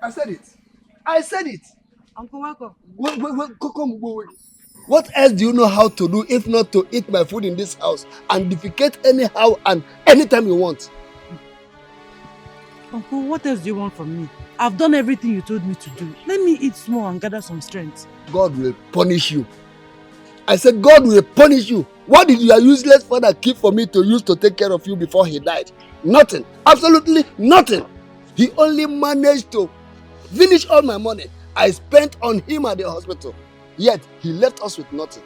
I said it. I said it. Uncle Wako. Come, go away. What else do you know how to do if not to eat my food in this house and defecate anyhow and anytime you want? Uncle, what else do you want from me? I've done everything you told me to do. Let me eat small and gather some strength. God will punish you. I said God will punish you. What did your useless father keep for me to use to take care of you before he died? Nothing. Absolutely nothing. He only managed to finish all my money I spent on him at the hospital. Yet he left us with nothing.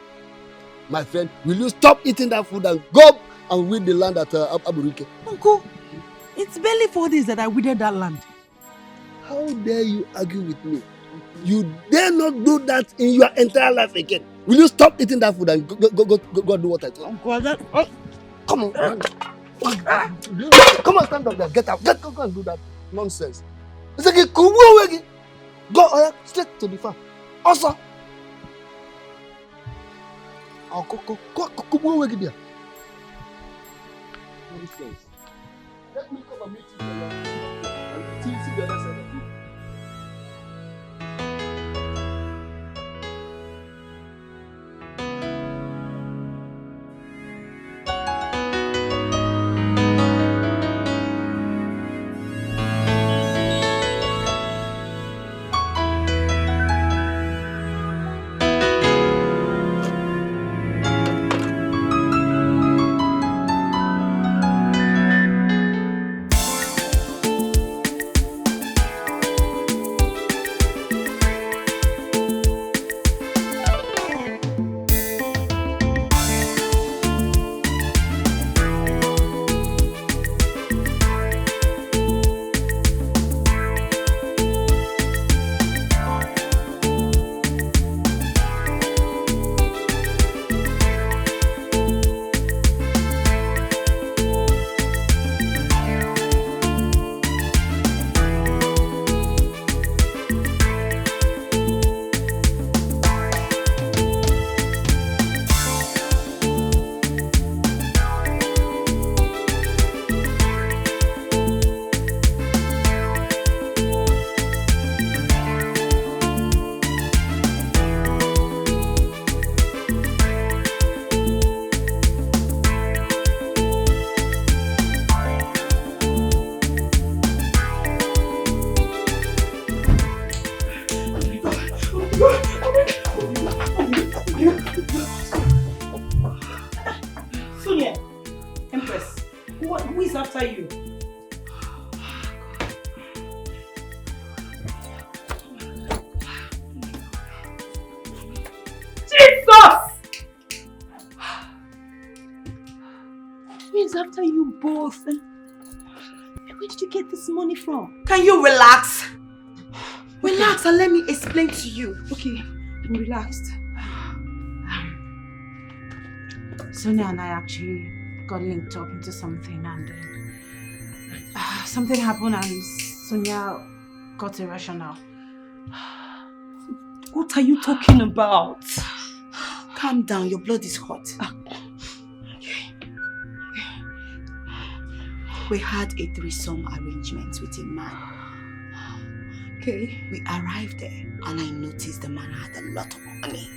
My friend, will you stop eating that food and go and weed the land at Aburike? Uncle, it's barely 4 days that I weeded that land. How dare you argue with me? You dare not do that in your entire life again. Will you stop eating that food and go do what I told you? Uncle, that... Come on. Come on, stand up there. Get out. Go and do that nonsense. It's like go straight to the farm. Also. Go away there. Nonsense. Let me come and meet you and see the other side of you. After you both. Where did you get this money from? Can you relax? Relax and let me explain to you. Okay, I'm relaxed. Sonia and I actually got linked up into something and then something happened and Sonia got irrational. What are you talking about? Calm down, your blood is hot. We had a threesome arrangement with a man. Okay. We arrived there and I noticed the man had a lot of money.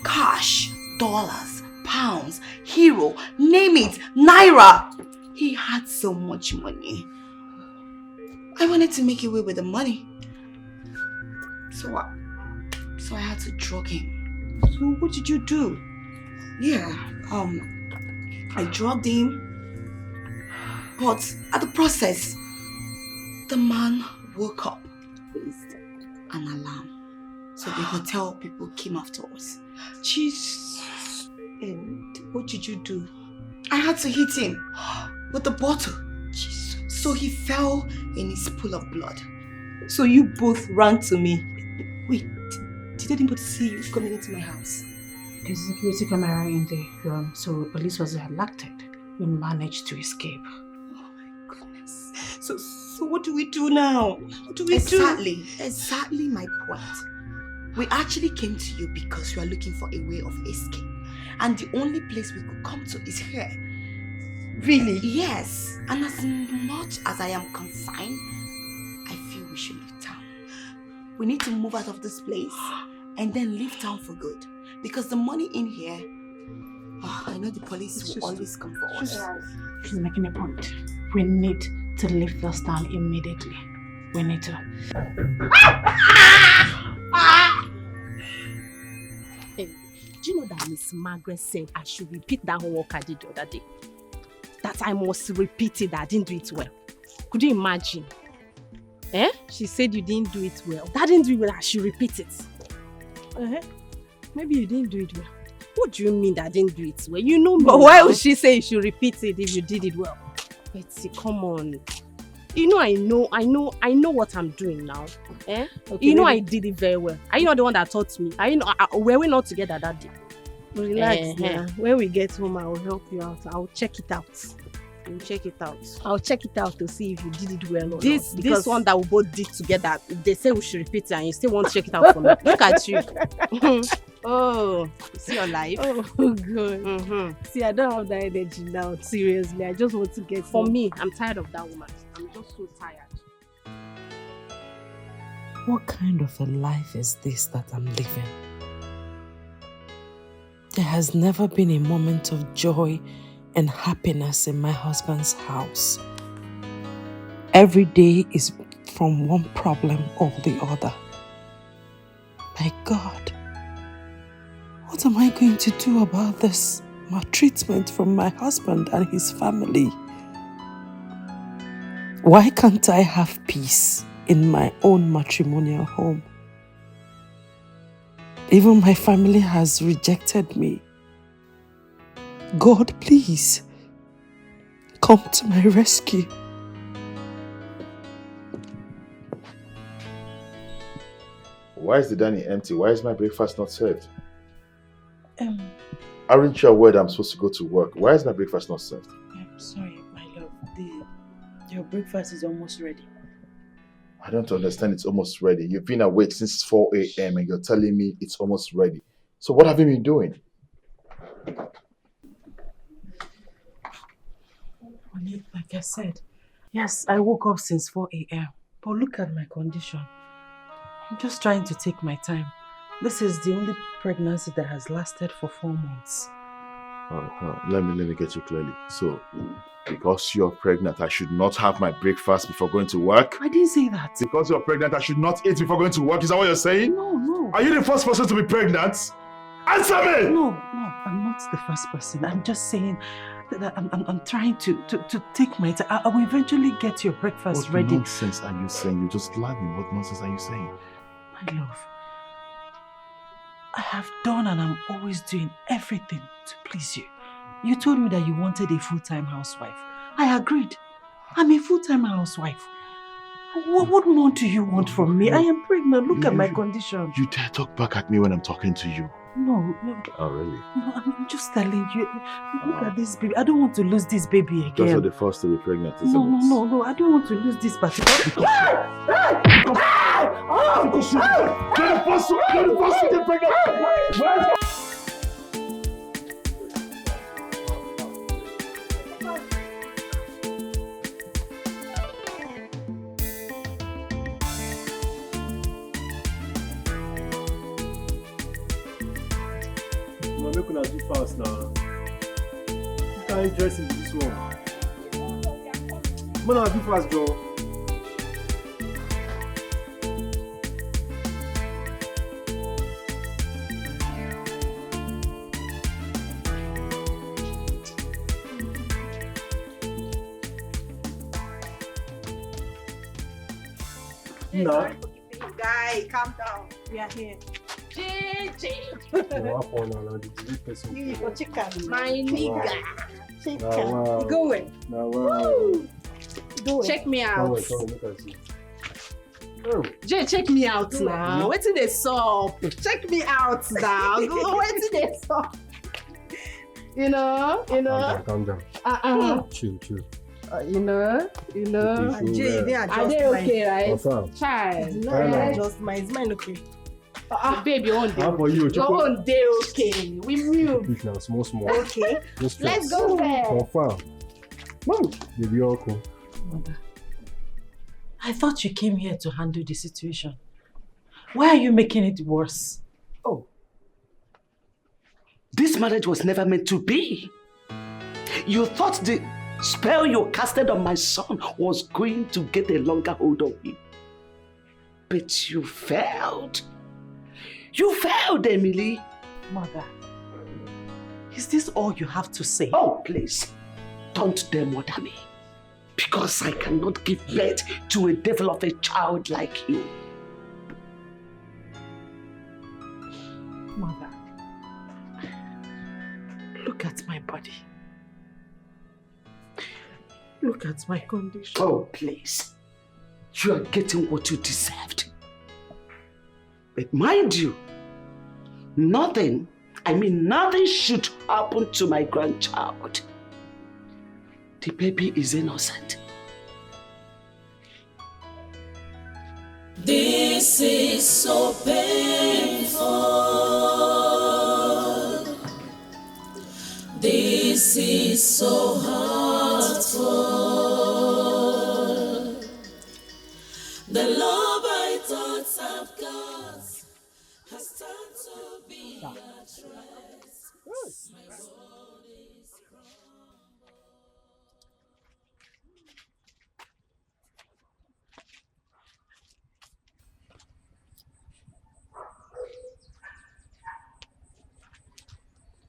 Cash, dollars, pounds, euro, name it, naira. He had so much money. I wanted to make away with the money. So I had to drug him. So what did you do? Yeah, I drugged him. But at the process, the man woke up with an alarm. So the hotel people came after us. Jesus. And what did you do? I had to hit him with the bottle. Jesus. So he fell in his pool of blood. So you both ran to me. Wait, did anybody see you coming into my house? There's a security camera in the room, so police was alerted. We managed to escape. So what do we do now? What do we do? Exactly my point. We actually came to you because we are looking for a way of escape. And the only place we could come to is here. Really? Yes. And as much as I am confined, I feel we should leave town. We need to move out of this place and then leave town for good. Because the money in here, I know the police will always come for us. She's making a point. We need to leave this town immediately. We need to. Hey, do you know that Miss Margaret said I should repeat that homework I did the other day? That I must repeat it, that I didn't do it well. Could you imagine? She said you didn't do it well. That didn't do it well, I should repeat it. Maybe you didn't do it well. What do you mean that I didn't do it well? You know me. But why would she say you should repeat it if you did it well? Betsy, come on. You know I know what I'm doing now. Okay, you know I did it very well. Are you not the one that taught me? Are you not, were we not together that day? Relax now. When we get home, I will help you out. I'll check it out. You'll check it out. I'll check it out to see if you did it well or not. This one that we both did together, they say we should repeat it and you still want to check it out for me. Look at you. Oh, you see your life? Oh, good. See, I don't have that energy now. Seriously, I just want to get for me. I'm tired of that woman. I'm just so tired. What kind of a life is this that I'm living? There has never been a moment of joy and happiness in my husband's house. Every day is from one problem or the other. My God, what am I going to do about this maltreatment from my husband and his family? Why can't I have peace in my own matrimonial home? Even my family has rejected me. God, please, come to my rescue. Why is the dining empty? Why is my breakfast not served? Aren't you aware that I'm supposed to go to work? Why is my breakfast not served? I'm sorry, my love. Your breakfast is almost ready. I don't understand. It's almost ready. You've been awake since 4 a.m. and you're telling me it's almost ready. So what have you been doing? Like I said, yes, I woke up since 4 a.m. But look at my condition. I'm just trying to take my time. This is the only pregnancy that has lasted for 4 months. Let me get you clearly. So, because you're pregnant, I should not have my breakfast before going to work? I didn't say that. Because you're pregnant, I should not eat before going to work? Is that what you're saying? No. Are you the first person to be pregnant? Answer me! No, I'm not the first person. I'm just saying that I'm trying to take my time. I will eventually get your breakfast ready. What nonsense are you saying? You just lied me. What nonsense are you saying? My love, I have done and I'm always doing everything to please you. You told me that you wanted a full-time housewife. I agreed. I'm a full-time housewife. What more do you want from me? I am pregnant. Look at my condition. You dare talk back at me when I'm talking to you? No. Oh, really? No, I'm just telling you. Look at this baby. I don't want to lose this baby again. That's not the first to be pregnant, isn't it? No. I don't want to lose this particular. Because you're the first to get pregnant. Make una do fast now. You can't dress into this one. Mona, do fast, Joe. Nah. Guy, calm down. We are here. My nigga. Wow. Go away. Wow. Go check me out. Jay, check me out now. Wait till they sup. Check me out now. Wait till they sup. You know. Calm down. Chill. You know. Jay, they Are adjust they okay, right? Confirm. Child. No, I adjust mine. Is mine okay? Babe, your own day. How for you? Your own day, okay. We move. Big now, small. Okay. No stress. Let's go there. Confirm. Mom, baby, all cool. Mother, I thought you came here to handle the situation. Why are you making it worse? Oh. This marriage was never meant to be. You thought the spell you casted on my son was going to get a longer hold of him. But you failed. You failed, Emily. Mother, is this all you have to say? Oh, please. Don't dare murder me. Because I cannot give birth to a devil of a child like you. Mother, look at my body. Look at my condition. Oh, please. You are getting what you deserved. But mind you, nothing should happen to my grandchild. The baby is innocent. This is so painful. This is so hurtful. The love I thought I've got has turned to be a threat. My world is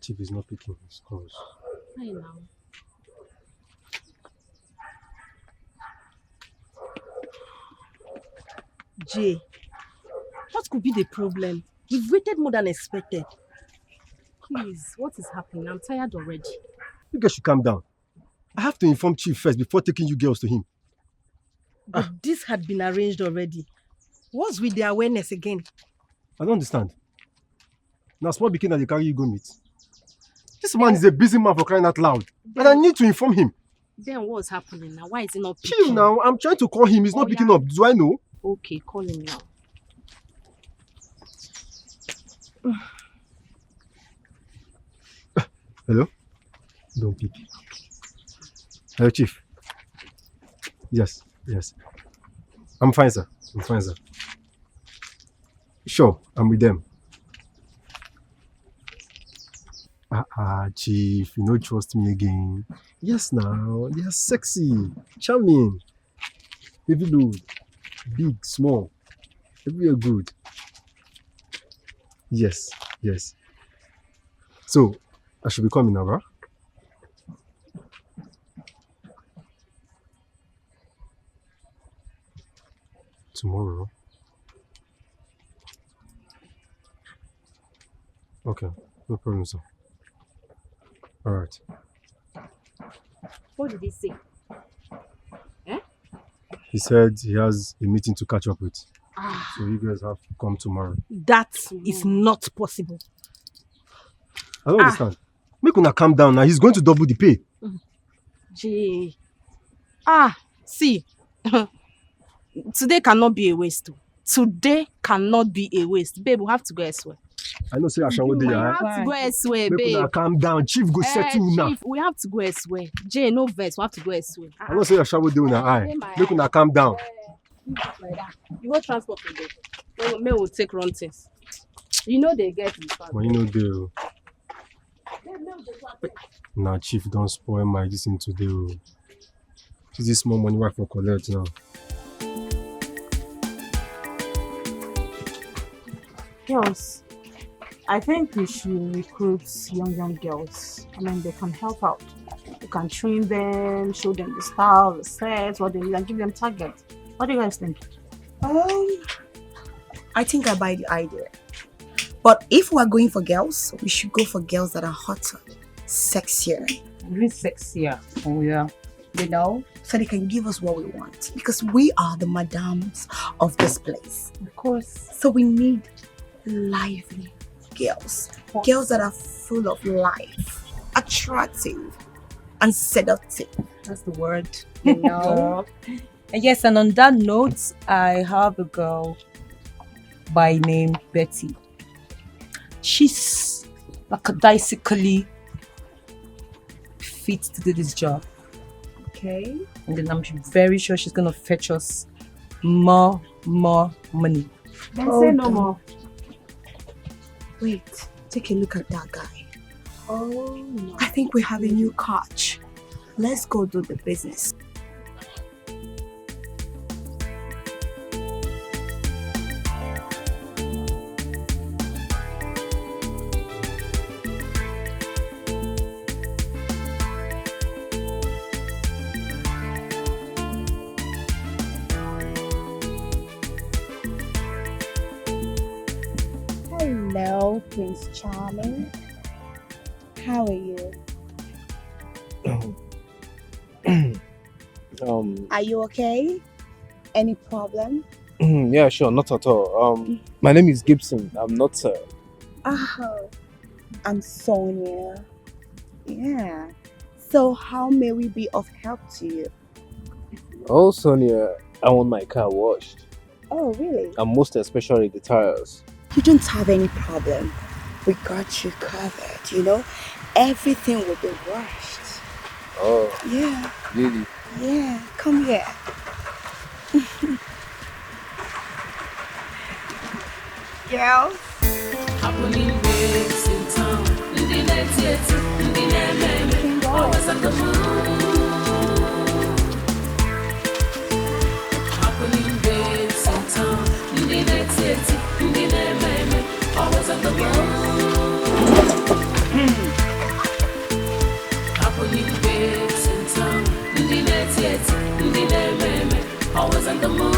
Chief is not picking his calls. I know. Jay, what could be the problem? We've waited more than expected. Please, what is happening? I'm tired already. You guys should calm down. I have to inform Chief first before taking you girls to him. But this had been arranged already. What's with the awareness again? I don't understand. Now small begin that they carry you go meet. This man is a busy man for crying out loud. And I need to inform him. Then what's happening now? Why is he not picking? Chill now. I'm trying to call him. He's not picking up. Do I know? Okay, call him now. Hello? Don't pick. Hello, Chief. Yes. I'm fine, sir. Sure, I'm with them. Chief, you don't trust me again. Yes, now. They are sexy, charming, heavy load, big, small, everywhere good. Yes. So, I should be coming now, right? Tomorrow? Okay, no problem, sir. Alright. What did he say? He said he has a meeting to catch up with. So you guys have to come tomorrow. That is not possible. I don't understand. Make una calm down now. He's going to double the pay. Jay. See. Today cannot be a waste. Today cannot be a waste. Babe, we have to go elsewhere. I know say Asha We have to go elsewhere, Make babe. una calm down. Chief go settle now. Chief, we have to go elsewhere. Jay, no verse. We have to go elsewhere. I know say Asha will do una eye. Make una calm down. Like that. You want transport today? May will take run things. You know they get in fact. But you know the Nah, Chief, don't spoil my this thing today. This is small money work for collect now. Girls, I think we should recruit young girls. I mean, they can help out. We can train them, show them the style, the sets, what they need, and give them targets. What do you guys think? I think I buy the idea. But if we're going for girls, we should go for girls that are hotter, sexier. Really sexier. Oh yeah. You know? So they can give us what we want. Because we are the madams of this place. Of course. So we need lively girls. Girls that are full of life, attractive, and seductive. That's the word. You know? Yes, and on that note, I have a girl by name Betty. She's lackadaisically fit to do this job. Okay. And then I'm very sure she's gonna fetch us more money. Then Hold say no on. more. Wait, take a look at that guy. Oh no. I think we have a new catch. Let's go do the business. Hello, Prince Charming. How are you? Are you okay? Any problem? Yeah, sure, not at all. My name is Gibson. I'm not. Oh, I'm Sonia. Yeah. So how may we be of help to you? Oh, Sonia, I want my car washed. Oh, really? And most especially the tires. You don't have any problem. We got you covered, you know? Everything will be washed. Oh. Yeah. Really? Yeah. Come here. Girls. Happening waves in town. In the night, in the night, always on the move. Happening waves in town. In the night, in the night, always on the move. Happening waves in town. In the night, in the night, always on the move.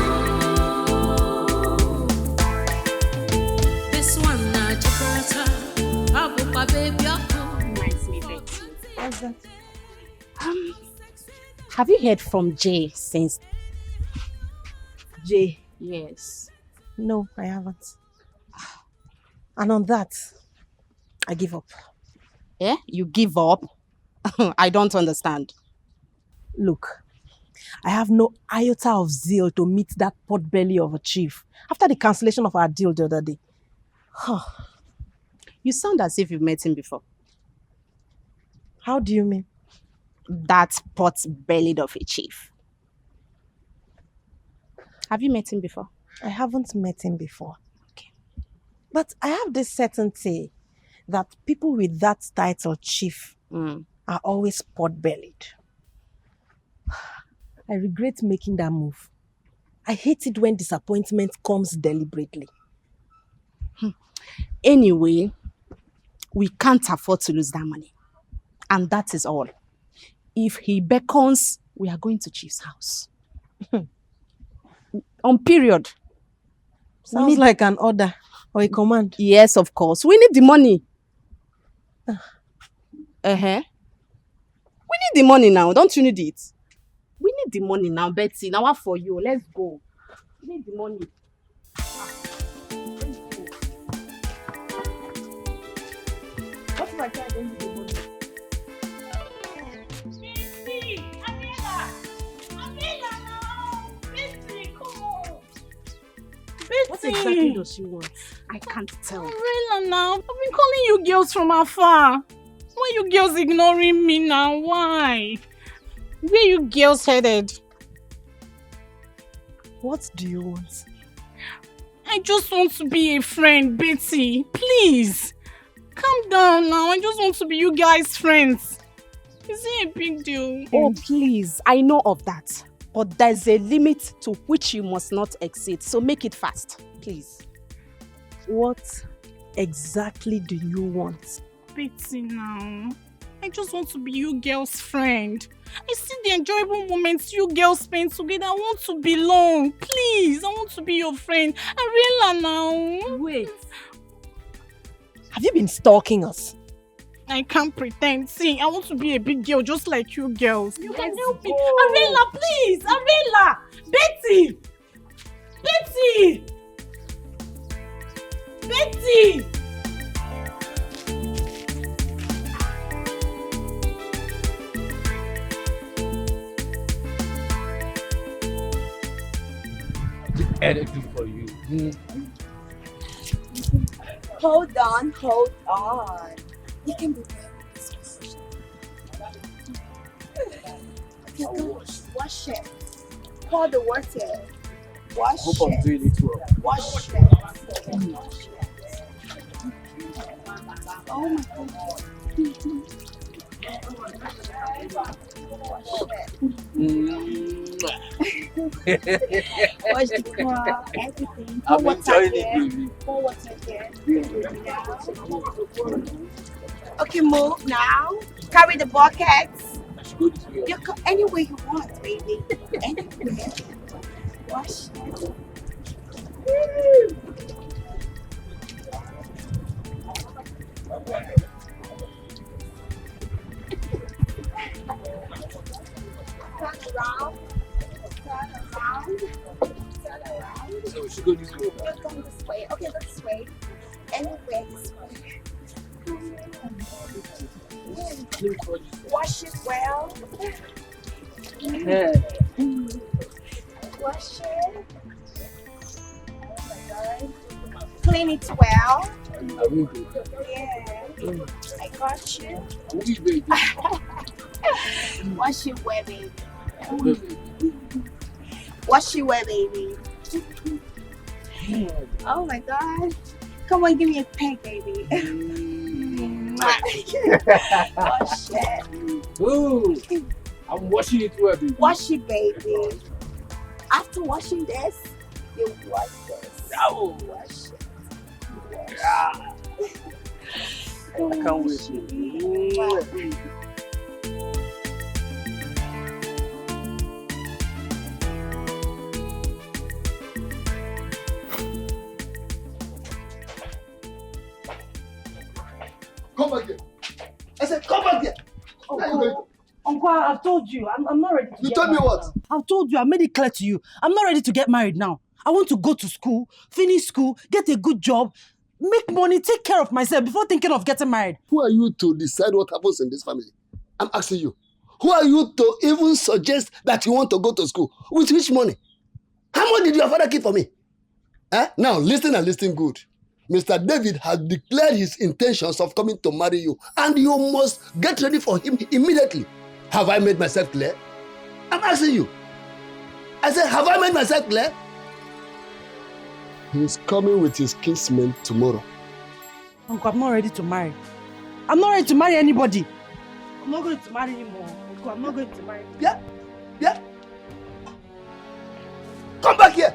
What's that? Have you heard from Jay since? Jay? Yes. No, I haven't. And on that, I give up. Yeah? You give up? I don't understand. Look, I have no iota of zeal to meet that potbelly of a chief after the cancellation of our deal the other day. You sound as if you've met him before. How do you mean? That pot-bellied of a chief. Have you met him before? I haven't met him before. Okay. But I have this certainty that people with that title, chief, are always pot-bellied. I regret making that move. I hate it when disappointment comes deliberately. Anyway, we can't afford to lose that money. And that is all. If he beckons, we are going to Chief's house. On period. Sounds like an order or a command. Yes, of course. We need the money. We need the money now. Don't you need it? We need the money now, Betty. Now what for you? Let's go. We need the money. What if I say I don't need the money? What exactly does she want? I can't tell. Umbrella now. I've been calling you girls from afar. Why you girls ignoring me now? Why? Where you girls headed? What do you want? I just want to be a friend, Betty. Please. Calm down now. I just want to be you guys' friends. Is it a big deal? Oh, please. I know of that. But there's a limit to which you must not exceed. So make it fast, please. What exactly do you want? Betty now. I just want to be you girls' friend. I see the enjoyable moments you girls spend together. I want to belong. Please, I want to be your friend. Ariella now. Wait. Have you been stalking us? I can't pretend. See, I want to be a big girl just like you girls. You can help me. go. Ariella, please. Ariella. Betty. Betty. Betty. Anything for you. Hold on. You can be wash it. Pour the water. Wash Hope I'm it. doing it well. Wash it. Watch the car, everything. I'm enjoying it, baby. Pour water there. Okay, move now. Carry the buckets. You go anywhere you want, baby. Anywhere. Wash it. Turn around. Turn around. Turn around. So we should go this way. You're going this way. Okay, this way. Anywhere this way. Wash it well. Yeah. Wash it. Oh my God. Clean it well. Yeah. I got you. Wash it well, baby. Wash it well, baby. Oh my God. Come on, give me a peg, baby. Wash it. Ooh, I'm washing it well, baby. Wash it, baby. After washing this, you wash this. Oh. Wash it. Yeah. I can't wait. Come back here. I said, come back here. Uncle, I've told you, I'm not ready to You get told me married what? now. I've told you, I made it clear to you. I'm not ready to get married now. I want to go to school, finish school, get a good job, make money, take care of myself before thinking of getting married. Who are you to decide what happens in this family? I'm asking you. Who are you to even suggest that you want to go to school? With which money? How much did your father keep for me? Now, listen and listen good. Mr. David has declared his intentions of coming to marry you, and you must get ready for him immediately. Have I made myself clear? I'm asking you. I said, have I made myself clear? He's coming with his kinsmen tomorrow. Uncle, I'm not ready to marry. I'm not ready to marry anybody. I'm not going to marry him, Uncle. I'm not going to marry him. Yeah. Come back here.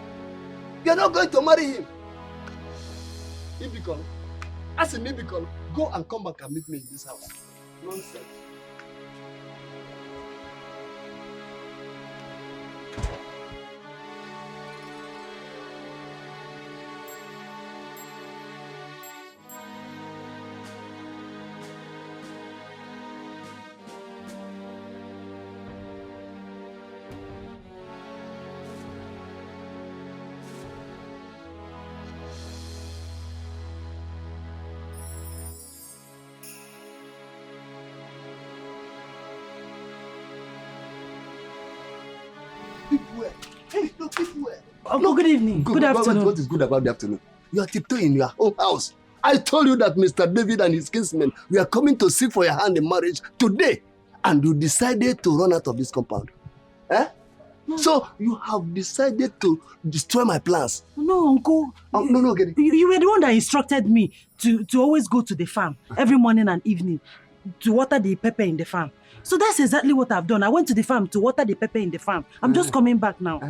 You're not going to marry him. Etiko, ask him, Etiko, go and come back and meet me in this house. Nonsense. Uncle, good evening. Good afternoon. What is good about the afternoon? You are tiptoeing in your own house. I told you that Mr. David and his kinsmen were coming to seek for your hand in marriage today, and you decided to run out of this compound. No. So you have decided to destroy my plans. No, Uncle. No, get it. You were the one that instructed me to always go to the farm every morning and evening to water the pepper in the farm. So that's exactly what I've done. I went to the farm to water the pepper in the farm. I'm just coming back now.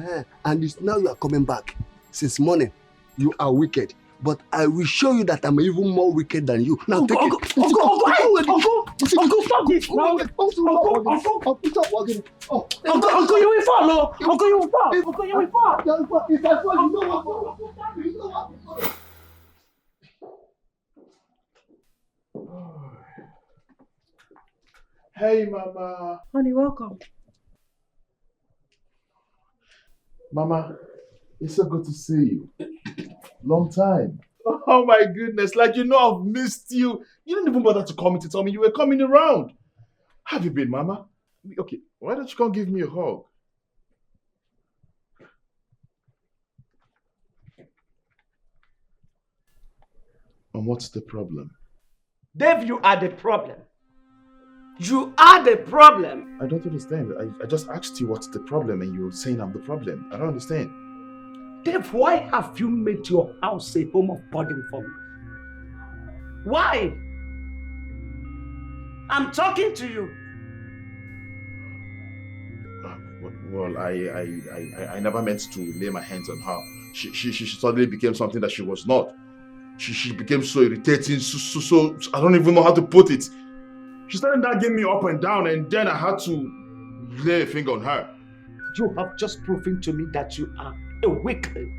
And now you are coming back. Since morning, you are wicked. But I will show you that I'm even more wicked than you. Now take it. Uncle, stop this. Uncle, you will fall. Uncle, you will fall. Uncle, you will fall. If I fall, you know what? Hey, Mama. Honey, welcome. Mama, it's so good to see you. Long time. Oh my goodness, like I've missed you. You didn't even bother to call me to tell me you were coming around. How have you been, Mama? Okay, why don't you come give me a hug? And what's the problem? Dave, you are the problem. You are the problem. I don't understand. I just asked you what's the problem and you're saying I'm the problem. I don't understand. Dave, why have you made your house a home of burden for me? Why? I'm talking to you. Well, I never meant to lay my hands on her. She suddenly became something that she was not. She became so irritating, so I don't even know how to put it. She started nagging me up and down, and then I had to lay a finger on her. You have just proven to me that you are a weakling.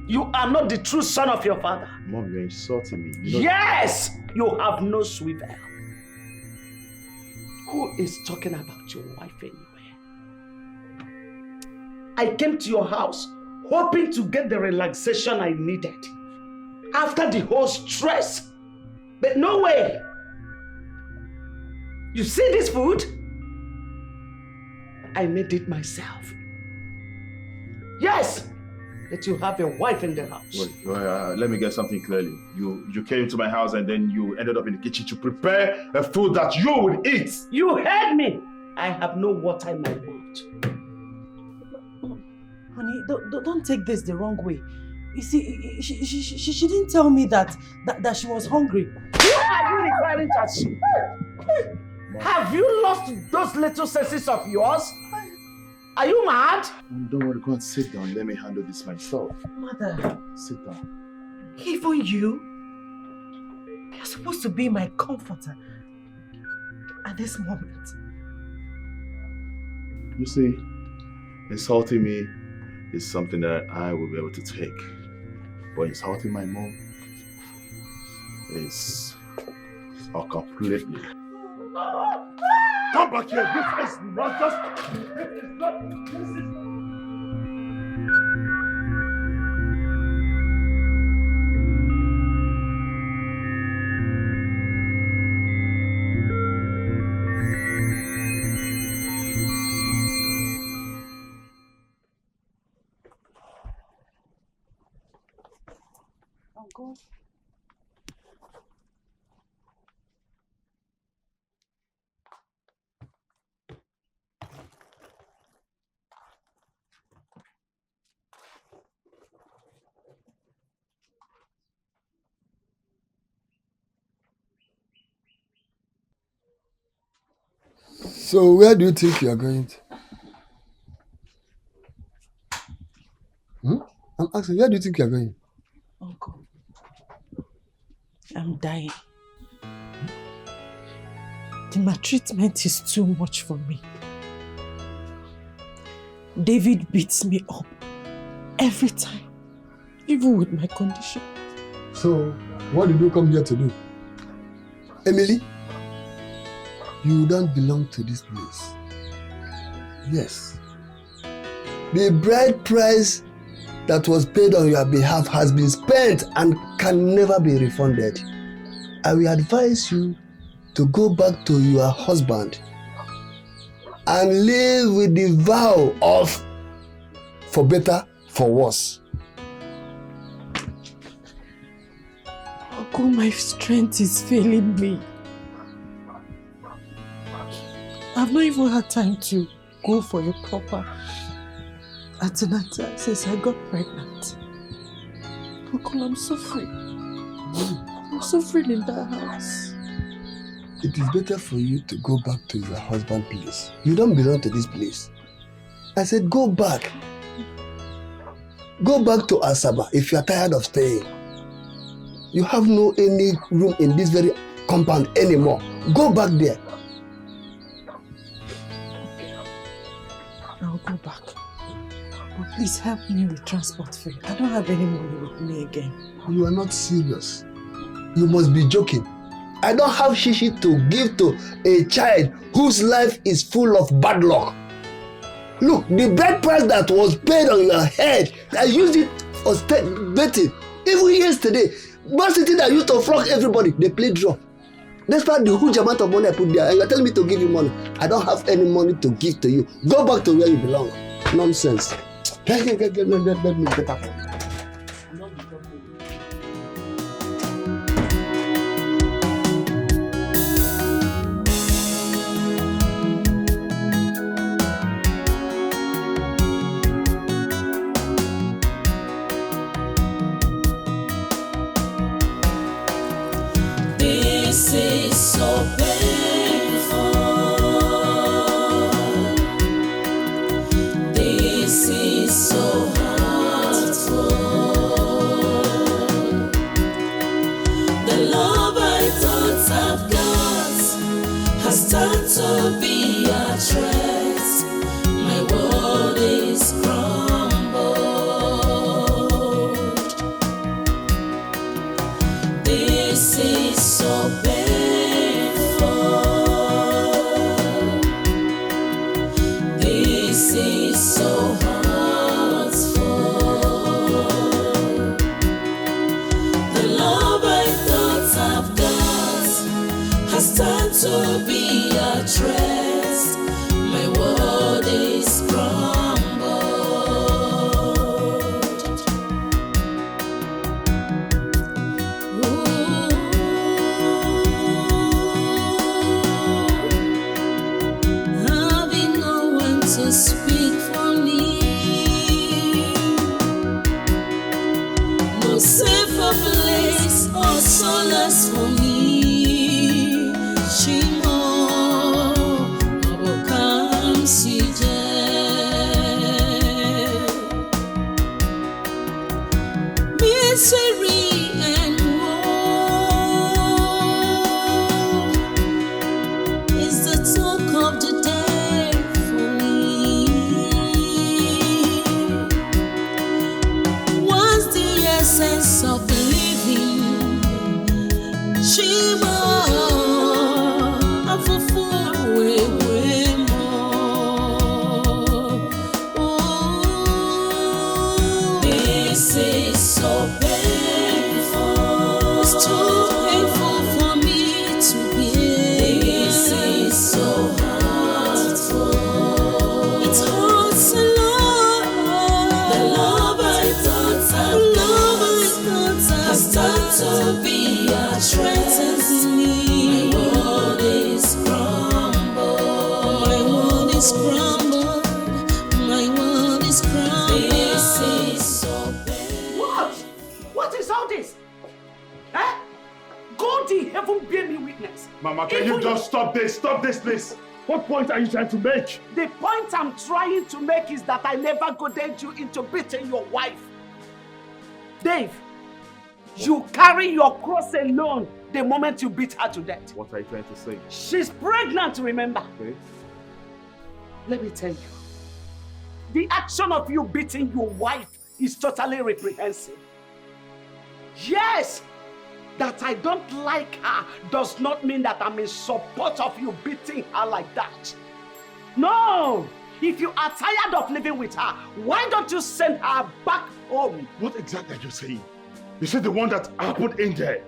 You are not the true son of your father. Mom, you're insulting me. Yes! You have no swivel. Who is talking about your wife anyway? I came to your house hoping to get the relaxation I needed after the whole stress. But no way. You see this food? I made it myself. Yes! That you have a wife in the house. Wait, let me get something clearly. You came into my house and then you ended up in the kitchen to prepare a food that you would eat. You heard me. I have no water in my mouth. Honey, don't take this the wrong way. You see, she didn't tell me that she was hungry. What are you referring to as? Have you lost those little senses of yours? Are you mad? Don't worry, go and sit down. Let me handle this myself. Mother. Sit down. Even you? You're supposed to be my comforter at this moment. You see, insulting me is something that I will be able to take. But insulting my mom is completely. Come back here! This is not just... This is not... This is... Uncle. So where do you think you are going to? I'm asking, where do you think you are going? Uncle, I'm dying. The maltreatment is too much for me. David beats me up every time, even with my condition. So, what did you come here to do? Emily, you don't belong to this place. Yes. The bride price that was paid on your behalf has been spent and can never be refunded. I will advise you to go back to your husband and live with the vow of for better, for worse. Uncle, my strength is failing me. I've not even had time to go for a proper antenatal since I got pregnant. Uncle, I'm suffering. I'm suffering in that house. It is better for you to go back to your husband's place. You don't belong to this place. I said go back. Go back to Asaba if you are tired of staying. You have no any room in this very compound anymore. Go back there. I'll go back. But please help me with transport fare. I don't have any money with me again. You are not serious. You must be joking. I don't have shishi to give to a child whose life is full of bad luck. Look, the bride price that was paid on your head, I used it for betting. Even yesterday, Man City that used to flog everybody, they played draw. Despite the huge amount of money I put there, and you are telling me to give you money. I don't have any money to give to you. Go back to where you belong. Nonsense. Let me get up. This is so painful. love I thought I've got has turned to be a threat. My world is crumbled. This is so painful. This is so hurtful. The love I thought I've got has turned to be a threat. My world is crumbled. Having no one to speak for me, no safer place or solace for me. Shimo, Abokam Sije. Misery and woe is the talk of the day for me. What's the essence of living? Shima, afufu wewe mo. This is so painful. It's too painful for me to bear. This is so hurtful. It hurts a lot. The love I thought has turned to be a threat to me. My world is crumbled. My world is crumbled. My world is crumbled. This is so painful. What? What is all this? Eh? God in heaven bear me witness. Mama, can you just stop this? Stop this, please. What point are you trying to make? The point I'm trying to make is that I never goaded you into beating your wife. Dave, you carry your cross alone the moment you beat her to death. What are you trying to say? She's pregnant, remember? Okay. Let me tell you, the action of you beating your wife is totally reprehensible. Yes, that I don't like her does not mean that I'm in support of you beating her like that. No! If you are tired of living with her, why don't you send her back home? What exactly are you saying? You said the one that happened in there.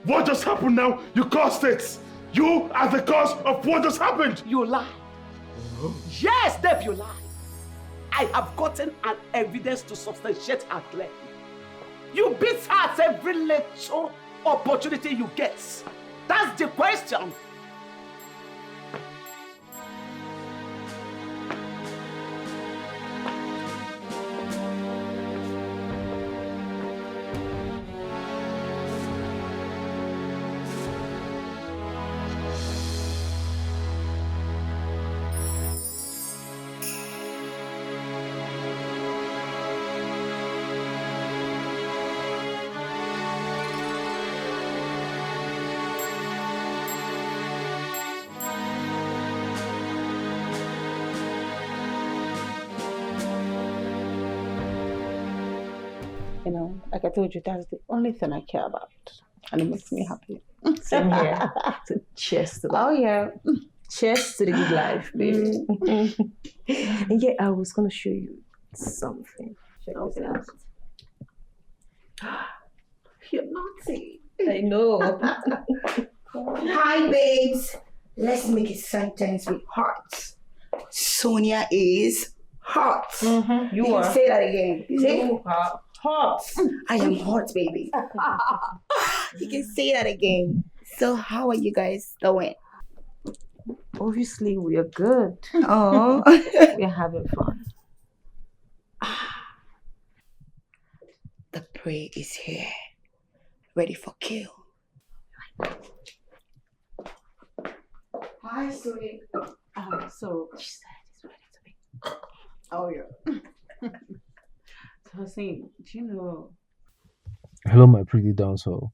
What just happened now? You caused it. You are the cause of what just happened. You lie. Yes, Dave, you lie. I have gotten an evidence to substantiate her claim. You beat her at every little opportunity you get. That's the question. You know, like I told you, that's the only thing I care about. And it makes me happy. Same here. So cheers to that. Oh, yeah. Cheers to the good life, baby. And yeah, I was going to show you something. Check this out. You're naughty. I know. Hi, babes. Let's make a sentence with hearts. Sonia is hot. Mm-hmm. You are. Can say that again. You are hot. I am hot, baby. You can say that again. So how are you guys doing? Obviously, we are good. Oh. We're having fun. The prey is here. Ready for kill. Hi, sweetie. So she said it's ready to be. Oh, yeah. So I was saying, do you know? Hello, my pretty downsole.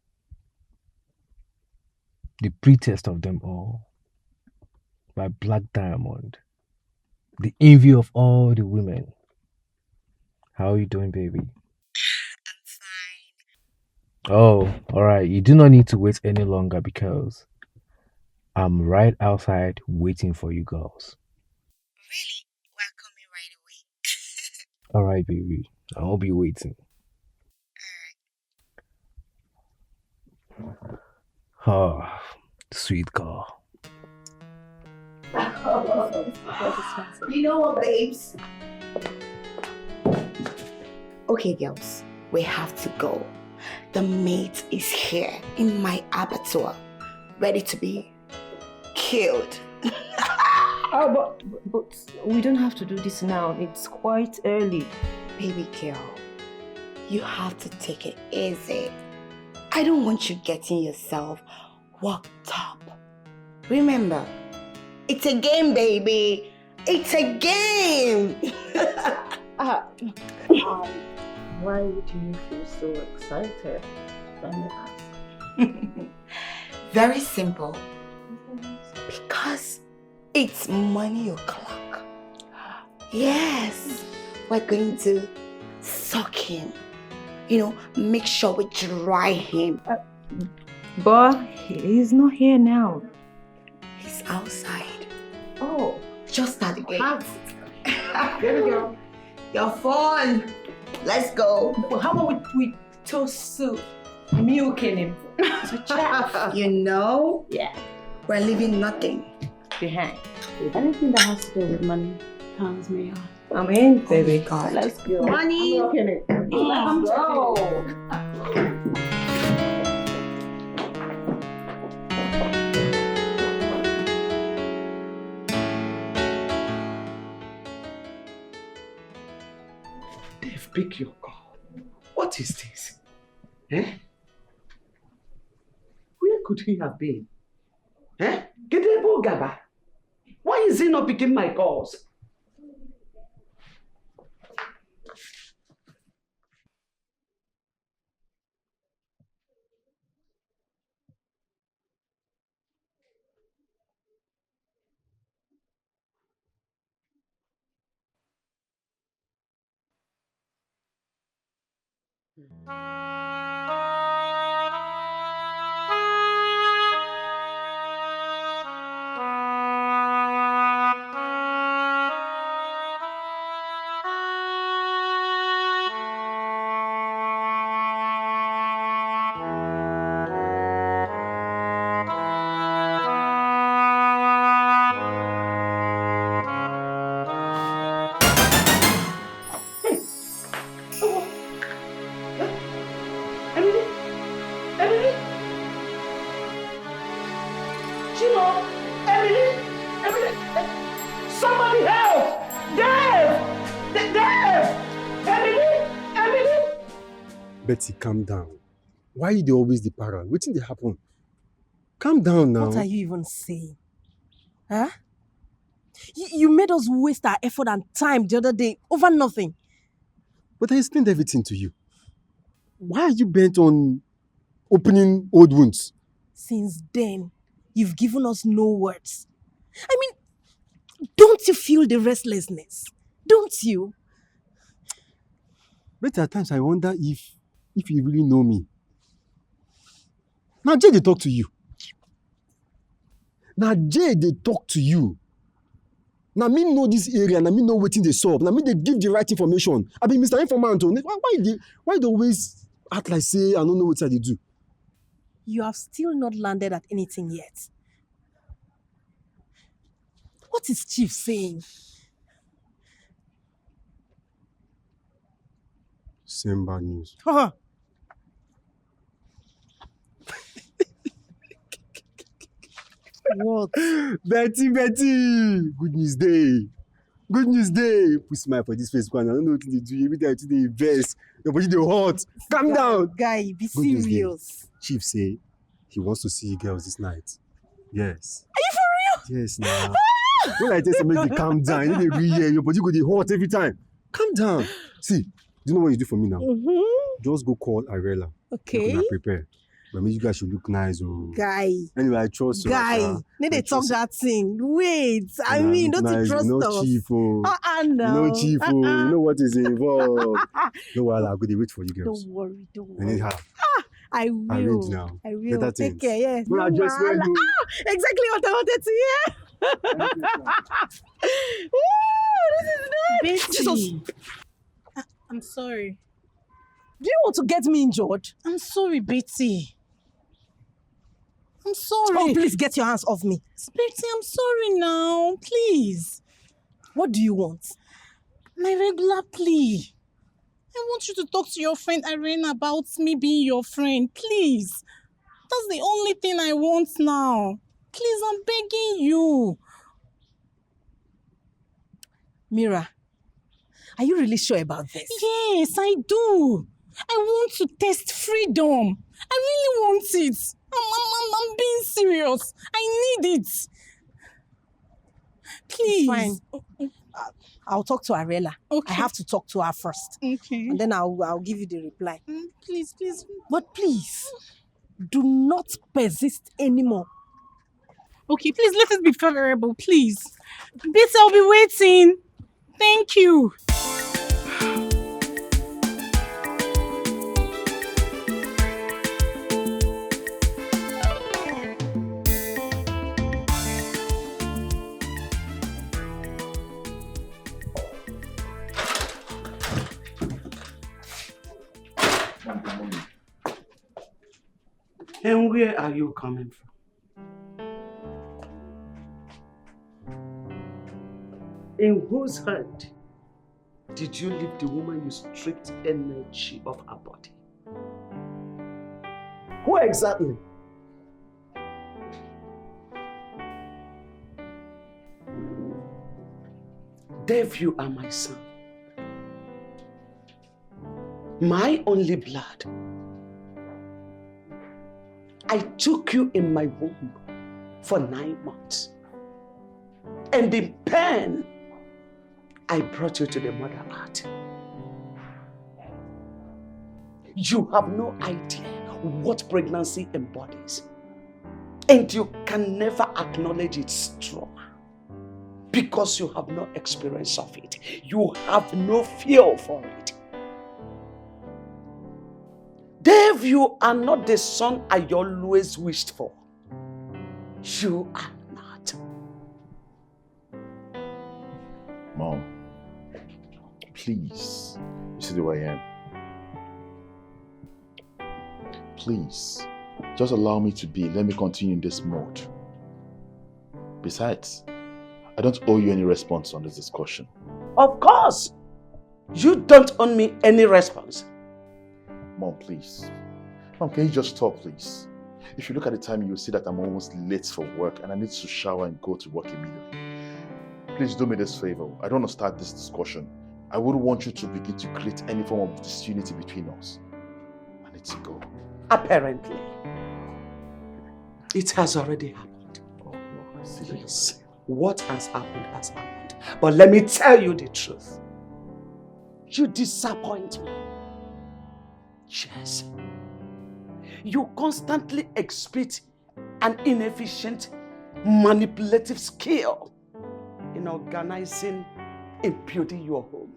the prettiest of them all, my black diamond, the envy of all the women. How are you doing, baby? Oh, alright. You do not need to wait any longer because I'm right outside waiting for you girls. Really? We're coming right away. Alright, baby. I'll be waiting. Oh, sweet girl. You know what, babes? Okay, girls, we have to go. The meat is here in my abattoir, ready to be killed. But we don't have to do this now. It's quite early. Baby girl, you have to take it easy. I don't want you getting yourself worked up. Remember, it's a game, baby. It's a game. Why would you feel so excited? Let me ask. Very simple. Because it's money o'clock. Yes, we're going to suck him. You know, make sure we dry him. But he's not here now. He's outside. Oh. Just at the gate. Here we go. Your phone. Let's go. Well, how about we toast soup? Milking him to chat. You know? Yeah. We're leaving nothing behind. Anything that has to do with money counts me on. I'm in, baby. God. Let's go. Money. I'm milking it. Let's go. Dave, pick your call. What is this? Eh? Where could he have been? Eh? Gedebo Gaba. Why is he not picking my calls? Betty, calm down. Why you dey always the para? Wetin dey happen? Calm down now. What are you even saying? Huh? You made us waste our effort and time the other day over nothing. But I explained everything to you. Why are you bent on opening old wounds? Since then, you've given us no words. I mean, don't you feel the restlessness? Don't you? But at times I wonder if you really know me. Now Jay, they talk to you. Now Jay, they talk to you. Now me know this area, now me know wetin dey sup. Now me they give the right information. I be Mr. Informant. Why they always act like say I don't know what they do? You have still not landed at anything yet. What is Chief saying? Same bad news. What? Betty! Good news day. Good news day. Put smile for this face, man. I don't know what they do. Every time they invest. Your body they hot. Calm down. Guy, be Good news day. serious. Chief say he wants to see you girls this night. Yes. Are you for real? Yes, now. When I tell somebody to calm down, you every year, your body go dey hot every time. Calm down. See, do you know what you do for me now? Mm-hmm. Just go call Arela. Okay. You're gonna prepare. But you guys should look nice. Oh. Guy. Anyway, I trust you. Guy. Need they talk that thing. Wait. I mean, don't you trust us? Cheap, oh. No. Cheap, oh. You know what is involved. No, I'll go to wait for you girls. Don't worry. Anyhow. I will. Arrange now. I will. Better Take things. care, yes. Well, No, just when you... exactly what I wanted to hear. Ooh, this is nice. Jesus. I'm sorry. Do you want to get me injured? I'm sorry, Betty. I'm sorry. Oh, please get your hands off me. Betty, I'm sorry now. Please. What do you want? My regular plea. I want you to talk to your friend Irene about me being your friend. Please. That's the only thing I want now. Please, I'm begging you. Mira, are you really sure about this? Yes, I do. I want to test freedom. I really want it. I'm being serious. I need it. Please. Fine. I'll talk to Arela. Okay. I have to talk to her first. Okay. And then I'll give you the reply. Please. But please, do not persist anymore. Okay, please let us be favorable, please. Betty, I'll be waiting. Thank you. And where are you coming from? In whose hand did you leave the woman you stripped energy of her body? Who exactly? Dave, you are my son. My only blood. I took you in my womb for 9 months. And in pain, I brought you to the mother earth. You have no idea what pregnancy embodies. And you can never acknowledge its trauma. Because you have no experience of it. You have no feel for it. Dave, you are not the son I always wished for. You are not. Mom, please, you see the way I am. Please, just allow me to be. Let me continue in this mode. Besides, I don't owe you any response on this discussion. Of course. You don't owe me any response. Mom, please. Mom, can you just stop, please? If you look at the time, you'll see that I'm almost late for work and I need to shower and go to work immediately. Please do me this favor. I don't want to start this discussion. I wouldn't want you to begin to create any form of disunity between us. I need to go. Apparently. It has already happened. Oh, no, I see that. Yes. What has happened has happened. But let me tell you the truth. You disappoint me. Yes. You constantly exhibit an inefficient, manipulative skill in organizing and building your home.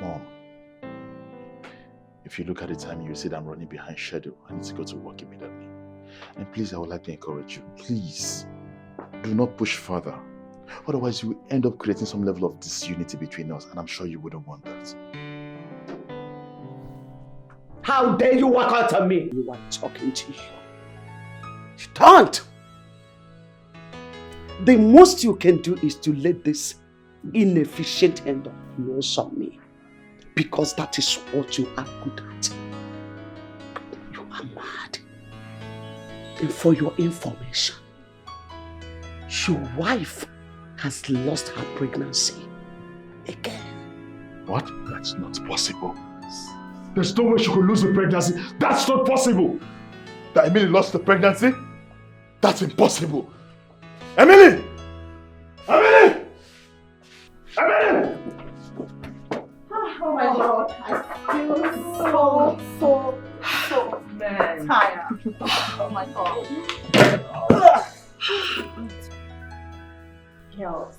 Mom, if you look at the time, you see that I'm running behind schedule. I need to go to work immediately. And please, I would like to encourage you. Please, do not push further. Otherwise, you will end up creating some level of disunity between us, and I'm sure you wouldn't want that. How dare you walk out on me? You are talking to you. You don't. The most you can do is to let this inefficient hand of yours on me. Because that is what you are good at. You are mad. And for your information, your wife has lost her pregnancy again. What? That's not possible. There's no way she could lose the pregnancy. That's not possible. That Emily lost the pregnancy? That's impossible. Emily! Emily! Emily! Oh my God, I feel so tired. Oh my God. Girls,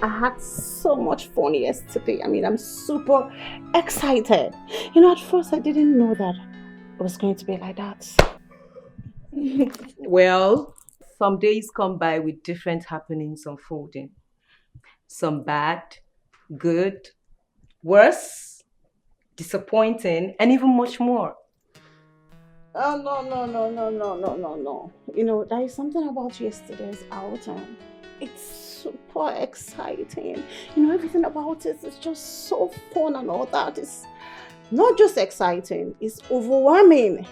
I had so much fun yesterday. I mean, I'm super excited. You know, at first I didn't know that it was going to be like that. Well, some days come by with different happenings unfolding. Some bad, good, worse, disappointing, and even much more. Oh, no. You know, there is something about yesterday's outing. It's super exciting. You know, everything about it is just so fun and all that. It's not just exciting, it's overwhelming.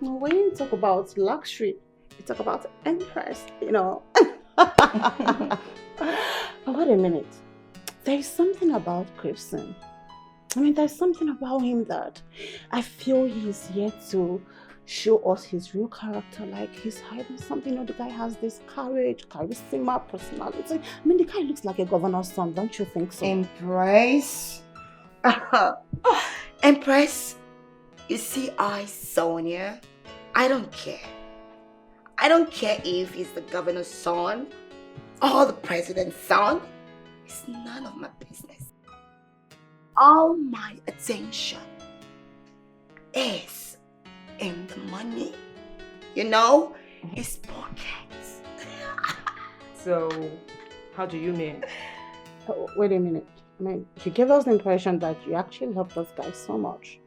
You know, when you talk about luxury, you talk about Empress, you know. But wait a minute. There is something about Christian. I mean, there's something about him that I feel he's yet to show us his real character. Like he's hiding something. You know, the guy has this courage, charisma, personality. I mean, the guy looks like a governor's son, don't you think so? Empress? Empress? You see, Sonia, I don't care. I don't care if he's the governor's son or the president's son. It's none of my business. All my attention is in the money. You know, his pockets. So, how do you mean? Oh, wait a minute. I mean, you gave us the impression that you actually love those guys so much.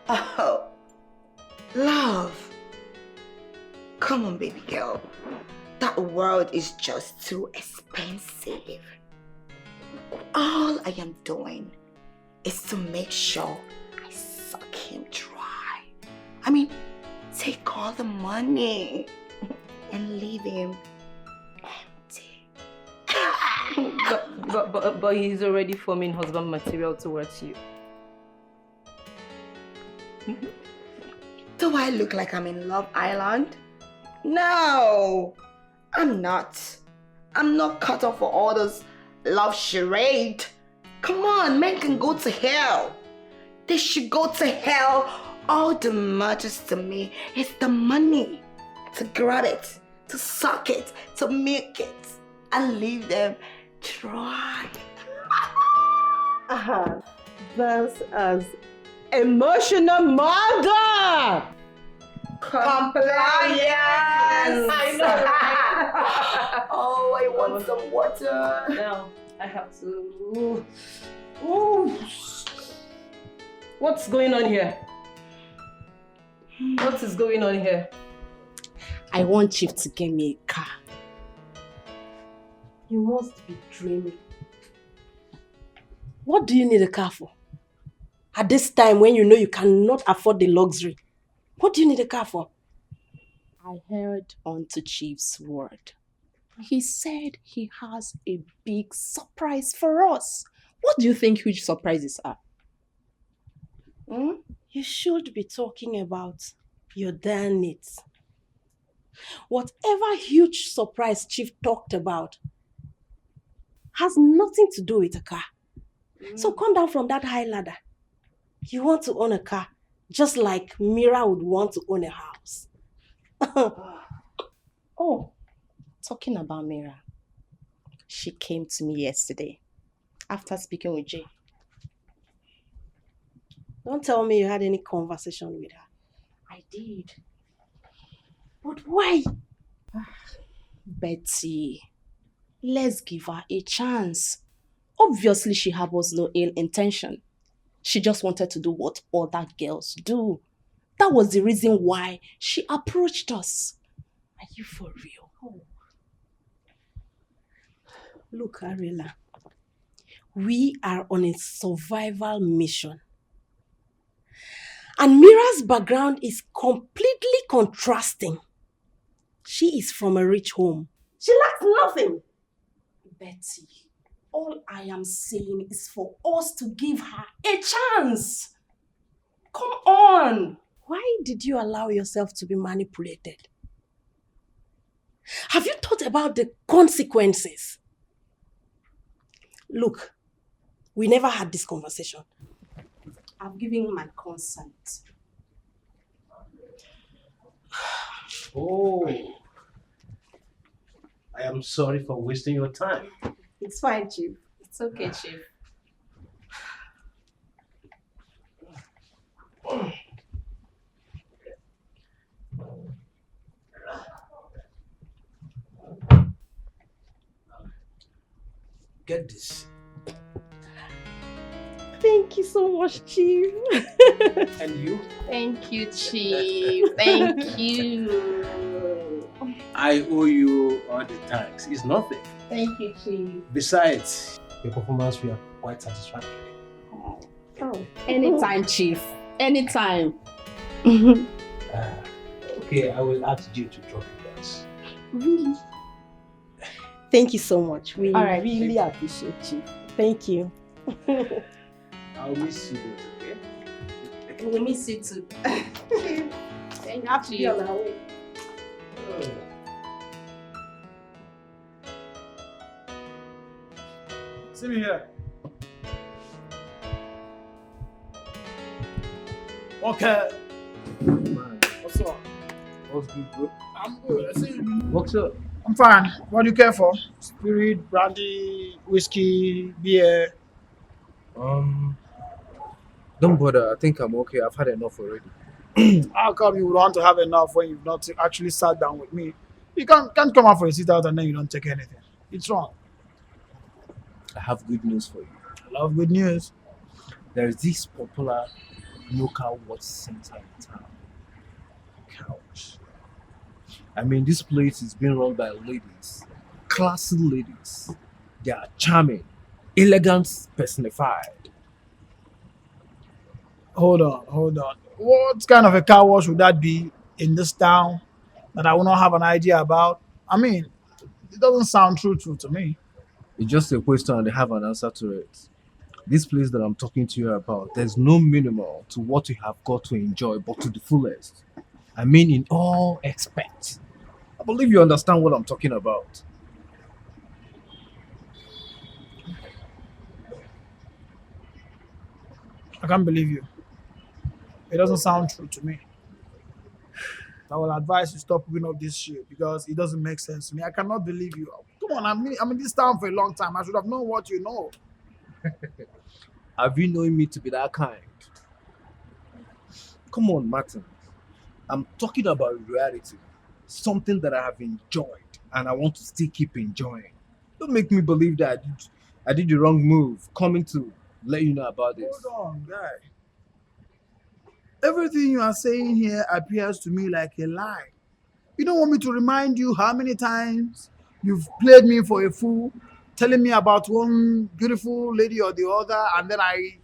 Oh, love. Come on, baby girl. That world is just too expensive. All I am doing is to make sure I suck him dry. I mean, take all the money and leave him empty. But he's already forming husband material towards you. Do I look like I'm in Love Island? No, I'm not. I'm not cut off for all those love charade. Come on, men can go to hell. They should go to hell. All that matters to me is the money. To grab it, to suck it, to milk it, and leave them dry. That's as emotional mother. Compliance. I know, right? Oh, I want some water. Now, I have to... Ooh. What's going on here? What is going on here? I want Chief to get me a car. You must be dreaming. What do you need a car for? At this time when you know you cannot afford the luxury, what do you need a car for? I heard onto Chief's word. He said he has a big surprise for us. What do you think huge surprises are? You should be talking about your damn needs. Whatever huge surprise Chief talked about has nothing to do with a car. So come down from that high ladder. You want to own a car just like Mira would want to own a house. Oh, talking about Mira. She came to me yesterday after speaking with Jay. Don't tell me you had any conversation with her. I did. But why? Betty, let's give her a chance. Obviously, she harbors no ill intention. She just wanted to do what other girls do. That was the reason why she approached us. Are you for real? Oh. Look, Ariela, we are on a survival mission. And Mira's background is completely contrasting. She is from a rich home. She lacks nothing. Betty, all I am saying is for us to give her a chance. Come on. Why did you allow yourself to be manipulated? Have you thought about the consequences? Look, We never had this conversation. I've given my consent. Oh, I am sorry for wasting your time. It's fine, Chief. It's okay, Chief. Get this. Thank you so much, Chief. And you? Thank you, Chief. Thank you. I owe you all the thanks. It's nothing. Thank you, Chief. Besides, your performance we are quite satisfactory. Oh, anytime, Chief. Anytime. Okay, I will ask you to drop you guys. Really? Thank you so much. We All right, really appreciate you. Thank you. I'll miss you both, okay? We miss you too. Thank you. Have to be on our way. See me here. Okay. What's up? What's good, bro? I'm good. I see you. What's up? I'm fine. What do you care for? Spirit, brandy, whiskey, beer? Don't bother. I think I'm okay. I've had enough already. How come you would want to have enough when you've not actually sat down with me? You can't come out for a sit out and then you don't take anything. It's wrong. I have good news for you. I love good news. There is this popular local watch center in town. Couch. I mean, this place is being run by ladies, classy ladies. They are charming, elegance personified. Hold on. What kind of a car wash would that be in this town that I will not have an idea about? I mean, it doesn't sound true to me. It's just a question and they have an answer to it. This place that I'm talking to you about, there's no minimal to what you have got to enjoy, but to the fullest. I mean, in all aspects. I believe you understand what I'm talking about. I can't believe you. It doesn't sound true to me. I will advise you stop picking up this shit because it doesn't make sense to me. I cannot believe you. Come on, I'm in this town for a long time. I should have known what you know. Have you known me to be that kind? Come on, Martin. I'm talking about reality. Something that I have enjoyed and I want to still keep enjoying. Don't make me believe that I did the wrong move coming to let you know about this. Hold on, guy. Everything you are saying here appears to me like a lie. You don't want me to remind you how many times you've played me for a fool, telling me about one beautiful lady or the other, and then I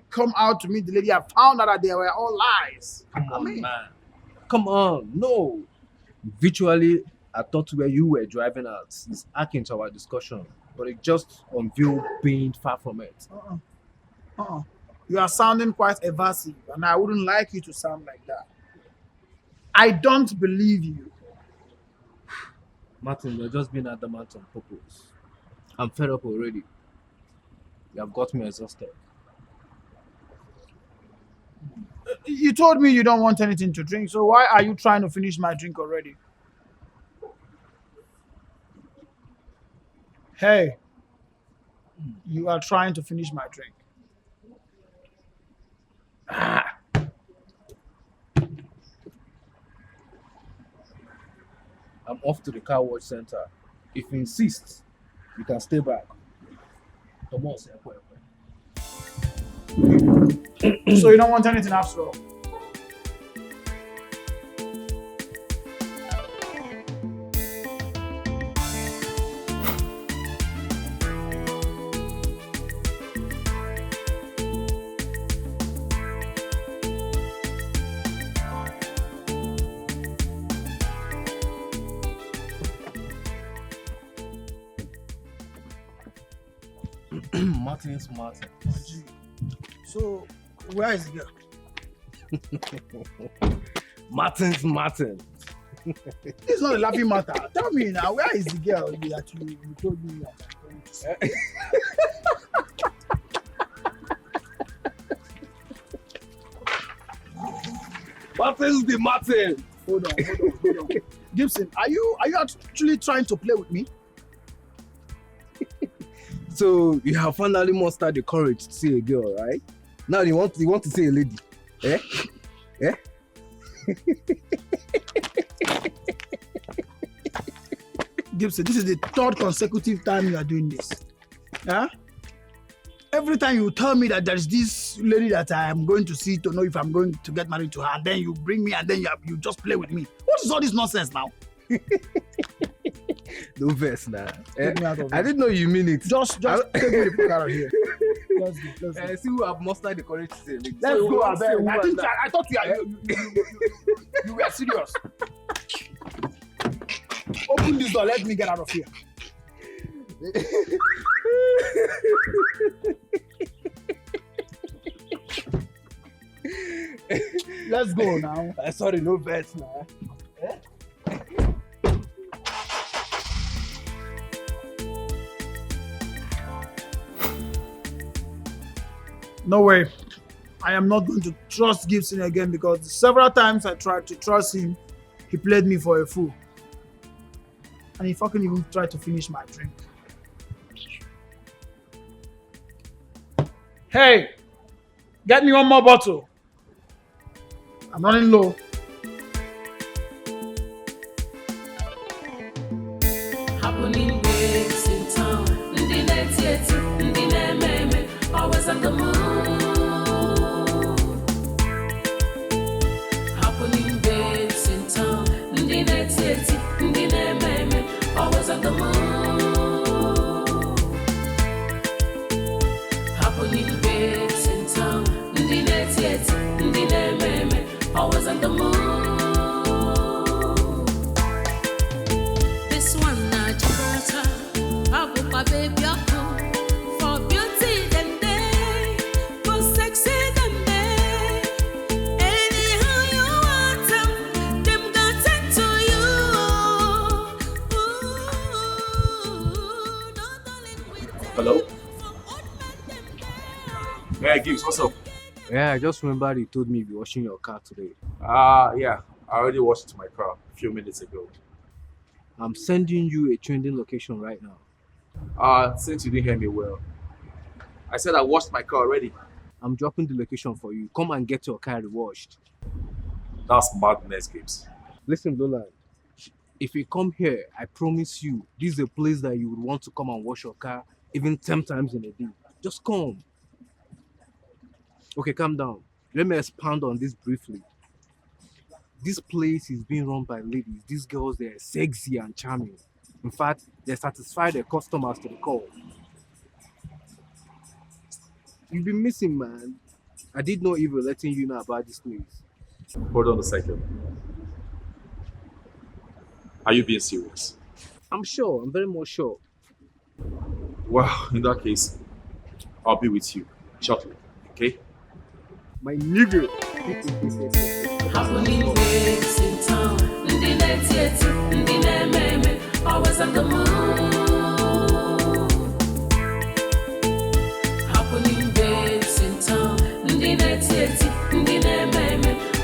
come out to meet the lady. I found out that they were all lies. Come on, man. Come on. No. Virtually, I thought where you were driving at is akin to our discussion, but it just unveiled being far from it. You are sounding quite evasive, and I wouldn't like you to sound like that. I don't believe you. Martin, you're just being adamant on purpose. I'm fed up already. You have got me exhausted. You told me you don't want anything to drink, so why are you trying to finish my drink already? Hey, you are trying to finish my drink. I'm off to the car wash center. If you insist, you can stay back. Come on, So you don't want anything after all? Martin's Martin. So, where is the girl? Martin's Martin. It's not a laughing matter. Tell me now, where is the girl that you told me that I'm going to see? Martin's the Martin. Hold on. Gibson, are you actually trying to play with me? So you have finally mustered the courage to see a girl, right? Now you want to see a lady. Eh? Eh? Gibson, this is the third consecutive time you are doing this. Huh? Every time you tell me that there's this lady that I am going to see to know if I'm going to get married to her, and then you bring me and then you just play with me. What is all this nonsense now? No verse now. Take me out of I didn't know you mean it. Just take me the fuck out of here. Let's go. See who have mustered the courage to say. Let's go, Abel. I thought you were serious. Open this door. Let me get out of here. Let's go now. Sorry, no verse now. No way. I am not going to trust Gibson again because several times I tried to trust him, he played me for a fool. And he fucking even tried to finish my drink. Hey, get me one more bottle. I'm running low. Happening waves in town. Always on the move. Happening waves in town. Always on the move. Happening waves in town. Always on the move. This one not Gibraltar. Abu baby for beauty and day, for sexy and day. Anyhow you want them got into you. Hello? Yeah, Gibbs, what's up? Yeah, I just remember you told me you'll be washing your car today. Yeah, I already washed my car a few minutes ago. I'm sending you a trending location right now. Since you didn't hear me well, I said I washed my car already. I'm dropping the location for you. Come and get your car washed. That's madness, Gibbs. Listen, Lola, if you come here, I promise you, this is a place that you would want to come and wash your car even 10 times in a day. Just come. Okay, calm down. Let me expand on this briefly. This place is being run by ladies. These girls, they're sexy and charming. In fact, they satisfy their customers to the call. You've been missing, man. I did not even letting you know about this place. Hold on a second. Are you being serious? I'm sure. I'm very much sure. Well, in that case, I'll be with you shortly, okay? My nigga. Happening waves in town. Always on the move. Happening waves in town.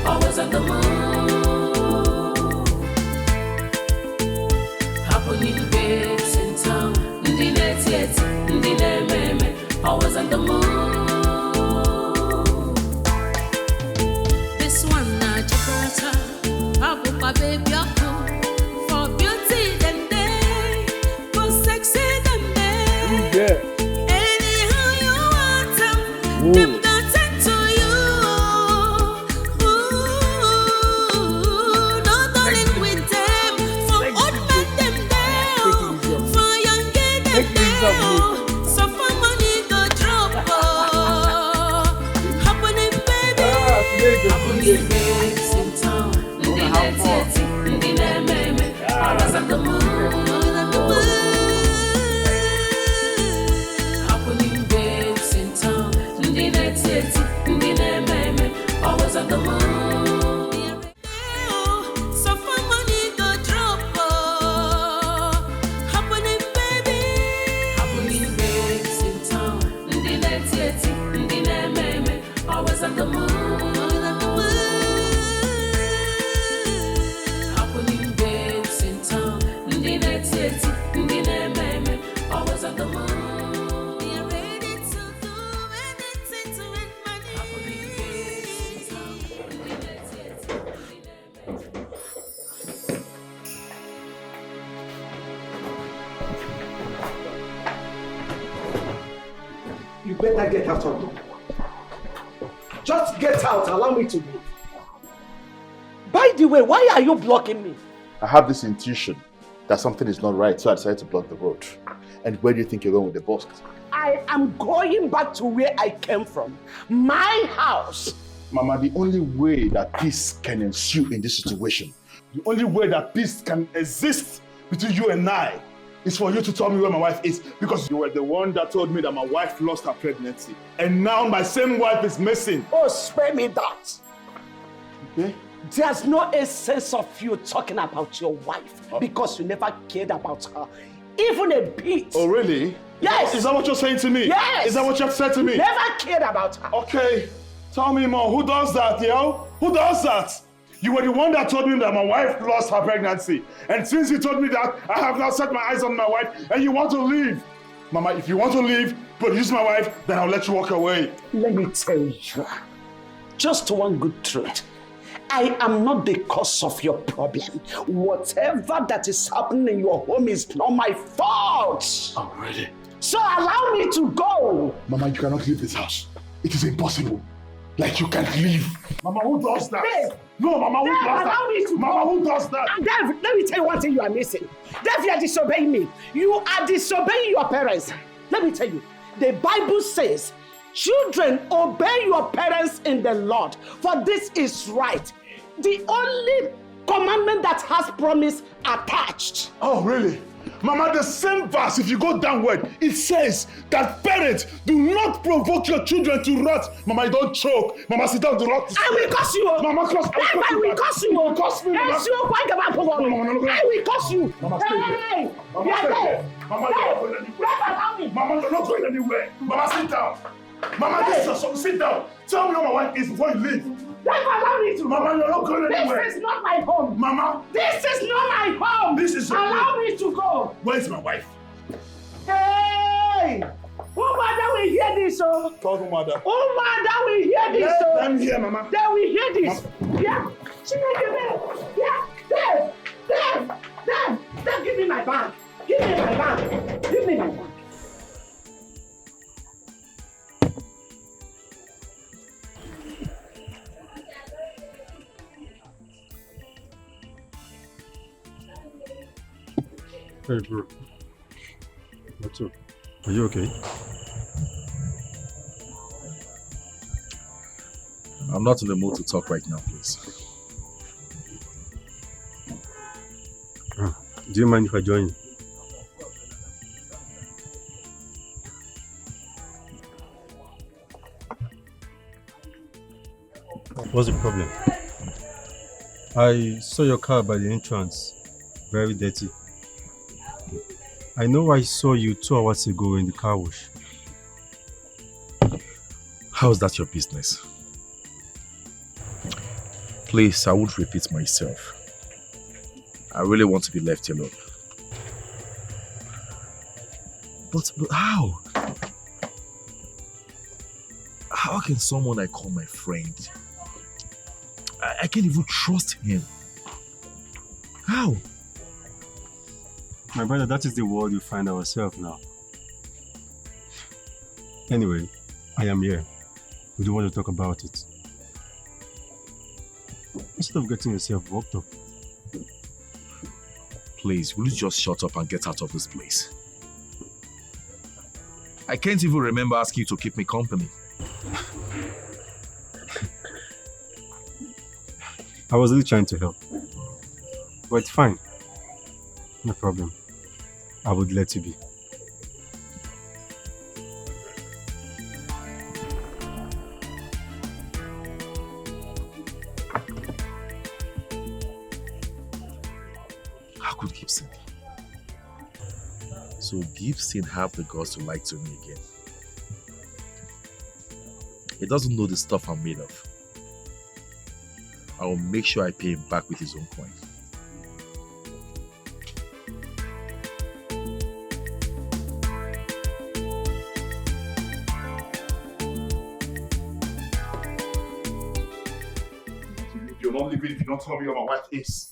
Always on the move. Happening waves in town. Always on the move. This one not Gibraltar. Abu baby for beauty and day, for sexy and day. Anyhow you want them got into you. No darling with them, for old men them there, for young girl them there. So for money go drop. Happening baby, happening babes in town. Always on the move. Happening babes in town. Always on the move. So for money go drop. Happening baby. Happening babes in town. Always on the move. You better get out of here. Just get out. Allow me to leave. By the way, why are you blocking me? I have this intuition that something is not right, so I decided to block the road. And where do you think you're going with the boss? I am going back to where I came from. My house. Mama, the only way that peace can ensue in this situation, the only way that peace can exist between you and I, is for you to tell me where my wife is, because you were the one that told me that my wife lost her pregnancy. And now my same wife is missing. Oh, spare me that. Okay? There's no essence of you talking about your wife because you never cared about her, even a bit. Oh, really? Yes. Is that what you're saying to me? Yes. Is that what you've said to me? Never cared about her. Okay. Tell me more. Who does that, yo? Who does that? You were the one that told me that my wife lost her pregnancy. And since you told me that, I have now set my eyes on my wife and you want to leave. Mama, if you want to leave, produce my wife, then I'll let you walk away. Let me tell you, just one good truth. I am not the cause of your problem. Whatever that is happening in your home is not my fault. Oh, really? So allow me to go. Mama, you cannot leave this house. It is impossible. Like you can't leave. Mama, who does that? Dave, no, Mama, who Dave, does that? allow me to Mama, go. who does that? And Dave, let me tell you one thing you are missing. Dave, you are disobeying me. You are disobeying your parents. Let me tell you, the Bible says, children, obey your parents in the Lord, for this is right. The only commandment that has promise attached. Oh, really? Mama, the same verse, if you go downward, it says that parents do not provoke your children to wrath. Mama, you don't choke. Mama, sit down, do not. I will curse you. Mama, curse. I will curse you. You will curse me, Mama. Yes, you are about to go. I will curse you. Mama, stay here. Mama, stay here. Mama, you're not going anywhere. Mama, you're not going anywhere. Mama, sit down. Mama, this is a song. Sit down. Tell me where my wife is before you leave. Allow me to. Mama, you're not going anywhere. This is not my home. Mama. This is not my home. This is your Allow home. me to go. Where's my wife? Hey! Oh, mother will hear this, oh. Call the mother. Oh, mother will hear this, Let oh. them hear, Mama. They will hear this. Yeah. She will give me. Yeah. Dave, give me my bag. Give me my bag. Give me my bag. Hey, bro. What's up? Are you okay? I'm not in the mood to talk right now, please. Do you mind if I join you? What's the problem? I saw your car by the entrance. Very dirty. I know I saw you 2 hours ago in the car wash. How's that your business? Please, I won't repeat myself. I really want to be left alone. But how? How can someone I call my friend? I can't even trust him. How? My brother, that is the world we find ourselves now. Anyway, I am here. We don't want to talk about it. Instead of getting yourself worked up. Please, will you just shut up and get out of this place? I can't even remember asking you to keep me company. I was really trying to help. But it's fine. No problem. I would let you be. How could Gibson? So Gibson have the guts to lie to me again. He doesn't know the stuff I'm made of. I will make sure I pay him back with his own coin. If you're not leaving, if you don't tell me where my wife is.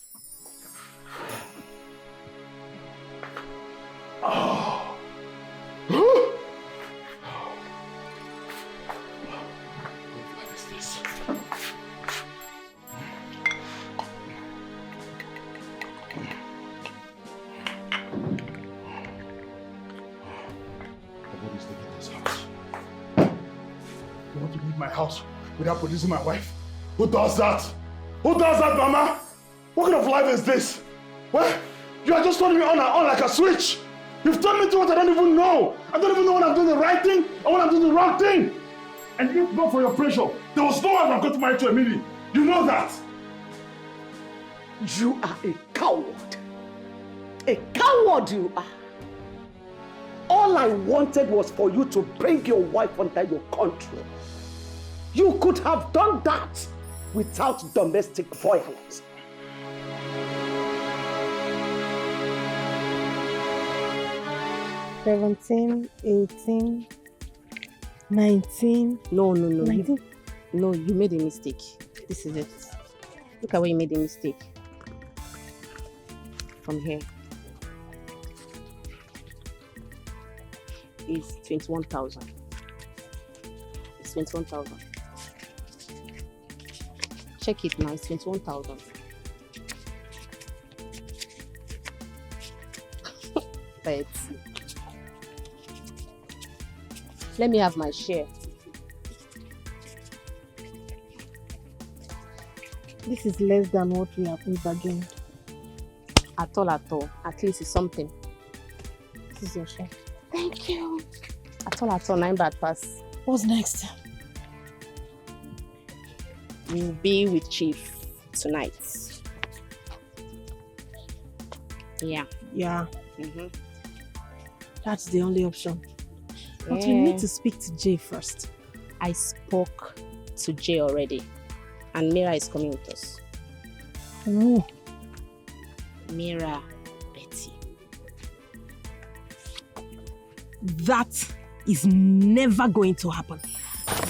You want to leave my house without producing my wife? Who does that? Who does that, Mama? What kind of life is this? What? You are just turning me on and on like a switch. You've turned me to what I don't even know. I don't even know when I'm doing the right thing or when I'm doing the wrong thing. And if not for your pressure, there was no one I've got to marry to Emily. You know that. You are a coward. A coward you are. All I wanted was for you to bring your wife under your control. You could have done that without domestic violence. $17, $18, $19. No. 19. No, you made a mistake. This is it. Look at where you made a mistake. From here. It's 21,000. It's 21,000. Check it now. It's 21,000. But let me have my share. This is less than what we have bargained. At all. At least it's something. This is your share. Thank you. At all, 9 bad pass. What's next? You'll be with Chief tonight. Yeah. Mm-hmm. That's the only option. But we need to speak to Jay first. I spoke to Jay already. And Mira is coming with us. Ooh. Mira, Betty. That is never going to happen.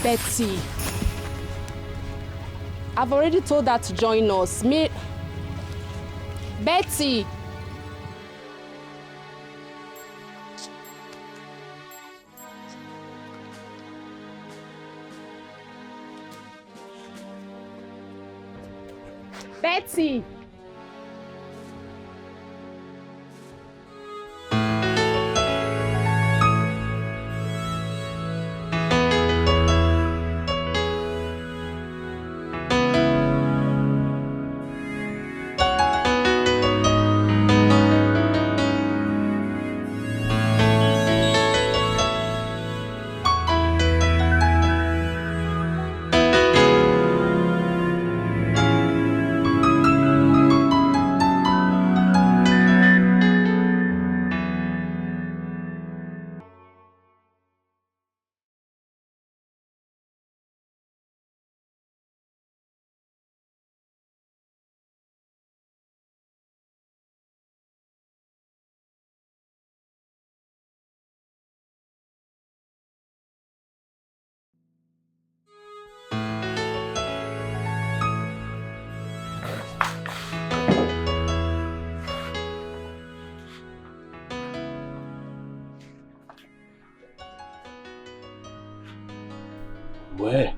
Betty. I've already told her to join us. Betty. Betty. Where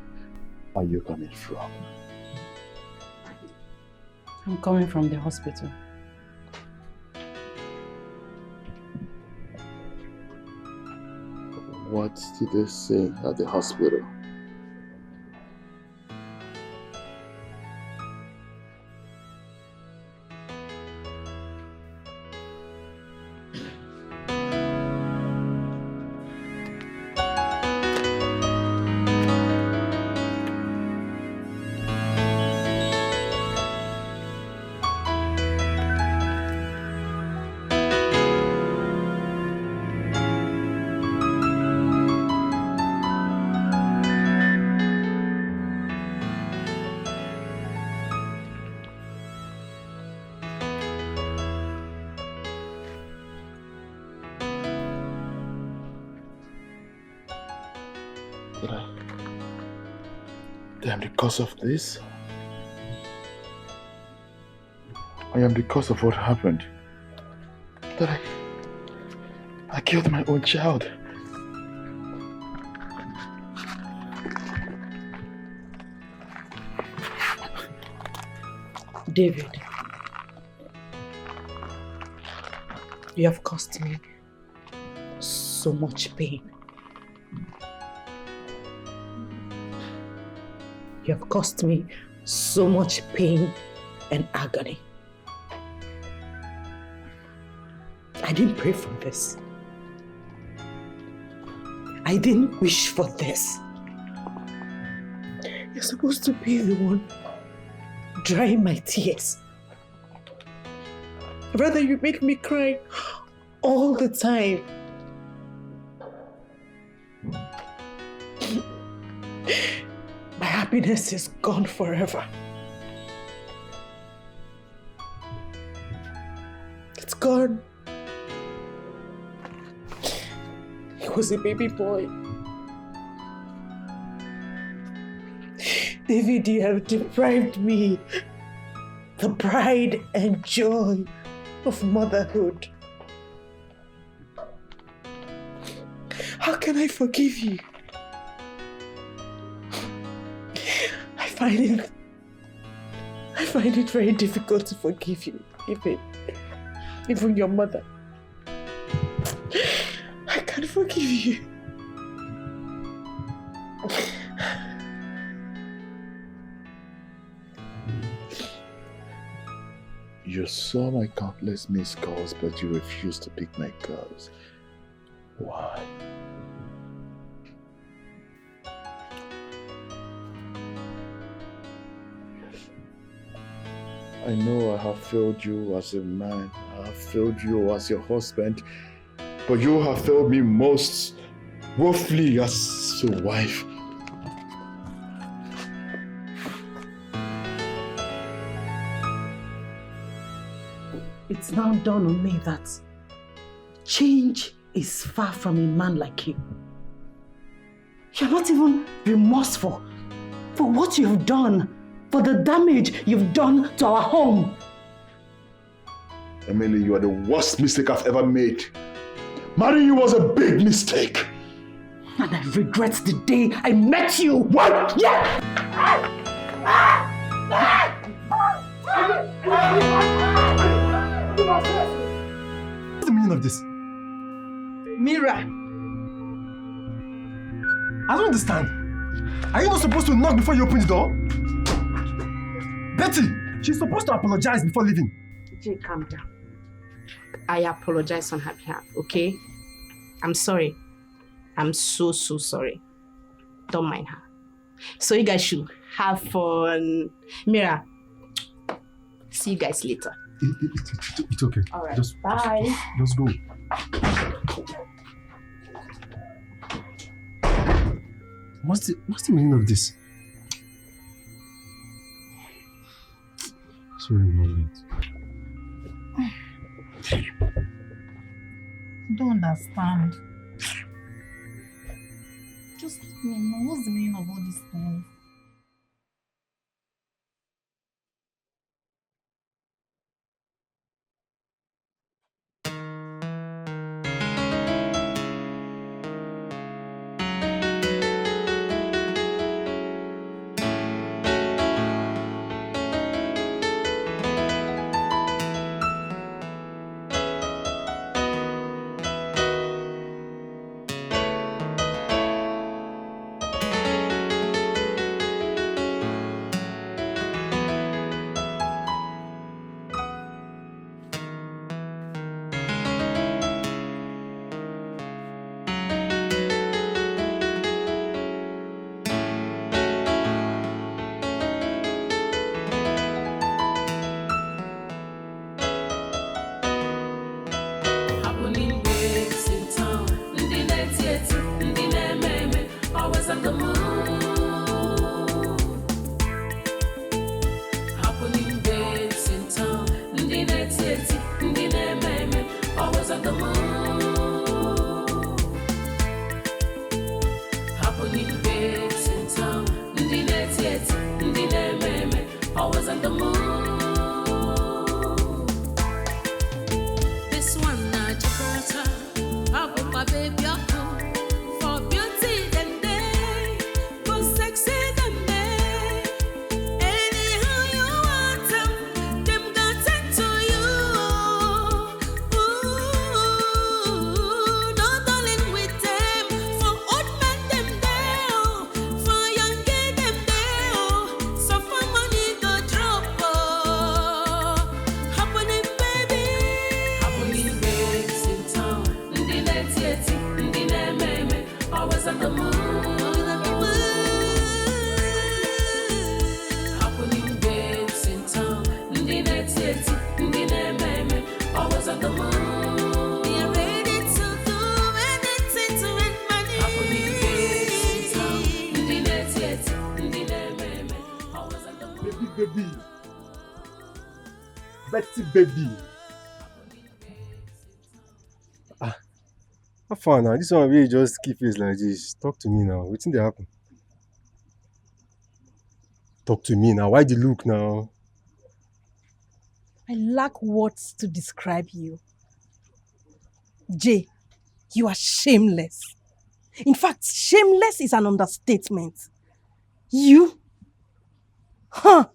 are you coming from? I'm coming from the hospital. What did they say at the hospital? Damn, because of this? I am because of what happened. That I killed my own child. David, you have caused me so much pain. You have caused me so much pain and agony. I didn't pray for this. I didn't wish for this. You're supposed to be the one drying my tears. Rather, you make me cry all the time. My happiness is gone forever. It's gone. He was a baby boy. David, you have deprived me the pride and joy of motherhood. How can I forgive you? I find it very difficult to forgive you, even your mother. I can't forgive you. You saw my countless missed calls, but you refused to pick my calls. Why? I know I have failed you as a man. I have failed you as your husband. But you have failed me most woefully as a wife. It's now dawned on me that change is far from a man like you. You're not even remorseful for what you've done, for the damage you've done to our home. Emily, you are the worst mistake I've ever made. Marrying you was a big mistake. And I regret the day I met you. What? Yeah! What's the meaning of this? Mira. I don't understand. Are you not supposed to knock before you open the door? Betty, she's supposed to apologize before leaving. Jay, calm down. I apologize on her behalf, okay? I'm sorry. I'm so sorry. Don't mind her. So you guys should have fun. Mira, see you guys later. It's okay. All right, Just bye. Just go. What's the meaning of this? Sorry, I'm I don't understand. Just, what's the meaning of all these things? baby. Betty baby. How far now? This one really just keep face like this. Talk to me now. Wetin dey happen? Talk to me now. Why the look now? I lack words to describe you. Jay, you are shameless. In fact, shameless is an understatement. You? Huh?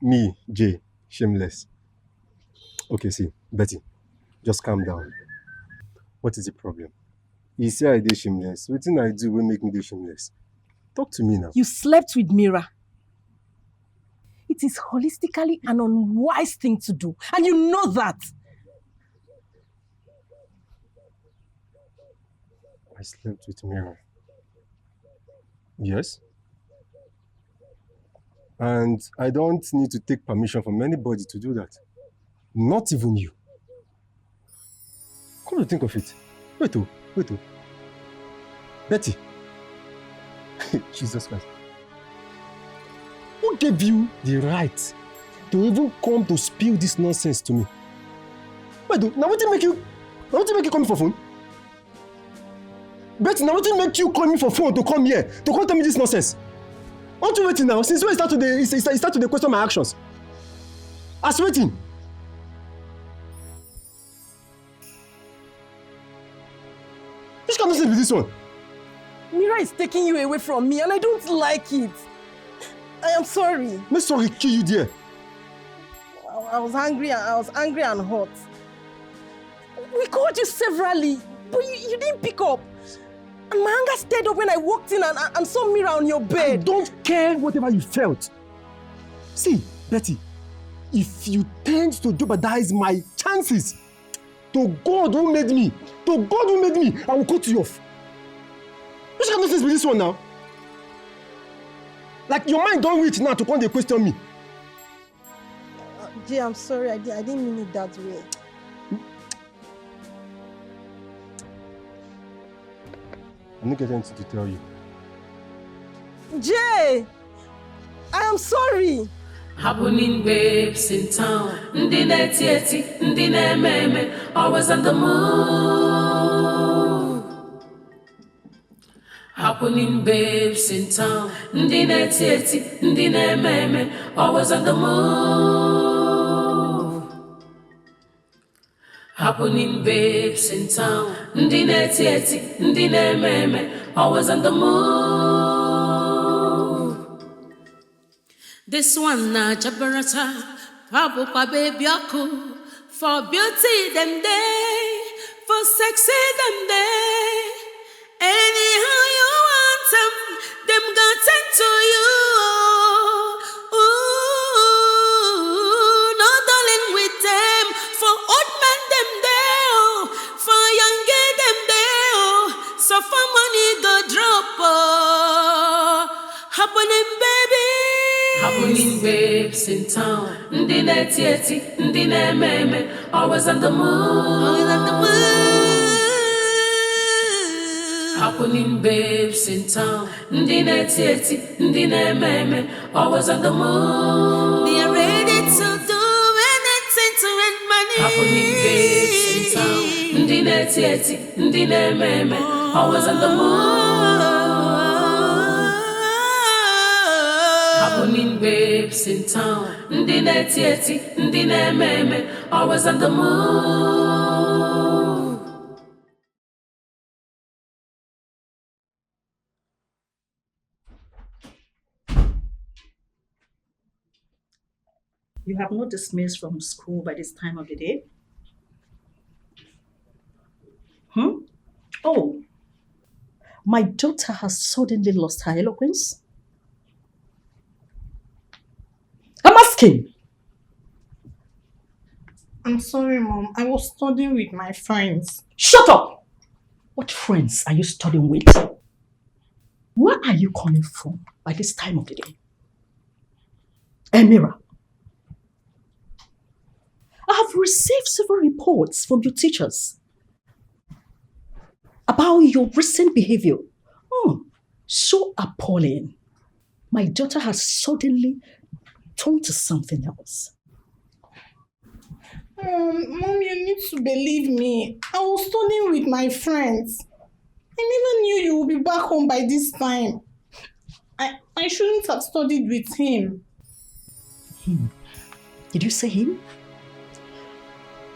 Me, Jay, shameless. Okay, see, Betty, just calm down. What is the problem? You say I dey shameless. Wetin I do will make me dey shameless. Talk to me now. You slept with Mira. It is holistically an unwise thing to do, and you know that. I slept with Mira. Yes. And I don't need to take permission from anybody to do that. Not even you. Come to think of it. Wait. Betty. Jesus Christ. Who gave you the right to even come to spill this nonsense to me? Wait, now what did make you call me for phone? Betty, now what did make you call me for phone to come here? To come tell me this nonsense? Aren't you waiting now? Since when you start to question my actions? As waiting. Which kind of nonsense is this one? Mira is taking you away from me and I don't like it. I am sorry. Make sorry kill you there. I was angry and hot. We called you severally, but you didn't pick up. And my anger stirred up when I walked in and saw Mira on your bed. I don't care whatever you felt. See, Betty, if you tend to jeopardize my chances, to God who made me, I will cut you off. Which kind of nonsense be this one now? Like your mind don't reach now to come and question me. Jay, I'm sorry, I didn't mean it that way. I'm not getting anything to tell you. Jay! I am sorry! Happening babes in town, ndi neti, ndi meme, always on the move. Happening babes in town, ndi neti, ndi meme, always on the move. Happening babes in town, ndi neti, ndi meme, always on the move. This one na jabarata, pabu pa baby aku. For beauty them day, for sexy them day. Anyhow you want them got sent to you. Ooh, no darling with them. For old men them day, for young girl them day. So for money go drop. Happening baby. Happening babes in town, ndi neti, ndi meme, always on the move. Happening babes in town, ndi neti, ndi meme, always on the move. They are ready to do anything to earn money. Happening babes in town, ndi neti, ndi meme, always on the move. Happening babes in town, ndi neti, ndi meme, always on the move. You have not dismissed from school by this time of the day? Oh, my daughter has suddenly lost her eloquence? I'm asking. I'm sorry, Mom. I was studying with my friends. Shut up! What friends are you studying with? Where are you coming from by this time of the day? Emira, I have received several reports from your teachers about your recent behavior. So appalling. My daughter has suddenly turned to something else. Mom, you need to believe me. I was studying with my friends. I never knew you would be back home by this time. I shouldn't have studied with him. Him? Did you say him?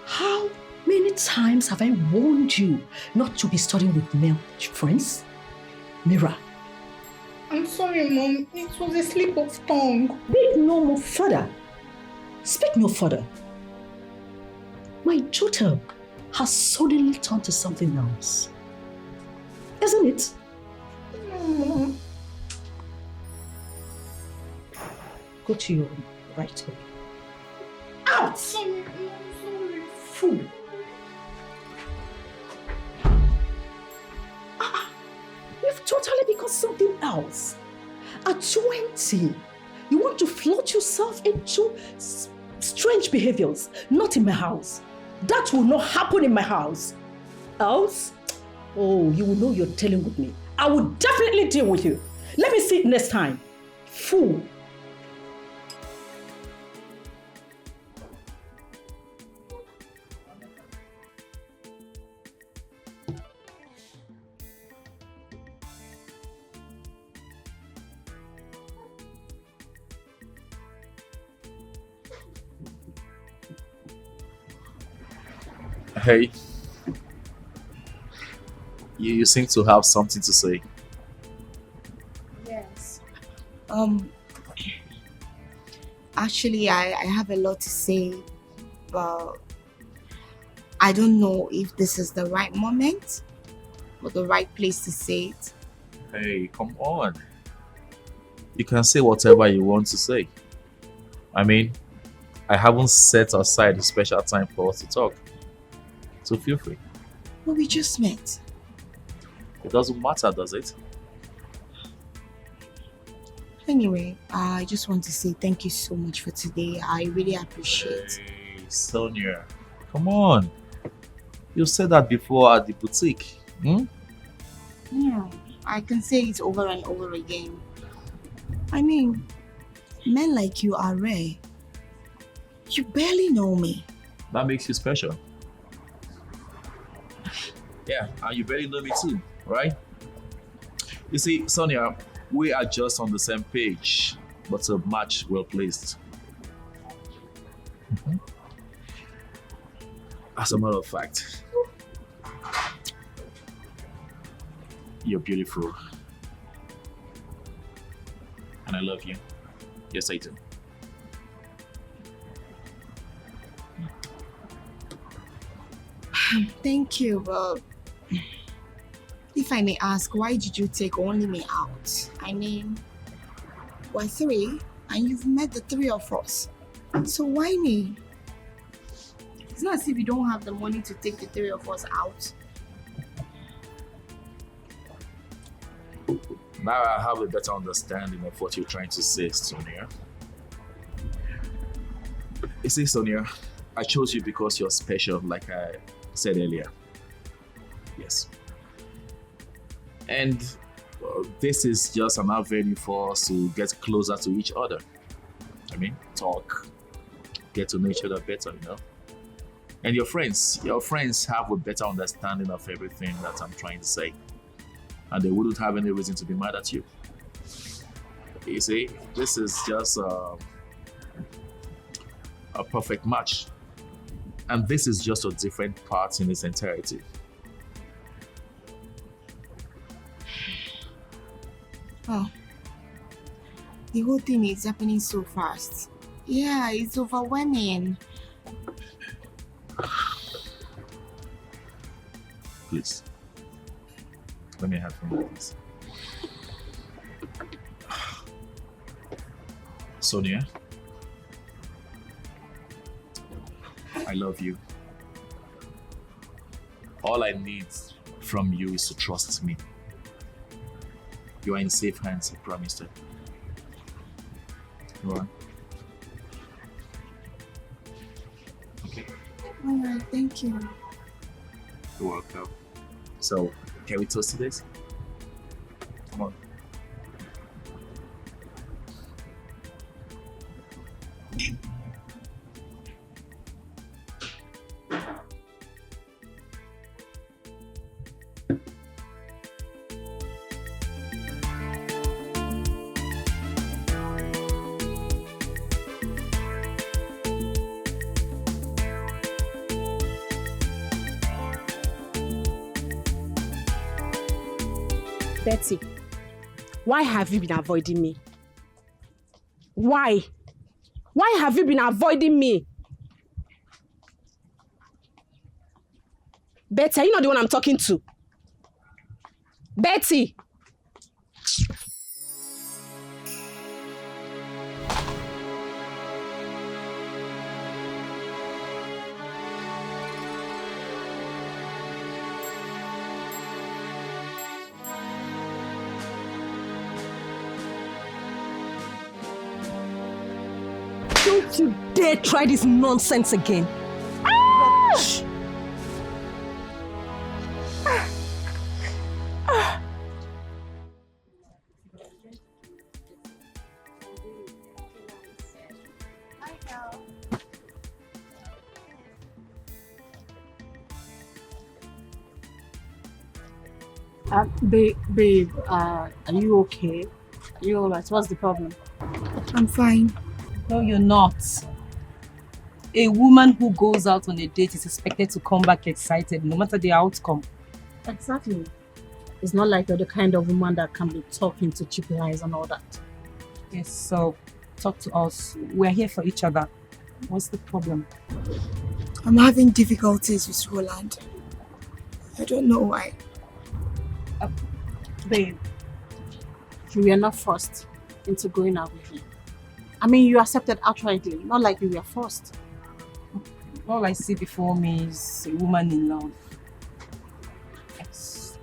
How many times have I warned you not to be studying with male friends? Mira. I'm sorry, Mom. It was a slip of tongue. Speak no further. Speak no further. My daughter has suddenly turned to something else. Isn't it? Go to your right way. Out! Sorry. Fool. You've totally become something else. At 20, you want to float yourself into strange behaviors, not in my house. That will not happen in my house. Else, oh, you will know you're dealing with me. I will definitely deal with you. Let me see it next time. Fool. Hey, you seem to have something to say. Yes. Actually, I have a lot to say, but I don't know if this is the right moment or the right place to say it. Hey, come on. You can say whatever you want to say. I mean, I haven't set aside a special time for us to talk. So feel free. But we just met. It doesn't matter, does it? Anyway, I just want to say thank you so much for today. I really appreciate it. Hey, Sonia, come on. You said that before at the boutique. Yeah, I can say it over and over again. I mean, men like you are rare. You barely know me. That makes you special. Yeah, and you barely know me too, right? You see, Sonia, we are just on the same page, but a match well placed. As a matter of fact, you're beautiful. And I love you. Yes, I do. Thank you, but if I may ask, why did you take only me out? I mean, we're three, and you've met the three of us. So why me? It's not as if you don't have the money to take the three of us out. Now I have a better understanding of what you're trying to say, Sonia. You see, Sonia, I chose you because you're special, like I said earlier. Yes. And this is just an avenue for us to get closer to each other. I mean, talk, get to know each other better, you know. And your friends have a better understanding of everything that I'm trying to say. And they wouldn't have any reason to be mad at you. You see, this is just a perfect match. And this is just a different part in its entirety. Oh, the whole thing is happening so fast. Yeah, it's overwhelming. Please, let me have some of this. Sonia, I love you. All I need from you is to trust me. You are in safe hands, I promised it. You are? Okay. Alright, thank you. You're welcome. So, can we toast to this? Come on. Betty, why have you been avoiding me? Why? Why have you been avoiding me? Betty, are you not the one I'm talking to? Betty! Don't you dare try this nonsense again. Babe, are you okay? Are you alright? What's the problem? I'm fine. No, you're not. A woman who goes out on a date is expected to come back excited, no matter the outcome. Exactly. It's not like you're the kind of woman that can be talking to cheap lies and all that. Yes, so talk to us. We're here for each other. What's the problem? I'm having difficulties with Roland. I don't know why. Babe, you were not forced into going out with him. I mean, you accepted outrightly, not like you were forced. All I see before me is a woman in love. Yes.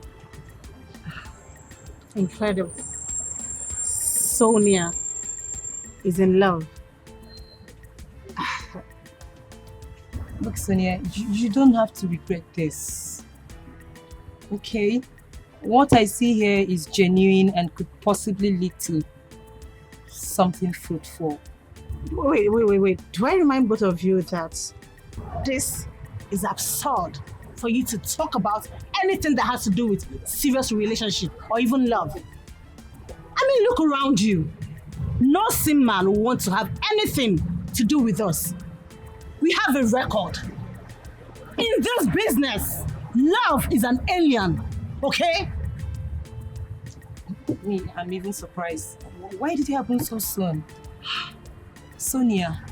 Incredible. Sonia is in love. Look, Sonia, you don't have to regret this. Okay? What I see here is genuine and could possibly lead to something fruitful. Wait. Do I remind both of you that this is absurd for you to talk about anything that has to do with serious relationship or even love? I mean, look around you. No sane man will want to have anything to do with us. We have a record. In this business, love is an alien, okay? I'm even surprised. Why did it happen so soon? Sonia.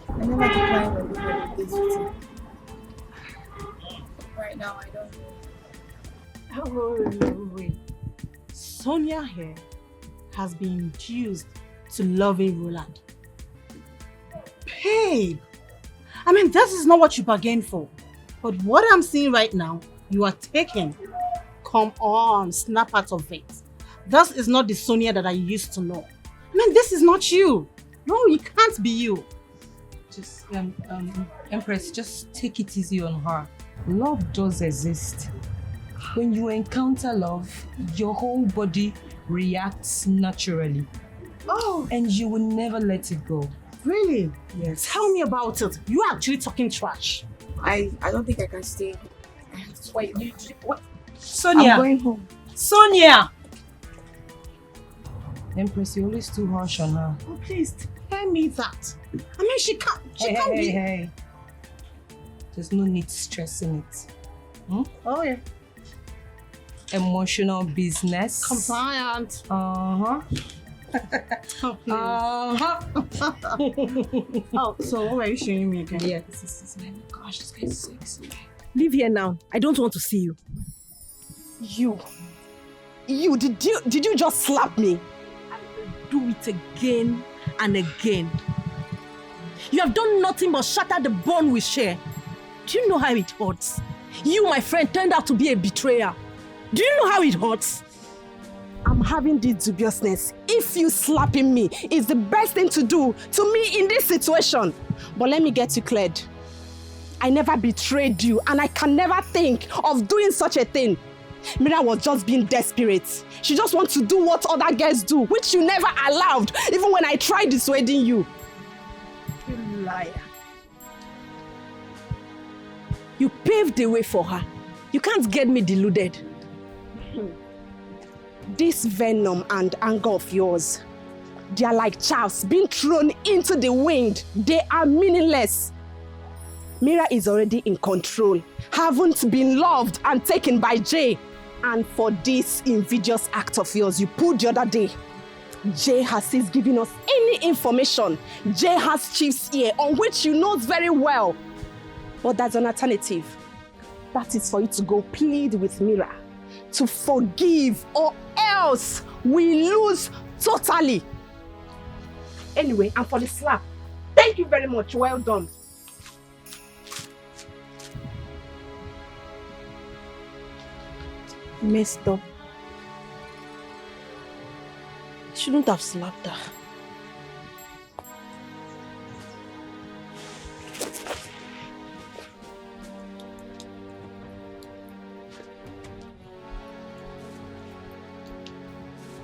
I never declined when we were this with you. Right now, I don't know. Wait. Sonia here has been induced to loving Roland. Babe! I mean, this is not what you bargained for. But what I'm seeing right now, you are taking. Come on, snap out of it. This is not the Sonia that I used to know. I mean, this is not you. No, it can't be you. Just, Empress, just take it easy on her. Love does exist. When you encounter love, your whole body reacts naturally. Oh. And you will never let it go. Really? Yes. Tell me about it. You are actually talking trash. I don't think I can stay. Wait, what? Sonia! I'm going home. Sonia! Empress, you're always too harsh on her. Oh, please, tell me that. I mean, she can't be... Hey. There's no need stressing it. Hmm? Oh, yeah. Emotional business. Compliant. Uh-huh. Oh, oh, so what were you showing me again? Yeah, this is my gosh, this guy's sexy. Leave here now. I don't want to see you. You, did you just slap me? I will do it again and again. You have done nothing but shatter the bond we share. Do you know how it hurts? You, my friend, turned out to be a betrayer. Do you know how it hurts? I'm having this dubiousness. If you slapping me is the best thing to do to me in this situation. But let me get you cleared. I never betrayed you and I can never think of doing such a thing. Mira was just being desperate. She just wants to do what other girls do, which you never allowed, even when I tried dissuading you. You liar. You paved the way for her. You can't get me deluded. This venom and anger of yours, they are like chaffs being thrown into the wind. They are meaningless. Mira is already in control, haven't been loved and taken by Jay. And for this invidious act of yours you pulled the other day, Jay has since given us any information. Jay has Chief's ear on which you know very well. But there's an alternative. That is for you to go plead with Mira to forgive, or else we lose totally. Anyway, and for the slap, thank you very much. Well done. Messed up. Shouldn't have slapped her.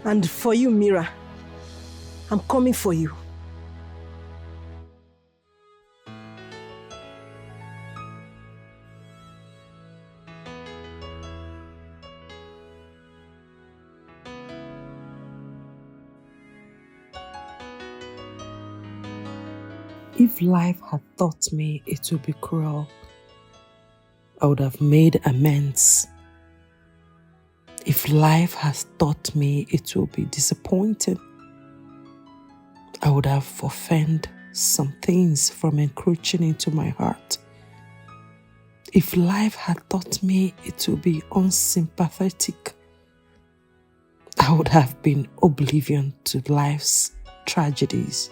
And for you, Mira, I'm coming for you. If life had taught me it would be cruel, I would have made amends. If life has taught me it will be disappointing, I would have forfeited some things from encroaching into my heart. If life had taught me it will be unsympathetic, I would have been oblivion to life's tragedies.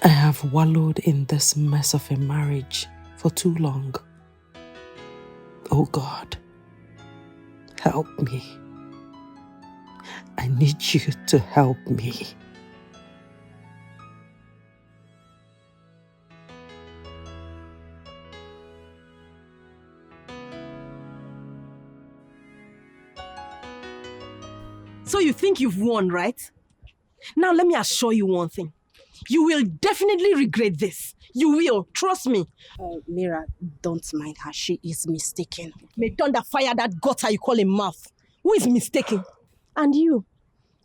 I have wallowed in this mess of a marriage for too long. Oh God, help me. I need you to help me. So you think you've won, right? Now let me assure you one thing. You will definitely regret this. You will, trust me. Mira, don't mind her. She is mistaken. May thunder fire that gutter you call a mouth. Who is mistaken? And you,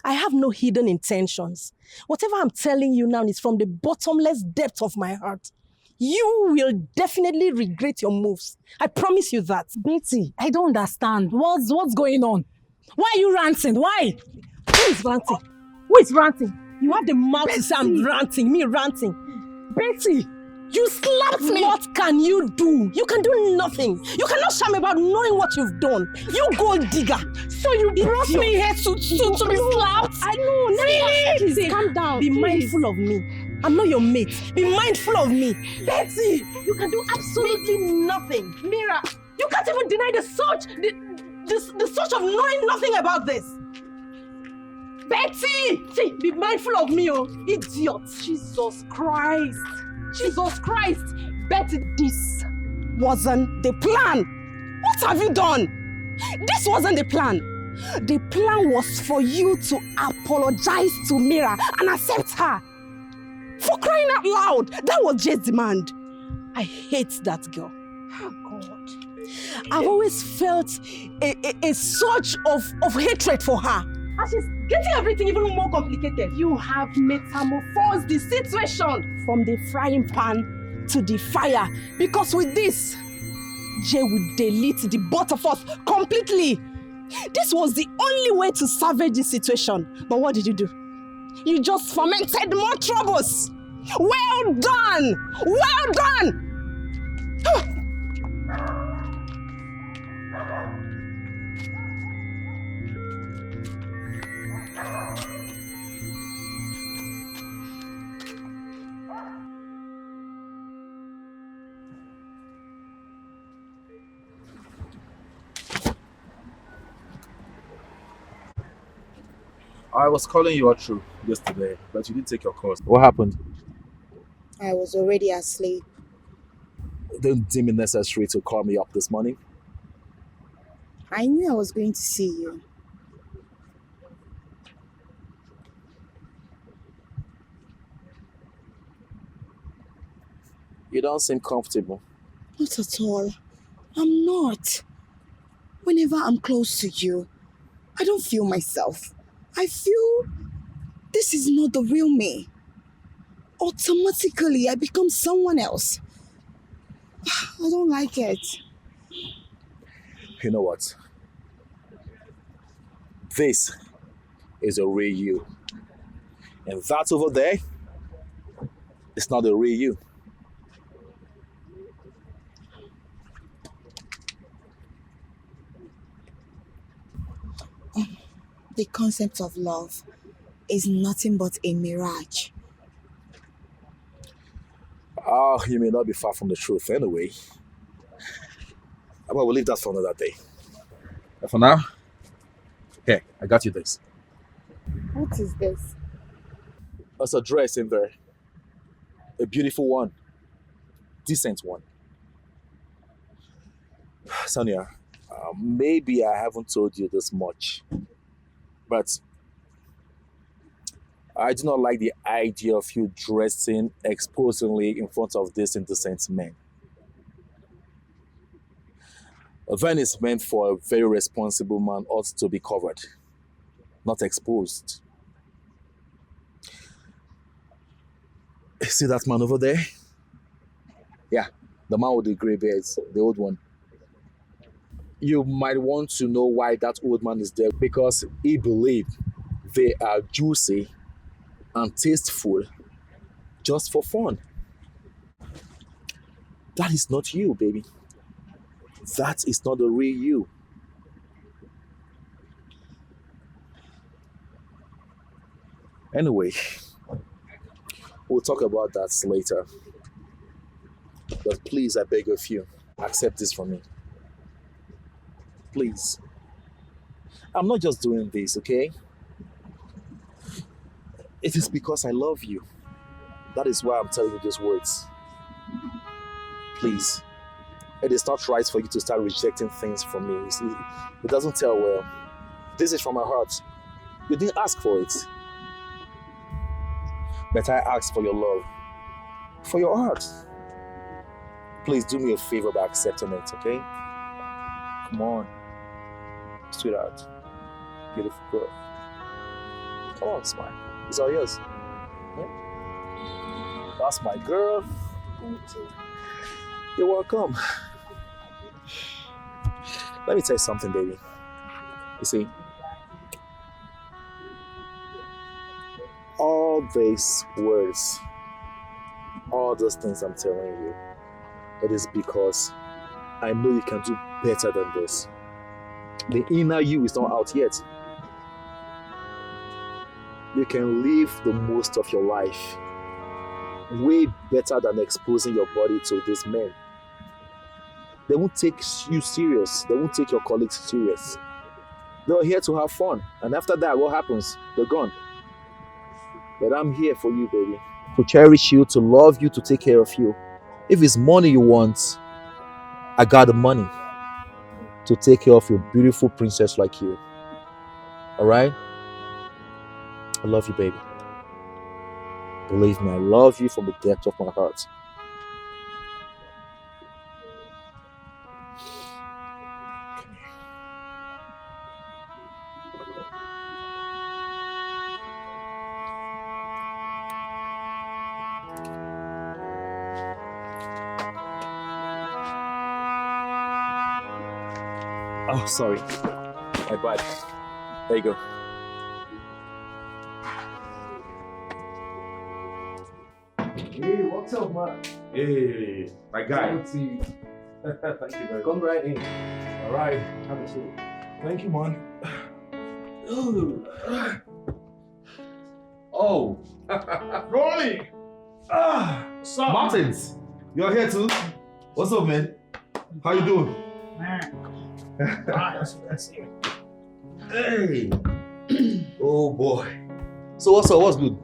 I have no hidden intentions. Whatever I'm telling you now is from the bottomless depth of my heart. You will definitely regret your moves. I promise you that. Betty, I don't understand. What's going on? Why are you ranting? Why? Who is ranting? Who is ranting? You have the mouth to say I'm ranting, me ranting. Betty, you slapped me. What can you do? You can do nothing. You cannot shame about knowing what you've done. You gold digger. So you brought me here to be slapped? I know. Really? Please, calm down. Be mindful of me. I'm not your mate. Be mindful of me. Betty, you can do absolutely nothing. Mira, you can't even deny the search of knowing nothing about this. Betty! See, be mindful of me, oh, idiot. Jesus Christ. Jesus Christ. Betty, this wasn't the plan. What have you done? This wasn't the plan. The plan was for you to apologize to Mira and accept her. For crying out loud. That was Jay's demand. I hate that girl. Oh, God. I've always felt a surge of hatred for her. And she's getting everything even more complicated. You have metamorphosed the situation from the frying pan to the fire. Because with this, Jay will delete the both of us completely. This was the only way to salvage the situation. But what did you do? You just fomented more troubles. Well done! Well done! I was calling you out through yesterday, but you didn't take your calls. What happened? I was already asleep. Didn't deem it necessary to call me up this morning. I knew I was going to see you. You don't seem comfortable. Not at all. I'm not. Whenever I'm close to you, I don't feel myself. I feel this is not the real me. Automatically, I become someone else. I don't don't like it. You know what? This is a real you. And that over there is not a real you. The concept of love is nothing but a mirage. You may not be far from the truth anyway. But we'll leave that for another day. And for now, here, I got you this. What is this? There's a dress in there. A beautiful one. Decent one. Sonia, maybe I haven't told you this much, but I do not like the idea of you dressing exposingly in front of these indecent men. A van is meant for a very responsible man, ought to be covered, not exposed. See that man over there? Yeah, the man with the grey beards, the old one. You might want to know why that old man is there, because he believed they are juicy and tasteful just for fun. That is not you, baby. That is not the real you. Anyway, we'll talk about that later. But please, I beg of you, accept this from me. Please. I'm not just doing this, okay? It is because I love you. That is why I'm telling you these words. Please. It is not right for you to start rejecting things from me. You see, it doesn't tell well. This is from my heart. You didn't ask for it. But I asked for your love. For your heart. Please do me a favor by accepting it, okay? Come on. Sweetheart. Beautiful girl. Come on, smile. It's all yours. Yeah? That's my girl. You're welcome. Let me tell you something, baby. You see, all these words, all those things I'm telling you, it is because I know you can do better than this. The inner you is not out yet. You can live the most of your life way better than exposing your body to these men. They won't take you serious. They won't take your colleagues serious. They're here to have fun. And after that, what happens? They're gone. But I'm here for you, baby. To cherish you, to love you, to take care of you. If it's money you want, I got the money to take care of your beautiful princess like you. Alright? I love you, baby. Believe me, I love you from the depth of my heart. Oh, sorry. My bad. There you go. Hey, what's up, man? Hey, my guy. Good to see you. Thank you very much. Come right in. All right, have a seat. Thank you, man. Oh, Rolly. What's up, Martins, you're here too. What's up, man? How you doing? Nice. That's it. Hey. Oh boy. So what's up? What's good?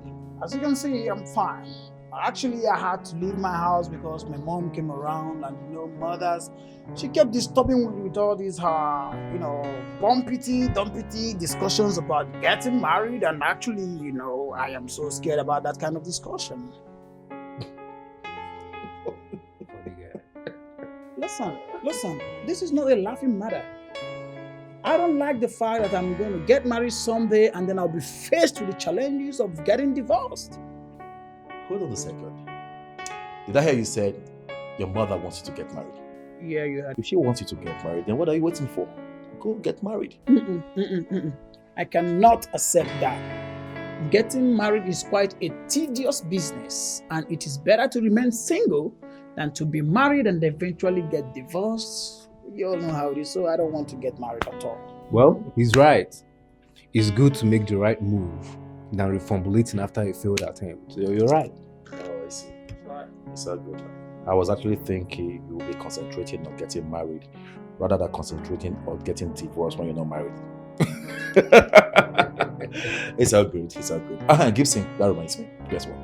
As you can see, I'm fine. Actually, I had to leave my house because my mom came around, and mothers, she kept disturbing me with all these dumpity discussions about getting married, and actually, I am so scared about that kind of discussion. Listen, this is not a laughing matter. I don't like the fact that I'm going to get married someday and then I'll be faced with the challenges of getting divorced. Hold on a second. Did I hear you said your mother wants you to get married? Yeah, you heard. If she wants you to get married, then what are you waiting for? Go get married. I cannot accept that. Getting married is quite a tedious business, and it is better to remain single than to be married and eventually get divorced. You all know how it is, so I don't want to get married at all. Well, he's right. It's good to make the right move than reformulating after a failed attempt. So you're right. Oh, I see. It's all good. I was actually thinking you will be concentrating on getting married rather than concentrating on getting divorced when you're not married. It's all good. It's all good. Gibson, that reminds me. Guess what?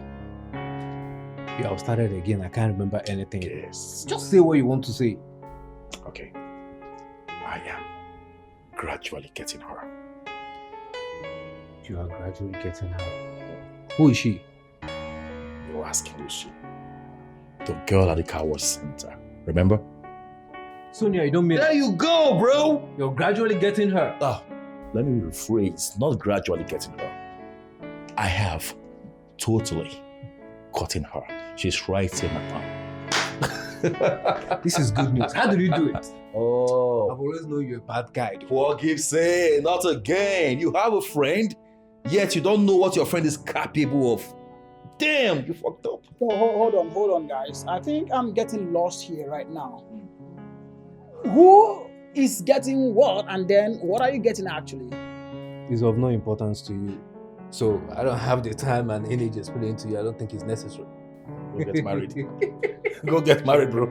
Yeah, I've started again. I can't remember anything. Yes. Just say what you want to say. Okay. I am gradually getting her. You are gradually getting her. Who is she? You're asking Luchy. The girl at the car wash center. Remember? Sonia, you don't mean... There you go, bro! You're gradually getting her. Let me rephrase. Not gradually getting her. I have totally gotten her. She's right in my palm. This is good news. How did you do it? Oh. I've always known you're a bad guy. Poor Gibson, not again. You have a friend, yet you don't know what your friend is capable of. Damn, you fucked up. Hold on, guys. I think I'm getting lost here right now. Who is getting what, and then what are you getting actually? It's of no importance to you. So I don't have the time and energy to explain to you. I don't think it's necessary. Go get married. Go get married, bro.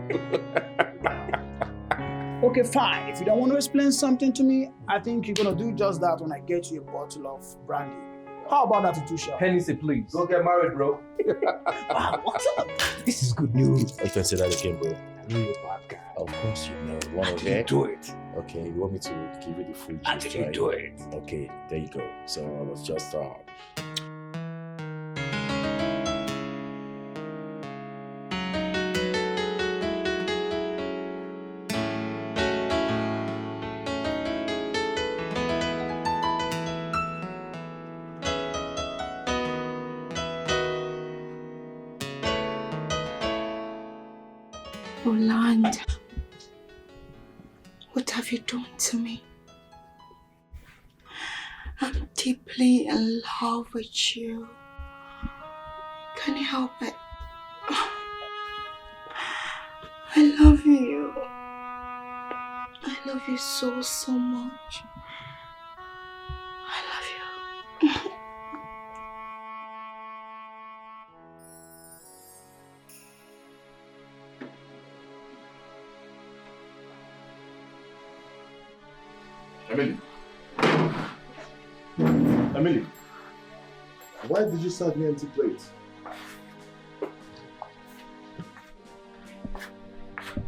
Okay, fine. If you don't want to explain something to me, I think you're gonna do just that when I get you a bottle of brandy. How about that, Uju? Hennessy, please. Go get married, bro. Wow, what's up? This is good news. I can say that again, bro. I know you're a bad guy. Of course you know. You want to You do it. Okay, you want me to give you the full How gist, did you right? do it? Okay, there you go. So I was just Roland, what have you done to me? I'm deeply in love with you. Can you help it? I love you. I love you so, so much. I love you. Emily, why did you serve me empty plates?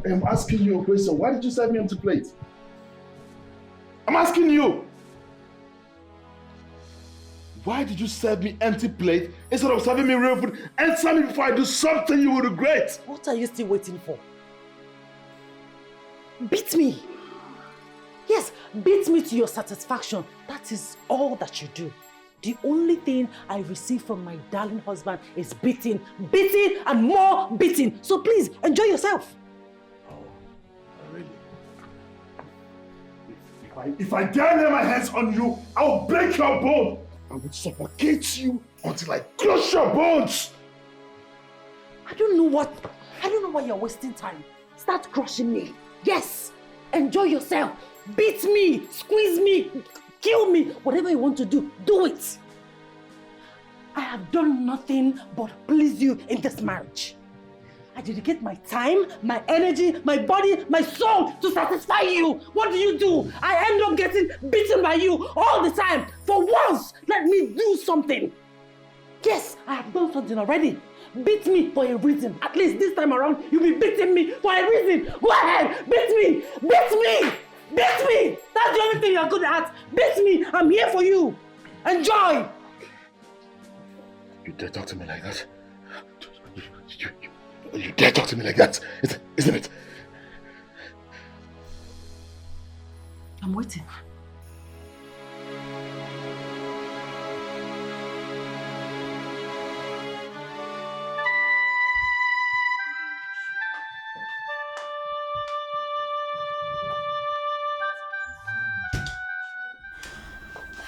I'm asking you a question. Why did you serve me empty plates? I'm asking you. Why did you serve me empty plate instead of serving me real food? Answer me before I do something you will regret. What are you still waiting for? Beat me. Yes, beat me to your satisfaction. That is all that you do. The only thing I receive from my darling husband is beating, beating, and more beating. So please, enjoy yourself. Oh, really? If I dare lay my hands on you, I'll break your bone. I will suffocate you until I crush your bones. I don't know why you're wasting time. Start crushing me. Yes, enjoy yourself. Beat me, squeeze me, kill me. Whatever you want to do, do it. I have done nothing but please you in this marriage. I dedicate my time, my energy, my body, my soul to satisfy you. What do? I end up getting beaten by you all the time. For once, let me do something. Yes, I have done something already. Beat me for a reason. At least this time around, you'll be beating me for a reason. Go ahead, beat me, beat me, beat me. That's the only thing you're good at. Beat me, I'm here for you. Enjoy. You dare talk to me like that? You dare talk to me like that, isn't it? I'm waiting.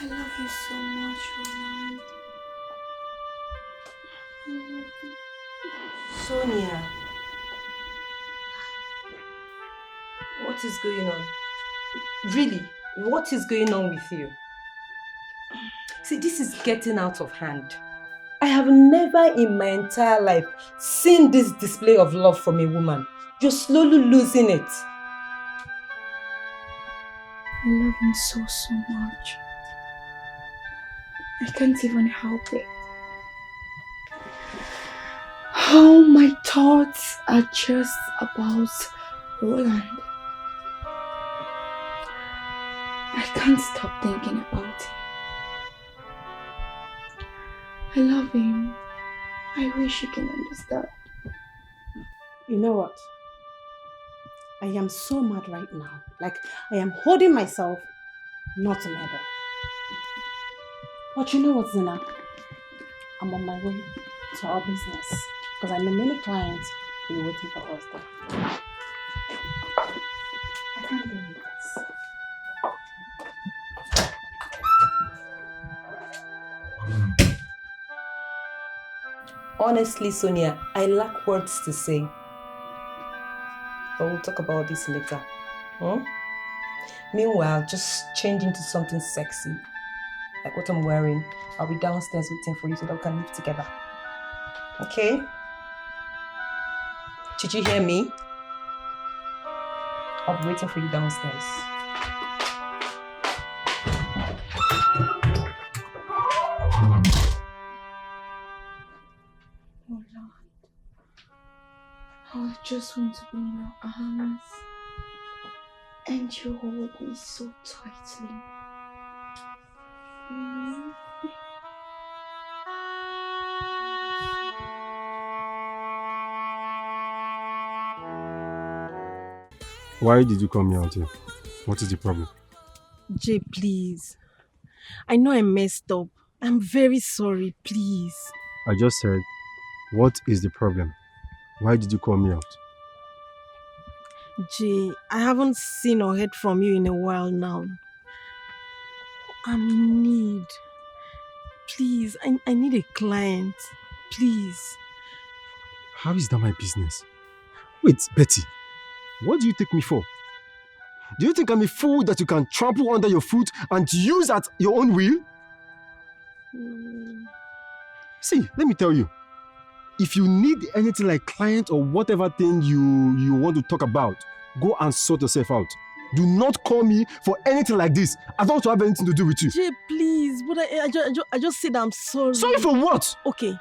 I love you so much, Roland. I love you. Sonia, what is going on? Really, what is going on with you? See, this is getting out of hand. I have never in my entire life seen this display of love from a woman. You're slowly losing it. I love him so much. I can't even help it. All my thoughts are just about Roland. I can't stop thinking about him. I love him. I wish you can understand. You know what? I am so mad right now. Like, I am holding myself not to meddle. But you know what, Zina? I'm on my way to our business because I know many clients will be waiting for us there. I can't deal with this. Honestly, Sonia, I lack words to say. But we'll talk about this later. Meanwhile, just change into something sexy. Like what I'm wearing. I'll be downstairs waiting for you so that we can live together. Okay? Did you hear me? I'll be waiting for you downstairs. Oh Lord, I just want to be in your arms and you hold me so tightly. You know? Why did you call me out here? What is the problem? Jay, please. I know I messed up. I'm very sorry, please. I just said, what is the problem? Why did you call me out? Jay, I haven't seen or heard from you in a while now. I'm in need. Please, I need a client. Please. How is that my business? Wait, Betty, what do you take me for? Do you think I'm a fool that you can trample under your foot and use at your own will? See, let me tell you. If you need anything like client or whatever thing you want to talk about, go and sort yourself out. Do not call me for anything like this. I don't want to have anything to do with you. Jay, please. But I just said I'm sorry. Sorry for what? Okay,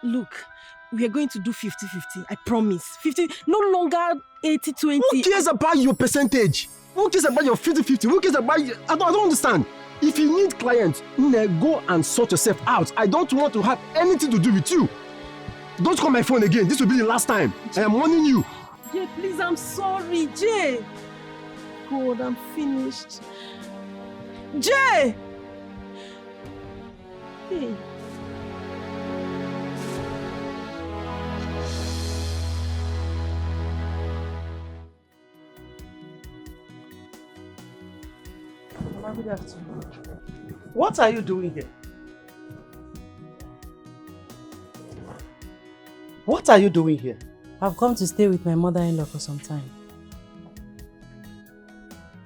look. We are going to do 50-50. I promise. 50, no longer 80-20. Who cares about your percentage? Who cares about your 50-50? Who cares about you? I don't understand. If you need clients, go and sort yourself out. I don't want to have anything to do with you. Don't call my phone again. This will be the last time. I am warning you. Jay, please, I'm sorry. Jay. God, I'm finished. Jay! Hey. Good afternoon. What are you doing here? What are you doing here? I've come to stay with my mother-in-law for some time.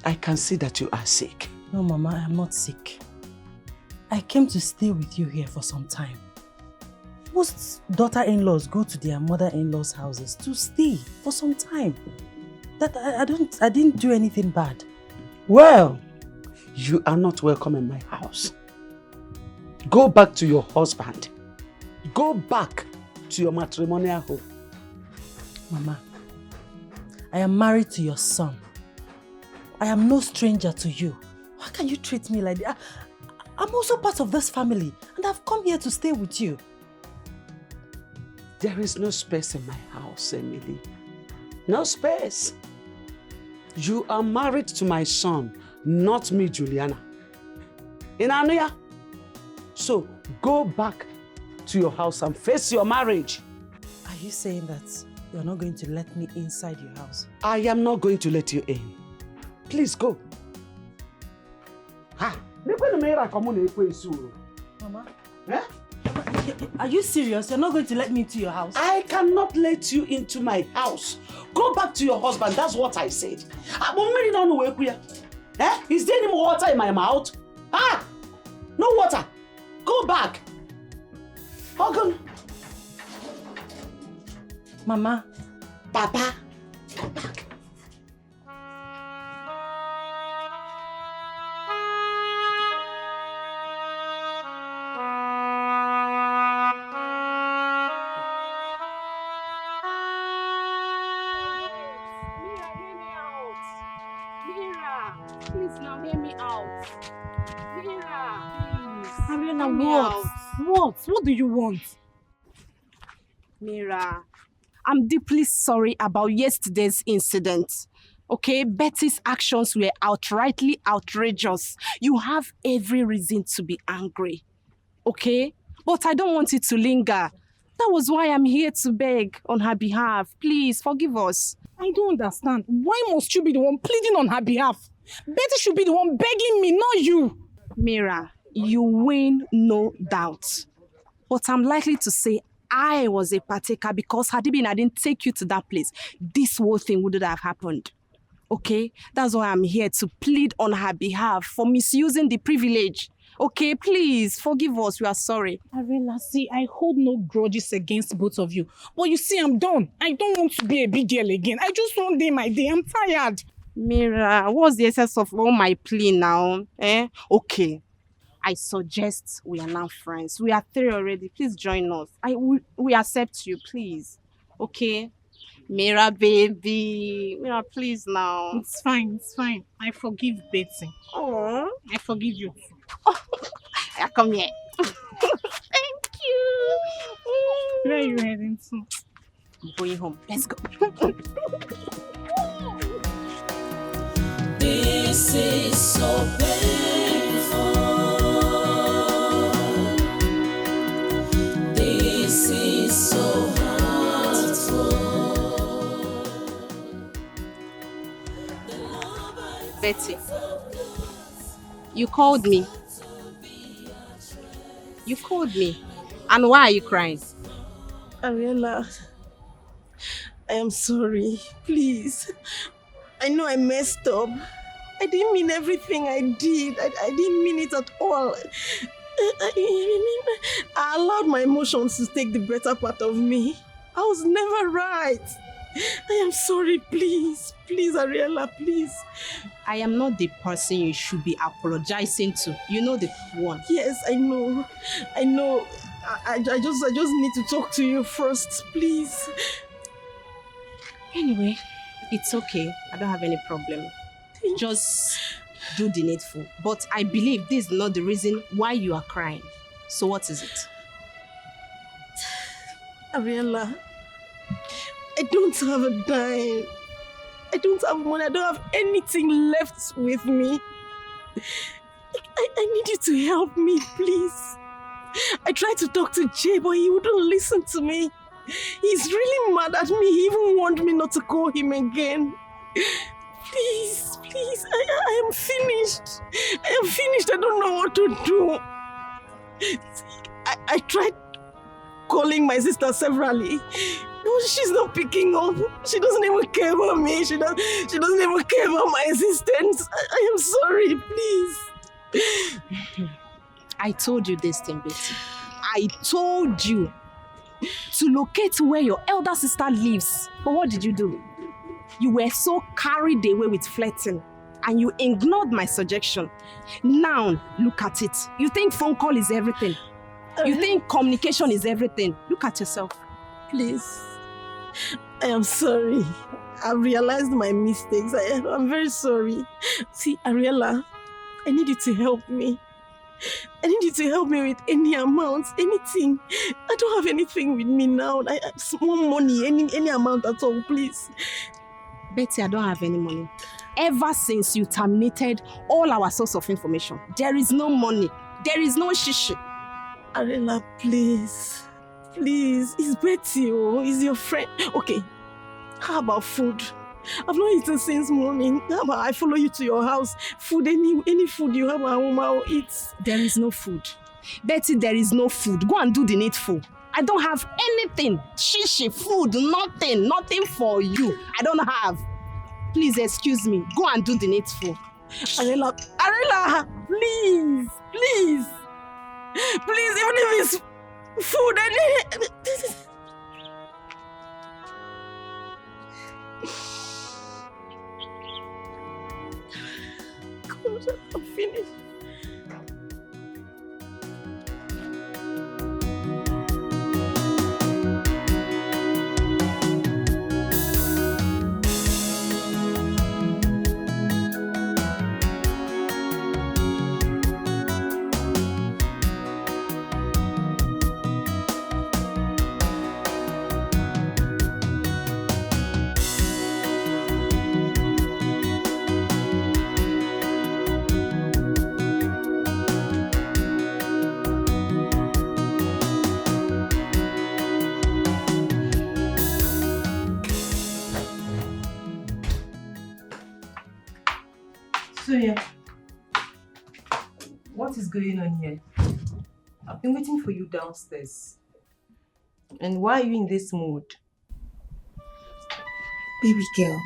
I can see that you are sick. No, Mama, I am not sick. I came to stay with you here for some time. Most daughter-in-laws go to their mother-in-law's houses to stay for some time. That I didn't do anything bad. Well, you are not welcome in my house. Go back to your husband. Go back to your matrimonial home. Mama, I am married to your son. I am no stranger to you. Why can you treat me like that? I'm also part of this family and I've come here to stay with you. There is no space in my house, Emily. No space. You are married to my son, not me, Juliana. In Anuya. So go back to your house and face your marriage. Are you saying that you're not going to let me inside your house? I am not going to let you in. Please go. Ha! Mama. Eh? Are you serious? You're not going to let me into your house? I cannot let you into my house. Go back to your husband. That's what I said. Eh? Is there any more water in my mouth? Ah! No water. Go back. Hogan. Mama. Papa. Come back. What do you want? Mira, I'm deeply sorry about yesterday's incident. Okay, Betty's actions were outrightly outrageous. You have every reason to be angry. Okay? But I don't want it to linger. That was why I'm here to beg on her behalf. Please, forgive us. I don't understand. Why must you be the one pleading on her behalf? Betty should be the one begging me, not you. Mira, you win, no doubt. But I'm likely to say I was a partaker because had it been I didn't take you to that place, this whole thing wouldn't have happened. Okay? That's why I'm here to plead on her behalf for misusing the privilege. Okay, please, forgive us. We are sorry. Arela, see, I hold no grudges against both of you. But you see, I'm done. I don't want to be a big girl again. I just want day my day. I'm tired. Mira, what's the essence of all my plea now? Okay. I suggest we are now friends. We are 3 already. Please join us. We accept you, please. Okay? Mira, baby. Mira, please now. It's fine, it's fine. I forgive Betty. Oh, I forgive you. Yeah, come here. Thank you. Where are you heading to? I'm going home. Let's go. This is so painful. This is so hurtful. Betty, you called me. You called me. And why are you crying? Ariella, I am sorry. Please. I know I messed up. I didn't mean everything I did. I didn't mean it at all. I allowed my emotions to take the better part of me. I was never right. I am sorry, please. Please, Ariella, please. I am not the person you should be apologizing to. You know the one. Yes, I know. I know. I just need to talk to you first, please. Anyway, it's okay. I don't have any problem. Just do the needful. But I believe this is not the reason why you are crying. So what is it? Ariella, I don't have a dime. I don't have money. I don't have anything left with me. I need you to help me, please. I tried to talk to Jay, but he wouldn't listen to me. He's really mad at me. He even warned me not to call him again. Please, please, I am finished. I am finished. I don't know what to do. I tried calling my sister severally. No, she's not picking up. She doesn't even care about me. She doesn't even care about my existence. I am sorry, please. I told you this thing, Betty. I told you to locate where your elder sister lives. But what did you do? You were so carried away with flirting and you ignored my suggestion. Now, look at it. You think phone call is everything. You think communication is everything. Look at yourself. Please. I am sorry. I've realized my mistakes. I'm very sorry. See, Ariella, I need you to help me. I need you to help me with any amount, anything. I don't have anything with me now. I have small money, any amount at all, please. Betty, I don't have any money. Ever since you terminated all our source of information, there is no money. There is no shishi. Ariella, please. Please. It's Betty, it's your friend. Okay, how about food? I've not eaten since morning. I follow you to your house. Food, any food you have, I'll eat. There is no food. Betty, there is no food. Go and do the needful. I don't have anything. Shishi, food, nothing for you. I don't have. Please excuse me. Go and do the needful. Arela, please, even if it's food, I'm finished. Sonia, what is going on here? I've been waiting for you downstairs. And why are you in this mood? Baby girl,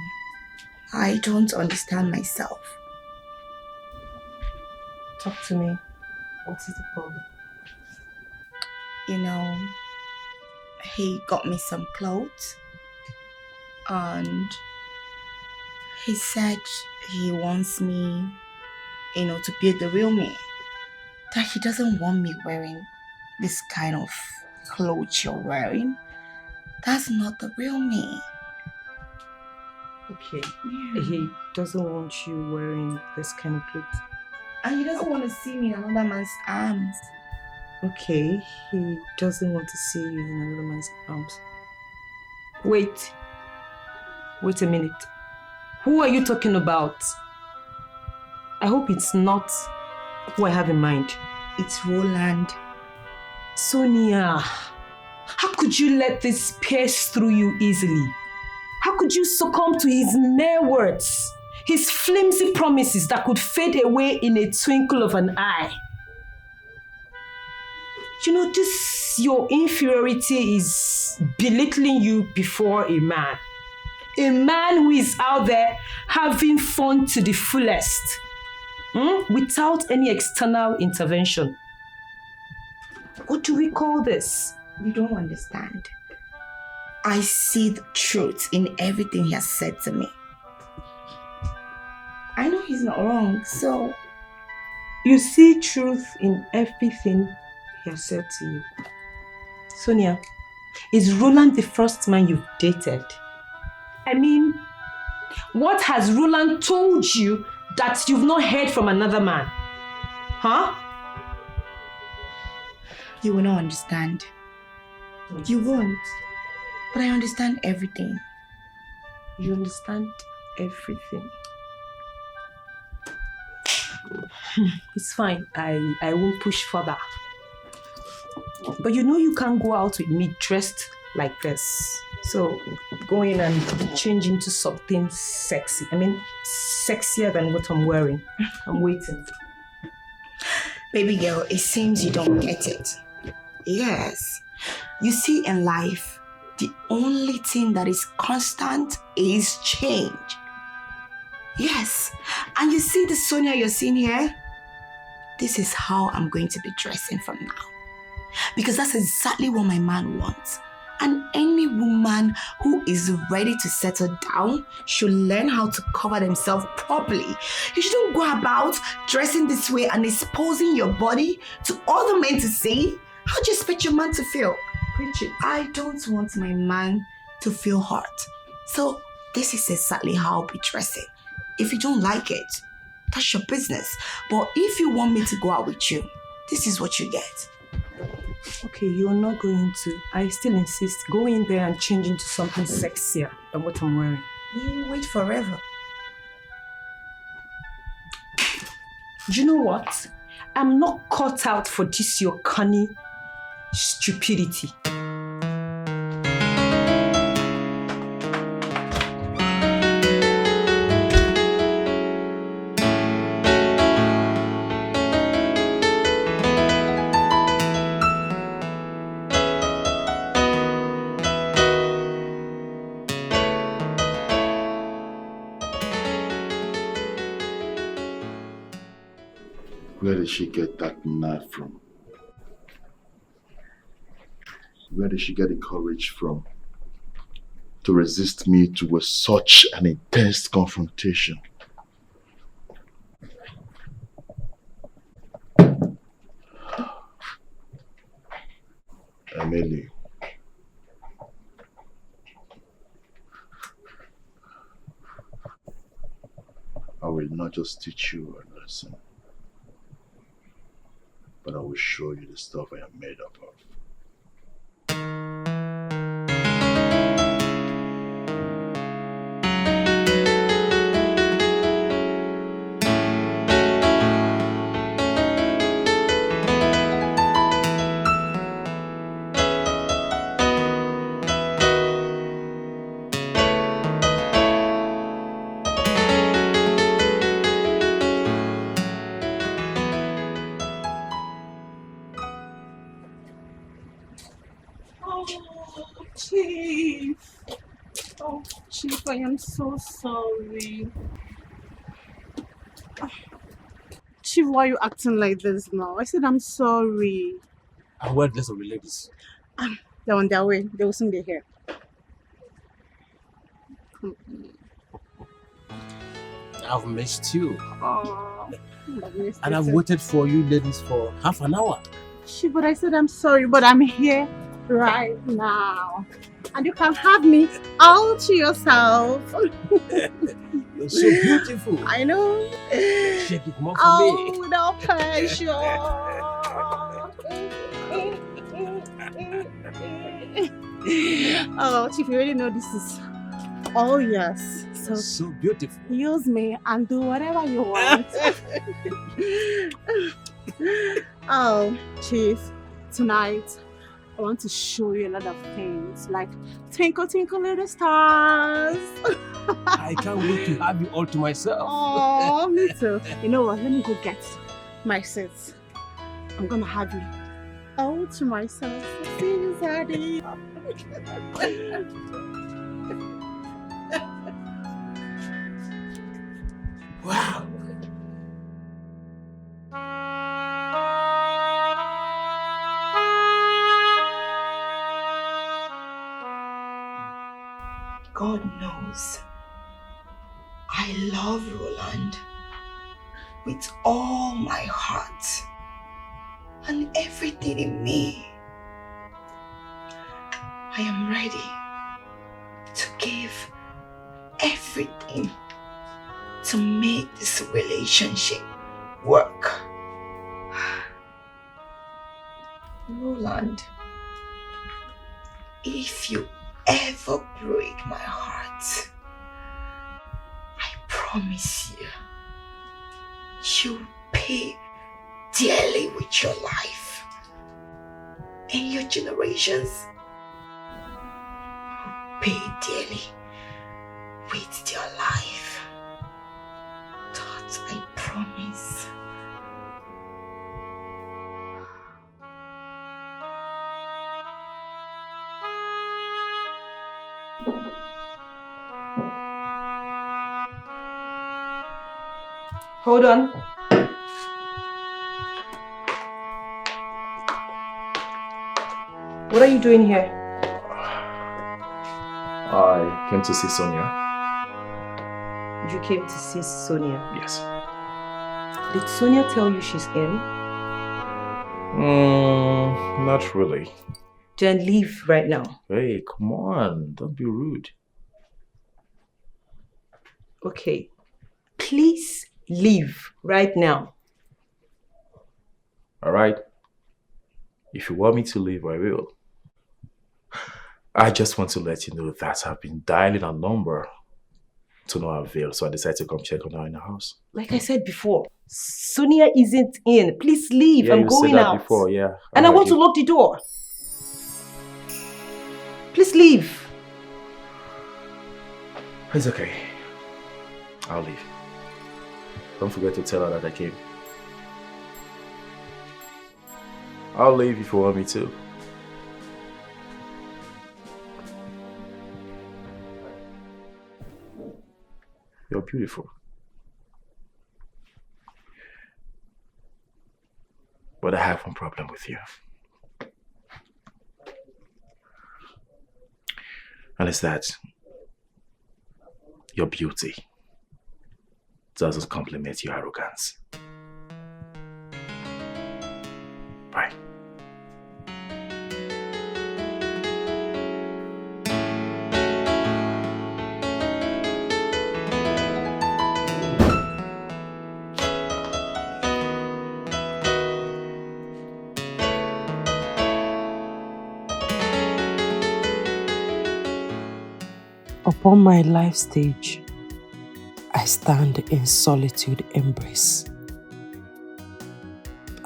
I don't understand myself. Talk to me. What is the problem? You know, he got me some clothes and he said he wants me, to be the real me. That he doesn't want me wearing this kind of clothes you're wearing. That's not the real me. Okay. Yeah. He doesn't want you wearing this kind of clothes. And he doesn't want to see me in another man's arms. Okay, he doesn't want to see you in another man's arms. Wait a minute. Who are you talking about? I hope it's not who I have in mind. It's Roland. Sonia, how could you let this pierce through you easily? How could you succumb to his mere words? His flimsy promises that could fade away in a twinkle of an eye? Your inferiority is belittling you before a man. A man who is out there having fun to the fullest, without any external intervention. What do we call this? You don't understand. I see the truth in everything he has said to me. I know he's not wrong, so... You see truth in everything he has said to you. Sonia, is Roland the first man you've dated? I mean, what has Roland told you that you've not heard from another man? Huh? You will not understand. You won't. But I understand everything. You understand everything? It's fine. I won't push further. But you can't go out with me dressed like this. So go in and change into something sexy. I mean, sexier than what I'm wearing. I'm waiting. Baby girl, it seems you don't get it. Yes. You see, in life, the only thing that is constant is change. Yes. And you see the Sonia you're seeing here? This is how I'm going to be dressing from now. Because that's exactly what my man wants. And any woman who is ready to settle down should learn how to cover themselves properly. You shouldn't go about dressing this way and exposing your body to other men to see. How do you expect your man to feel? Preach it. I don't want my man to feel hurt. So this is exactly how I'll be dressing. If you don't like it, that's your business. But if you want me to go out with you, this is what you get. Okay, you're not going to. I still insist. Go in there and change into something sexier than what I'm wearing. You wait forever. Do you know what? I'm not cut out for this your cunning stupidity. Where did she get that knife from? Where did she get the courage from to resist me to such an intense confrontation? Emily, I will not just teach you a lesson, but I will show you the stuff I am made up of. Chief. Oh, Chief, I am so sorry. Chief, why are you acting like this now? I said I'm sorry. And where the rest of the ladies? They're on their way. They will soon be here. I've missed you. Oh, And I've waited for you ladies for half an hour. Chief, but I said I'm sorry, but I'm here right now. And you can have me all to yourself. You're so beautiful. I know. Shake it more for me. Oh, without pressure. Oh, Chief, you already know this is all yours. So beautiful. Use me and do whatever you want. Oh, Chief, tonight I want to show you a lot of things, like twinkle, twinkle, little stars. I can't wait to have you all to myself. Oh, me too. You know what? Let me go get my seats. I'm gonna have you all to myself. See you, Zaddy. Wow. God knows I love Roland with all my heart and everything in me. I am ready to give everything to make this relationship work. Roland, if you ever break my heart, I promise you, you'll pay dearly with your life. And your generations will pay dearly with their life. That I promise. Hold on. What are you doing here? I came to see Sonia. You came to see Sonia? Yes. Did Sonia tell you she's in? Not really. Then leave right now. Hey, come on. Don't be rude. Okay. Please leave right now. Alright. If you want me to leave, I will. I just want to let you know that I've been dialing a number to no avail, so I decided to come check on her in the house. Like I said before, Sonia isn't in. Please leave. I'm going said that out. before, yeah. And I want to lock the door. Please leave. It's okay. I'll leave. Don't forget to tell her that I came. I'll leave if you want me to. You're beautiful. But I have one problem with you. And it's that your beauty doesn't complement your arrogance. Bye. Upon my life stage, I stand in solitude embrace.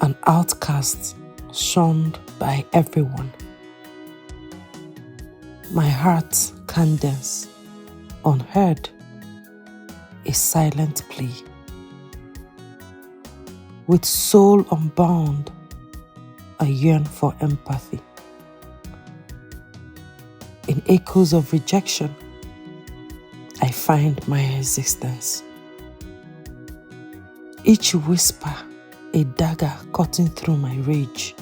An outcast shunned by everyone. My heart cadence, unheard, a silent plea. With soul unbound, I yearn for empathy. In echoes of rejection, I find my existence. Each whisper, a dagger cutting through my rage.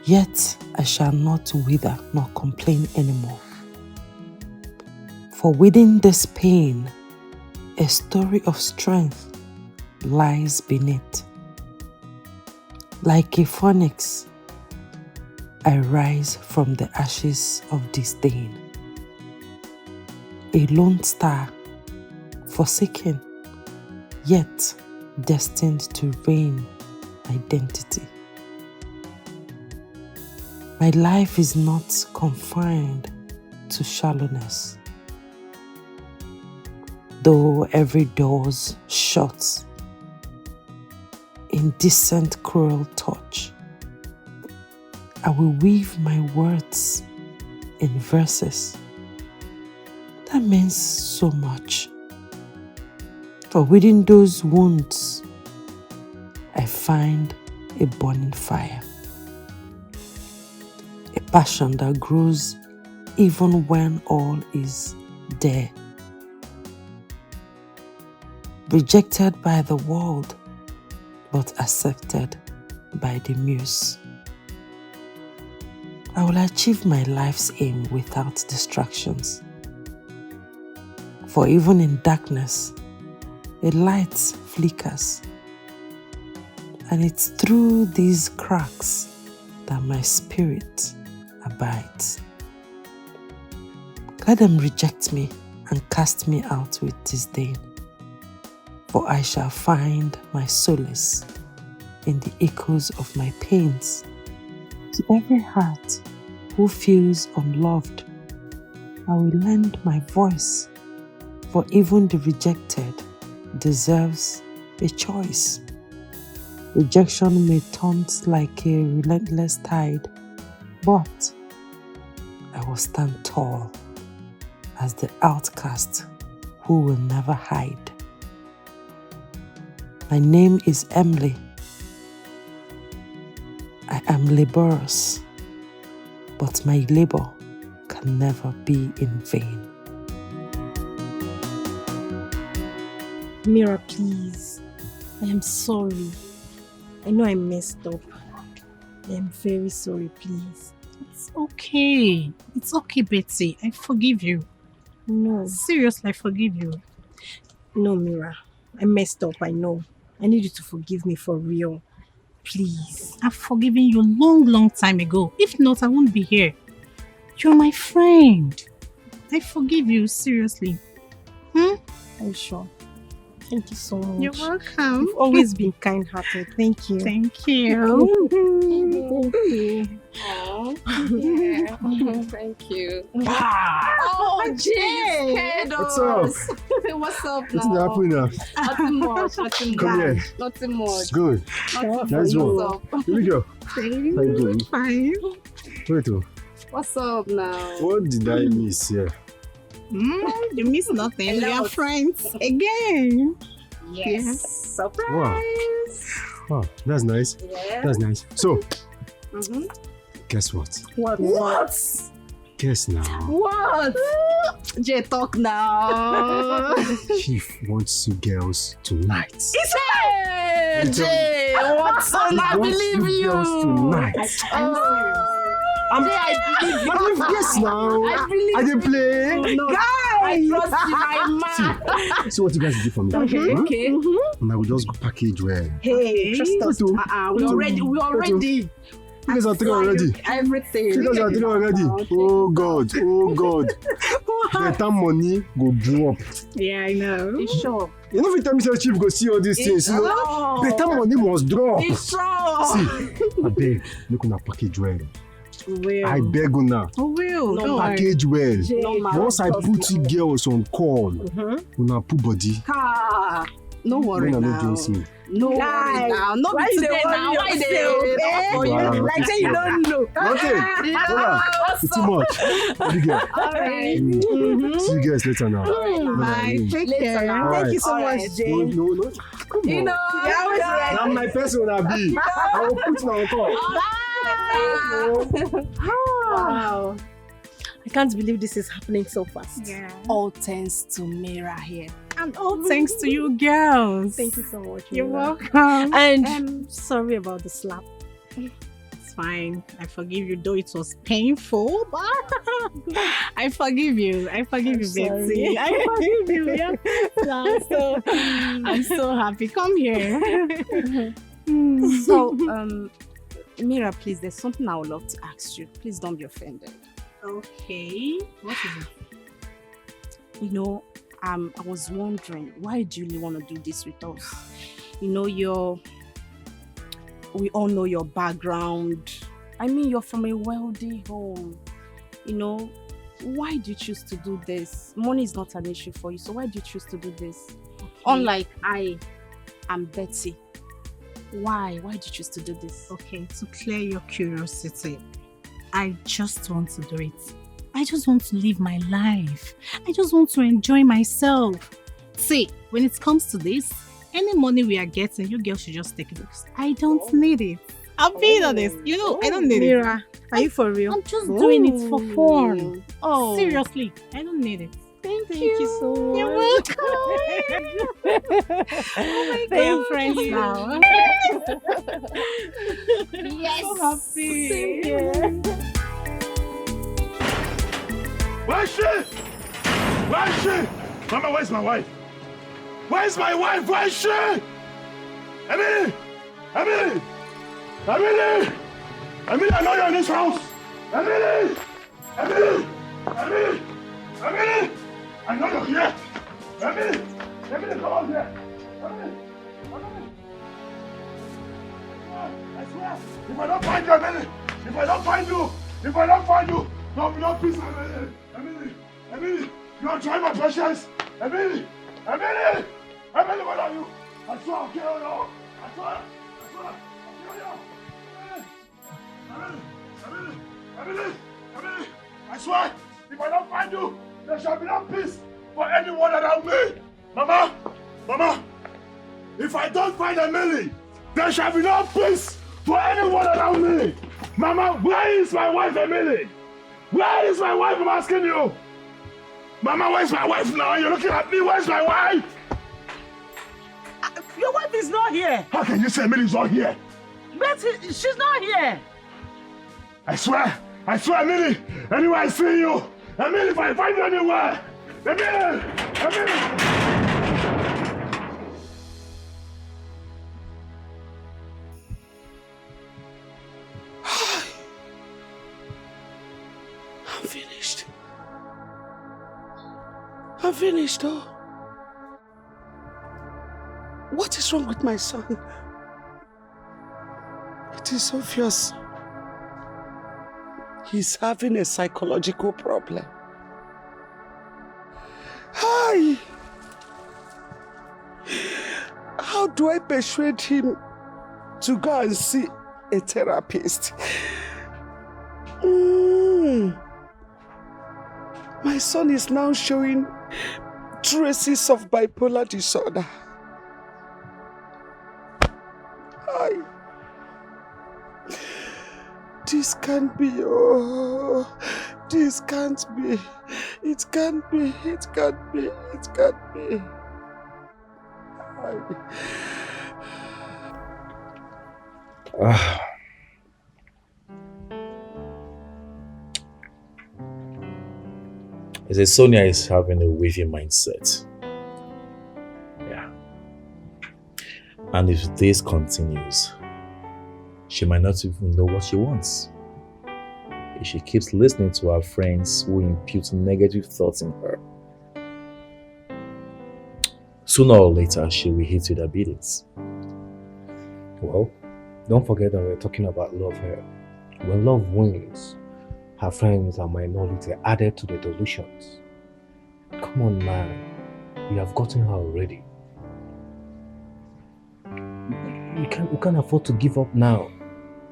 Yet I shall not wither nor complain anymore. For within this pain, a story of strength lies beneath. Like a phoenix, I rise from the ashes of disdain. A lone star, forsaken, yet destined to reign identity. My life is not confined to shallowness. Though every door's shut, indecent cruel touch, I will weave my words in verses. That means so much. For within those wounds, I find a burning fire. A passion that grows even when all is there. Rejected by the world, but accepted by the muse. I will achieve my life's aim without distractions. For even in darkness, a light flickers. And it's through these cracks that my spirit abides. Let them reject me and cast me out with disdain. For I shall find my solace in the echoes of my pains. To every heart who feels unloved, I will lend my voice. For even the rejected deserves a choice. Rejection may taunt like a relentless tide, but I will stand tall as the outcast who will never hide. My name is Emily. I am laborious, but my labor can never be in vain. Mira, please. I am sorry. I know I messed up. I am very sorry, please. It's okay. It's okay, Betsy. I forgive you. No. Seriously, I forgive you. No, Mira. I messed up, I know. I need you to forgive me for real. Please. I've forgiven you long time ago. If not, I won't be here. You're my friend. I forgive you, seriously. Are you sure? Thank you so much. You're welcome. You've always been kind-hearted. Thank you. Thank you. Thank you. Yeah. Thank you. Oh, Jay! What's up? What's up What's now? happening now? Nothing much. Nothing Come much. here. Nothing much. Good. Nothing Nice much. one. What's up? Here we go. How you doing? Fine. Wait, oh. What's up now? What did I miss here? You miss nothing. We are friends again. Yes. Surprise. Wow, that's nice. Yeah. That's nice. So, Mm-hmm. guess what? What? Guess now. What? Jay, talk now. Chief wants you girls tonight. Hey, Jay! Hey, what's on? I believe you. Tonight. I believe you. Yes, now. I believe I didn't play. No, Guys! I trust you, my man. See what you guys do for me. Okay. And I will just go package well. Hey, trust us. We already. You guys are three already. Everything. You guys are three already. Oh God. Better money go drop. Yeah, I know. It's sure. You know, every time Mr. Chief go see all these things, you know, better money must drop. It's sure. See, I beg, make una package well. Will. I beg una. Will. No package well. No, once I put you girls on call, una put body. No worry Una now. no jinx me. No worry now. No be today now. Why they? Wow. Like say you don't know. Nothing. It's too much. Big girl. All right. See you guys later now. Bye. Take care. Thank you so much, Jane. No. Come on. You're always ready. Now my person will be. I will put you on call. Wow. I can't believe this is happening so fast. Yeah. All thanks to Mira here. And all thanks to you girls. Thank you so much. You're Mira. welcome. And I'm sorry about the slap. It's fine. I forgive you, though it was painful, but I forgive you. I forgive you, Betsy. I forgive you. Yeah. I'm so happy. Come here. So, Mira, please, there's something I would love to ask you. Please don't be offended. Okay. What is it? You know, I was wondering, why do you really want to do this with us? You know, we all know your background. I mean, you're from a wealthy home. You know, why do you choose to do this? Money is not an issue for you, so why do you choose to do this? Okay. Unlike I am Betty. Why did you choose to do this? Okay, to clear your curiosity, I just want to do it. I just want to live my life. I just want to enjoy myself. See, when it comes to this, any money we are getting, you girls should just take it. I don't need it. I'm being honest. You know, I don't need Mira, it. are you for real? I'm just doing it for fun. Oh, seriously, I don't need it. Thank you so much. You're welcome. Oh my God. We're friends now. Yes. So happy. Same here. Where's she? Where's she? Mama, where's my wife? Where's my wife? Where's she? Emily! Emily! Emily! Emily, I know you're in this house! Emily! Emily! Emily! Emily! I know you're here! Emily! Emily, come on here! Emily! Emily! I swear, if I don't find you, Emily! If I don't find you, no peace, Emily! Emily! Emily! You're trying my patience! Emily! Emily! Emily, where are you? I swear I'll kill you! I swear! I'll kill you! Emily! I swear, if I don't find you, there shall be no peace for anyone around me! Mama! If I don't find Emily, there shall be no peace for anyone around me! Mama, where is my wife, Emily? Where is my wife, I'm asking you? Mama, where's my wife now? You're looking at me, where's my wife? Your wife is not here. How can you say Emily's not here? But she's not here. I swear, Emily, anywhere I see you, Emily, if I find you anywhere, Emily! I'm finished, oh. What is wrong with my son? It is obvious. He's having a psychological problem. Hi! How do I persuade him to go and see a therapist? My son is now showing traces of bipolar disorder. Hi. This can't be. Oh, this can't be. It can't be. It can't be. It can't be. Hi. I say Sonia is having a wavy mindset. Yeah. And if this continues, she might not even know what she wants. If she keeps listening to her friends who impute negative thoughts in her, sooner or later she will hit with her beatings. Well, don't forget that we're talking about love here. When love wins, her friends and minority are added to the delusions. Come on, man. We have gotten her already. We can't afford to give up now.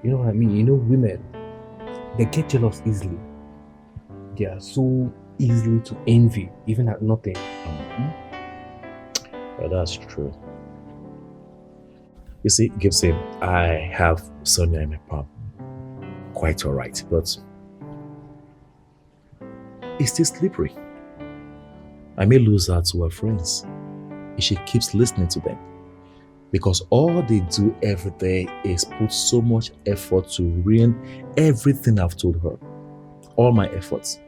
You know what I mean? You know, women, they get jealous easily. They are so easily to envy, even at nothing. Yeah, that's true. You see, Gibson, I have Sonia in my palm. Quite alright, but it's still slippery. I may lose her to her friends if she keeps listening to them. Because all they do every day is put so much effort to ruin everything I've told her. All my efforts.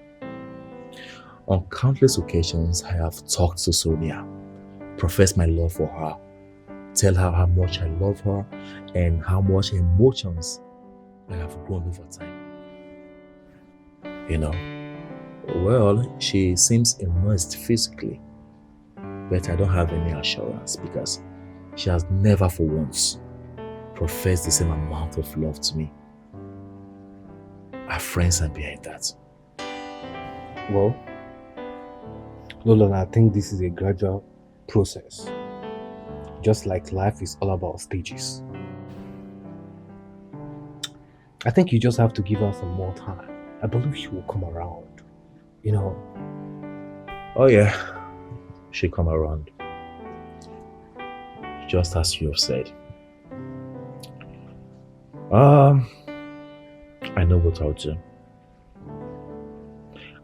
On countless occasions, I have talked to Sonia, professed my love for her, tell her how much I love her and how much emotions I have grown over time. You know, well, she seems immersed physically, but I don't have any assurance because she has never for once professed the same amount of love to me. Our friends are behind that. Well, Lola, I think this is a gradual process. Just like life is all about stages. I think you just have to give her some more time. I believe she will come around. You know. Oh yeah, she'll come around. Just as you have said. I know what I'll do.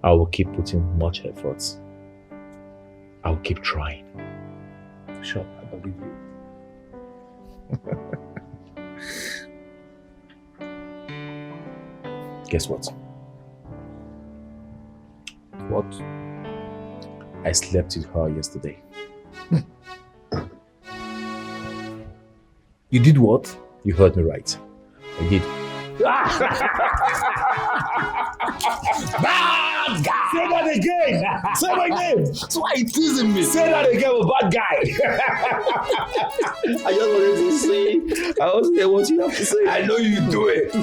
I will keep putting much effort. I'll keep trying. Sure, I believe you. Guess what? What? I slept with her yesterday. You did what? You heard me right. I did. Bad guy! Say that again! Say my name! That's why you're teasing me! Say that again with bad guy! I just wanted to say, I want to hear what you have to say. I know you do it!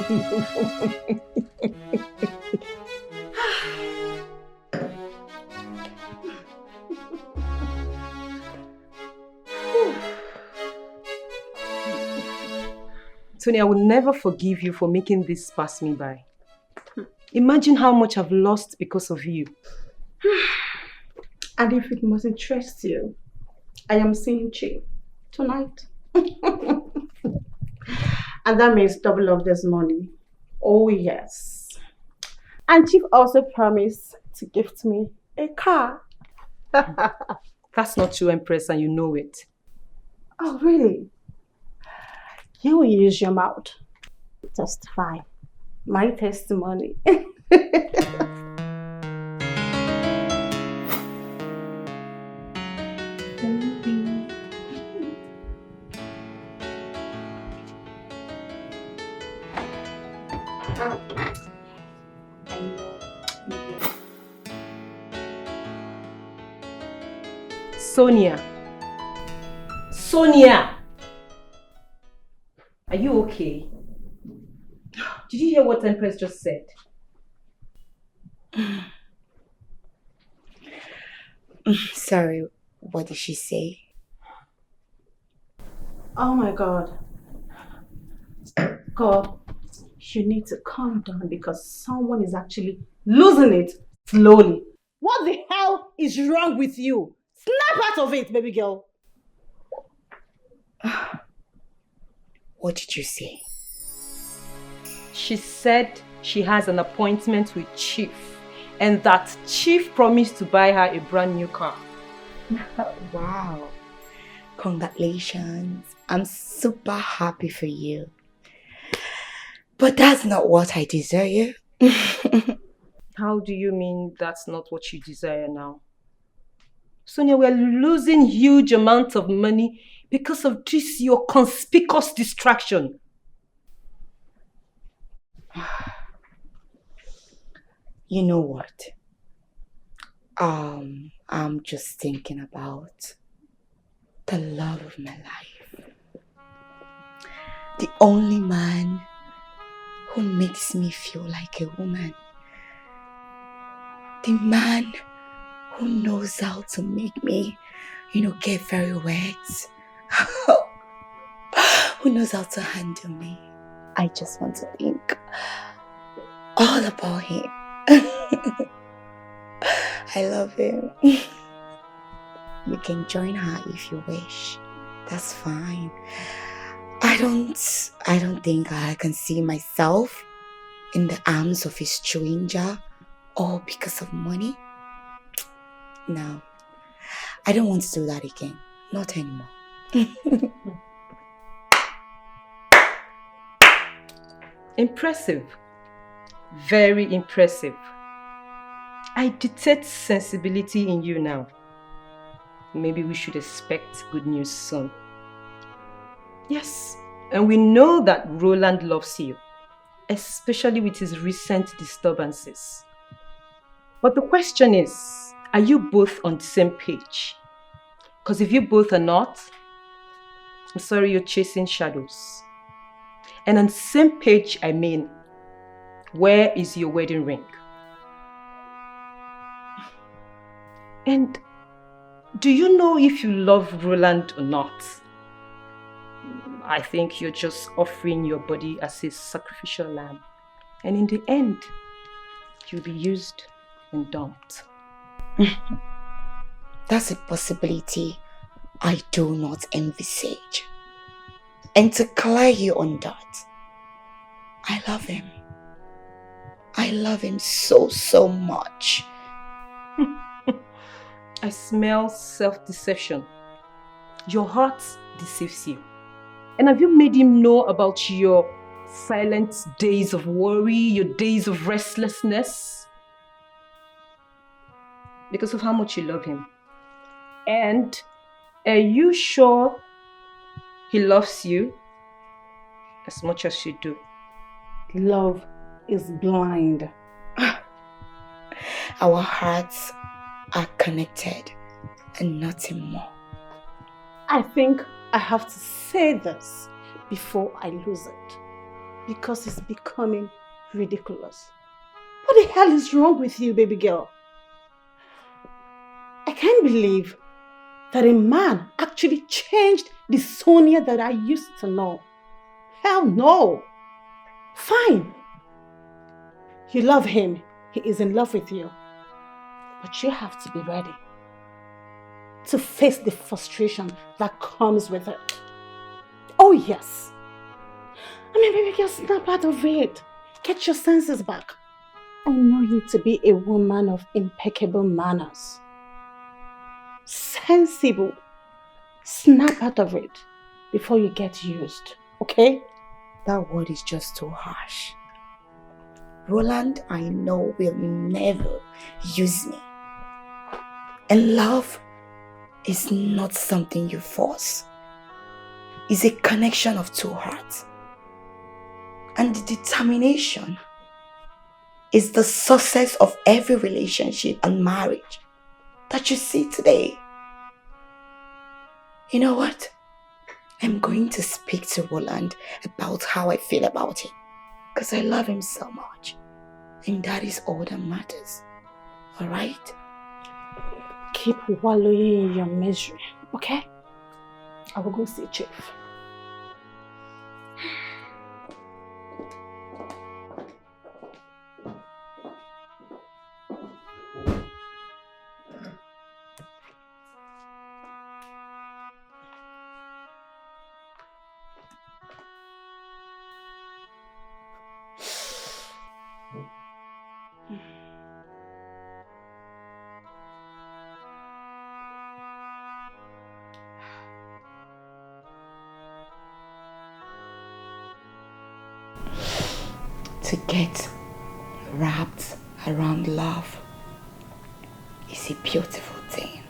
Tony, I will never forgive you for making this pass me by. Imagine how much I've lost because of you. And if it must interest you, I am seeing Chief tonight. And that means double of this money. Oh yes. And Chief also promised to gift me a car. That's not true, Empress, and you know it. Oh really? You will use your mouth. Testify. My testimony. Sonia. Sonia! Are you okay? Did you hear what Empress just said? Sorry, what did she say? Oh my God. God, you need to calm down because someone is actually losing it slowly. What the hell is wrong with you? Snap out of it, baby girl. What did you say? She said she has an appointment with Chief and that Chief promised to buy her a brand new car. Wow. Congratulations. I'm super happy for you. But that's not what I desire. How do you mean that's not what you desire now? Sonia, we're losing huge amounts of money because of this, your conspicuous distraction. You know what? I'm just thinking about the love of my life. The only man who makes me feel like a woman. The man who knows how to make me, get very wet. Who knows how to handle me. I just want to think all about him. I love him. You can join her if you wish. That's fine. I don't think I can see myself in the arms of a stranger all because of money. No. I don't want to do that again. Not anymore. Impressive. Very impressive. I detect sensibility in you now. Maybe we should expect good news soon. Yes, and we know that Roland loves you, especially with his recent disturbances. But the question is, are you both on the same page? Because if you both are not, I'm sorry, you're chasing shadows. And on the same page, I mean, where is your wedding ring? And do you know if you love Roland or not? I think you're just offering your body as a sacrificial lamb. And in the end, you'll be used and dumped. That's a possibility I do not envisage. And to clear you on that, I love him. I love him so, so much. I smell self-deception. Your heart deceives you. And have you made him know about your silent days of worry, your days of restlessness? Because of how much you love him. And are you sure he loves you as much as you do? Love is blind. Our hearts are connected and nothing more. I think I have to say this before I lose it, because it's becoming ridiculous. What the hell is wrong with you, baby girl? I can't believe that a man actually changed the Sonia that I used to know. Hell no. Fine. You love him. He is in love with you. But you have to be ready to face the frustration that comes with it. Oh yes. I mean, baby girl, snap out of it. Get your senses back. I know you to be a woman of impeccable manners. Sensible. Snap out of it before you get used, okay? That word is just too harsh. Roland, I know, will never use me. And love is not something you force. It's a connection of two hearts. And the determination is the success of every relationship and marriage that you see today. You know what? I'm going to speak to Roland about how I feel about him. Because I love him so much. And that is all that matters. Alright? Keep wallowing in your misery, okay? I will go see Chief. to get wrapped around love is a beautiful thing.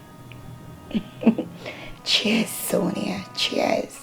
Cheers, Sonia. Cheers.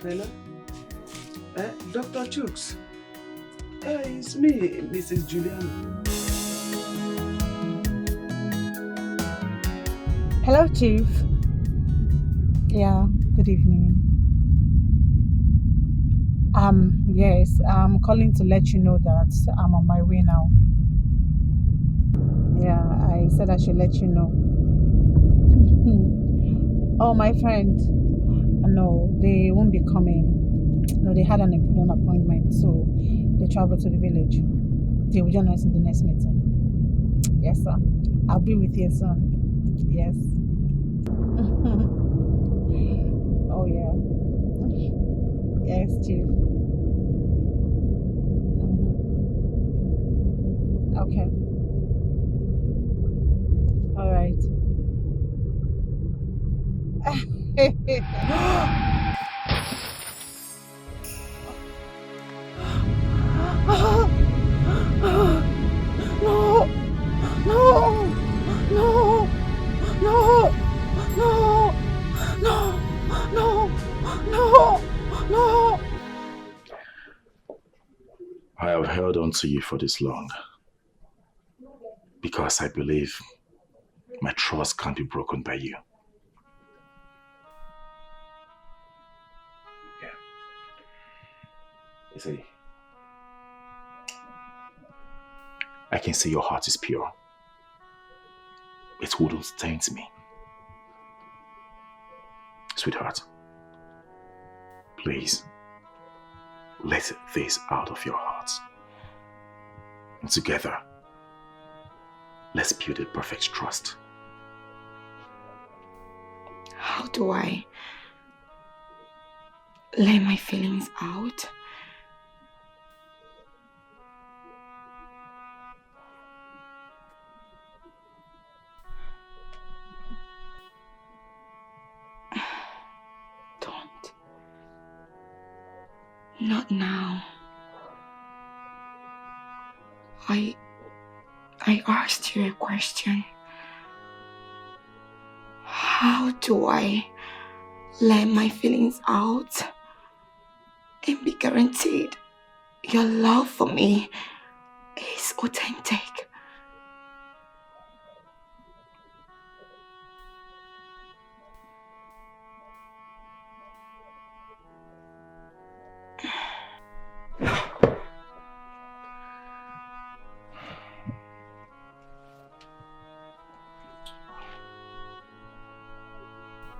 Hello? Dr. Chooks. It's me, Mrs. Juliana. Hello, Chief. Yeah, good evening. Yes, I'm calling to let you know that I'm on my way now. Yeah, I said I should let you know. Oh, my friend. No, they won't be coming. No, they had an appointment, so they traveled to the village. They will join us in the next meeting. Yes, sir. I'll be with you soon. Yes. Oh, yeah. Yes, Chief. Okay. All right. No! No! No! No! No! No! No! No! No! I have held on to you for this long because I believe my trust can't be broken by you. Yeah. You see, I can see your heart is pure. It wouldn't taint me. Sweetheart, please, let this out of your heart. And together, let's build a perfect trust. How do I let my feelings out? Don't. Not now. I asked you a question. How do I let my feelings out and be guaranteed your love for me is authentic?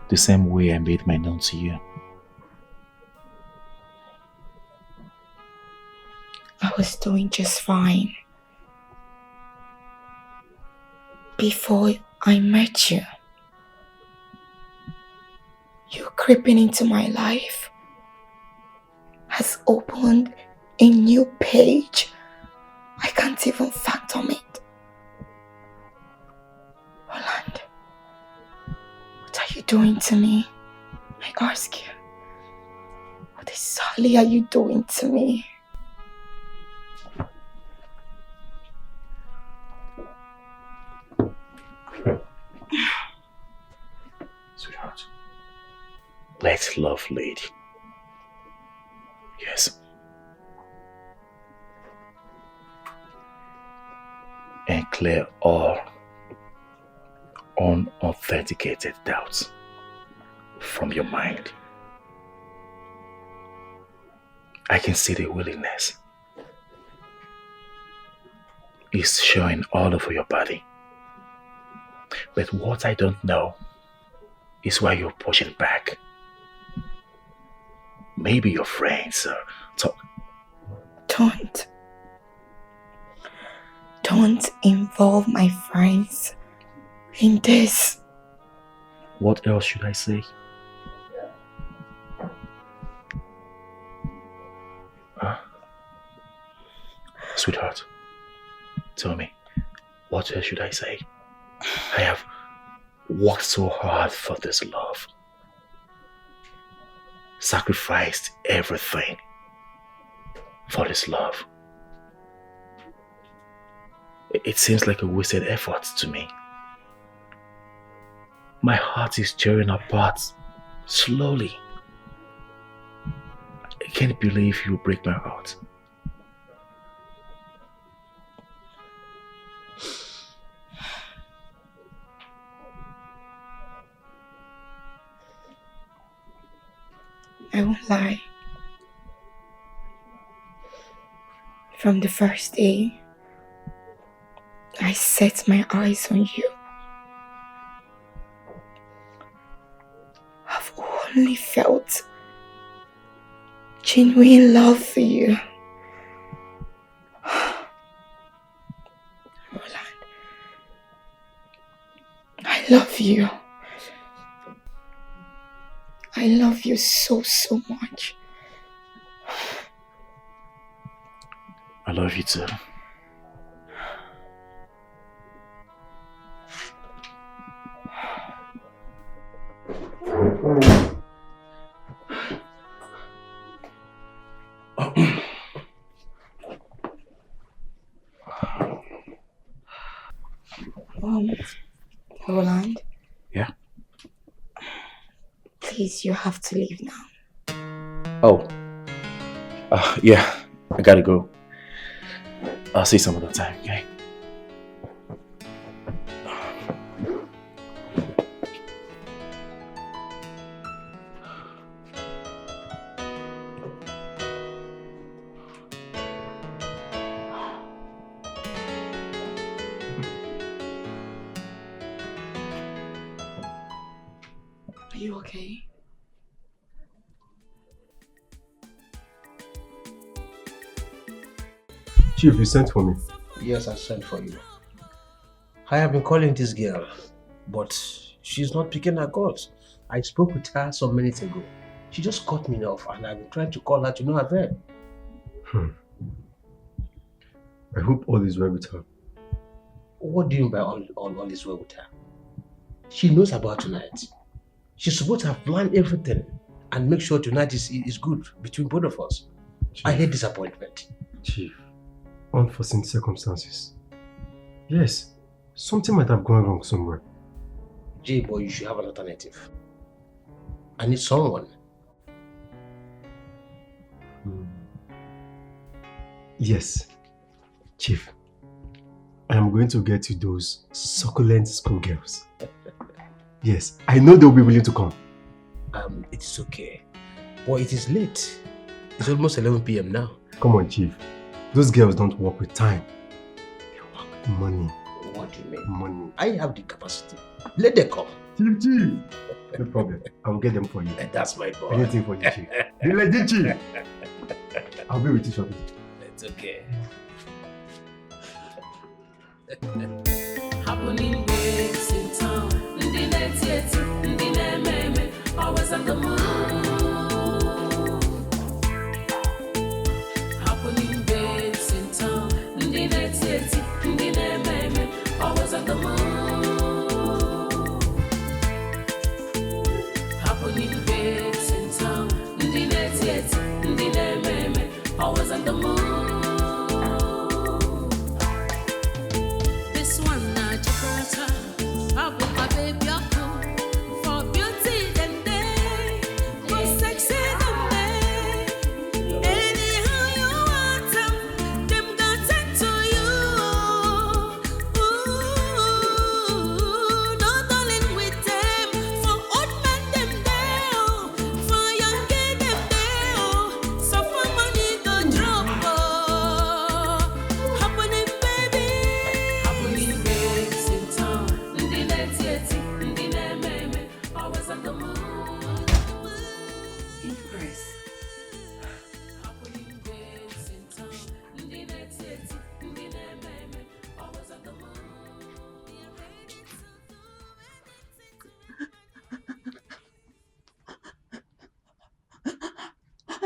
The same way I made my known to you. I was doing just fine before I met you. creeping into my life has opened a new page. I can't even fathom it. Roland, what are you doing to me? I ask you. What exactly are you doing to me? Sweetheart, let's love lady. Yes. And clear all unauthenticated doubts from your mind. I can see the willingness. It's showing all over your body. But what I don't know is why you're pushing back. Maybe your friends talk. Don't involve my friends in this. What else should I say? Sweetheart, tell me, what else should I say? I have worked so hard for this love. Sacrificed everything for this love. It seems like a wasted effort to me. My heart is tearing apart slowly. I can't believe you break my heart. I won't lie. From the first day I set my eyes on you, I've only felt genuine love for you. Roland, I love you. I love you so much. I love you too. Roland? Yeah? Please, you have to leave now. Oh. Yeah, I gotta go. I'll see you some other time, okay? Are you okay? Chief, you sent for me. Yes, I sent for you. I have been calling this girl, but she's not picking her calls. I spoke with her some minutes ago. She just cut me off and I've been trying to call her to no avail. I hope all is well with her. What do you mean by all is well with her? She knows about tonight. She's supposed to have planned everything and make sure tonight is good between both of us. Chief. I hate disappointment. Chief, unforeseen circumstances. Yes, something might have gone wrong somewhere. Jay boy, you should have an alternative. I need someone. Yes, Chief. I am going to get you those succulent schoolgirls. Yes, I know they'll be willing to come. It is okay. Boy, it is late. It's almost 11 p.m. now. Come on, Chief. Those girls don't work with time. They work with money. What do you mean? Money. I have the capacity. Let them come. Chief. No problem. I will get them for you. That's my boy. Anything for you, Chief. The legit Chief. I'll be with you shortly. It's okay. Happening waves in town. Always on the move.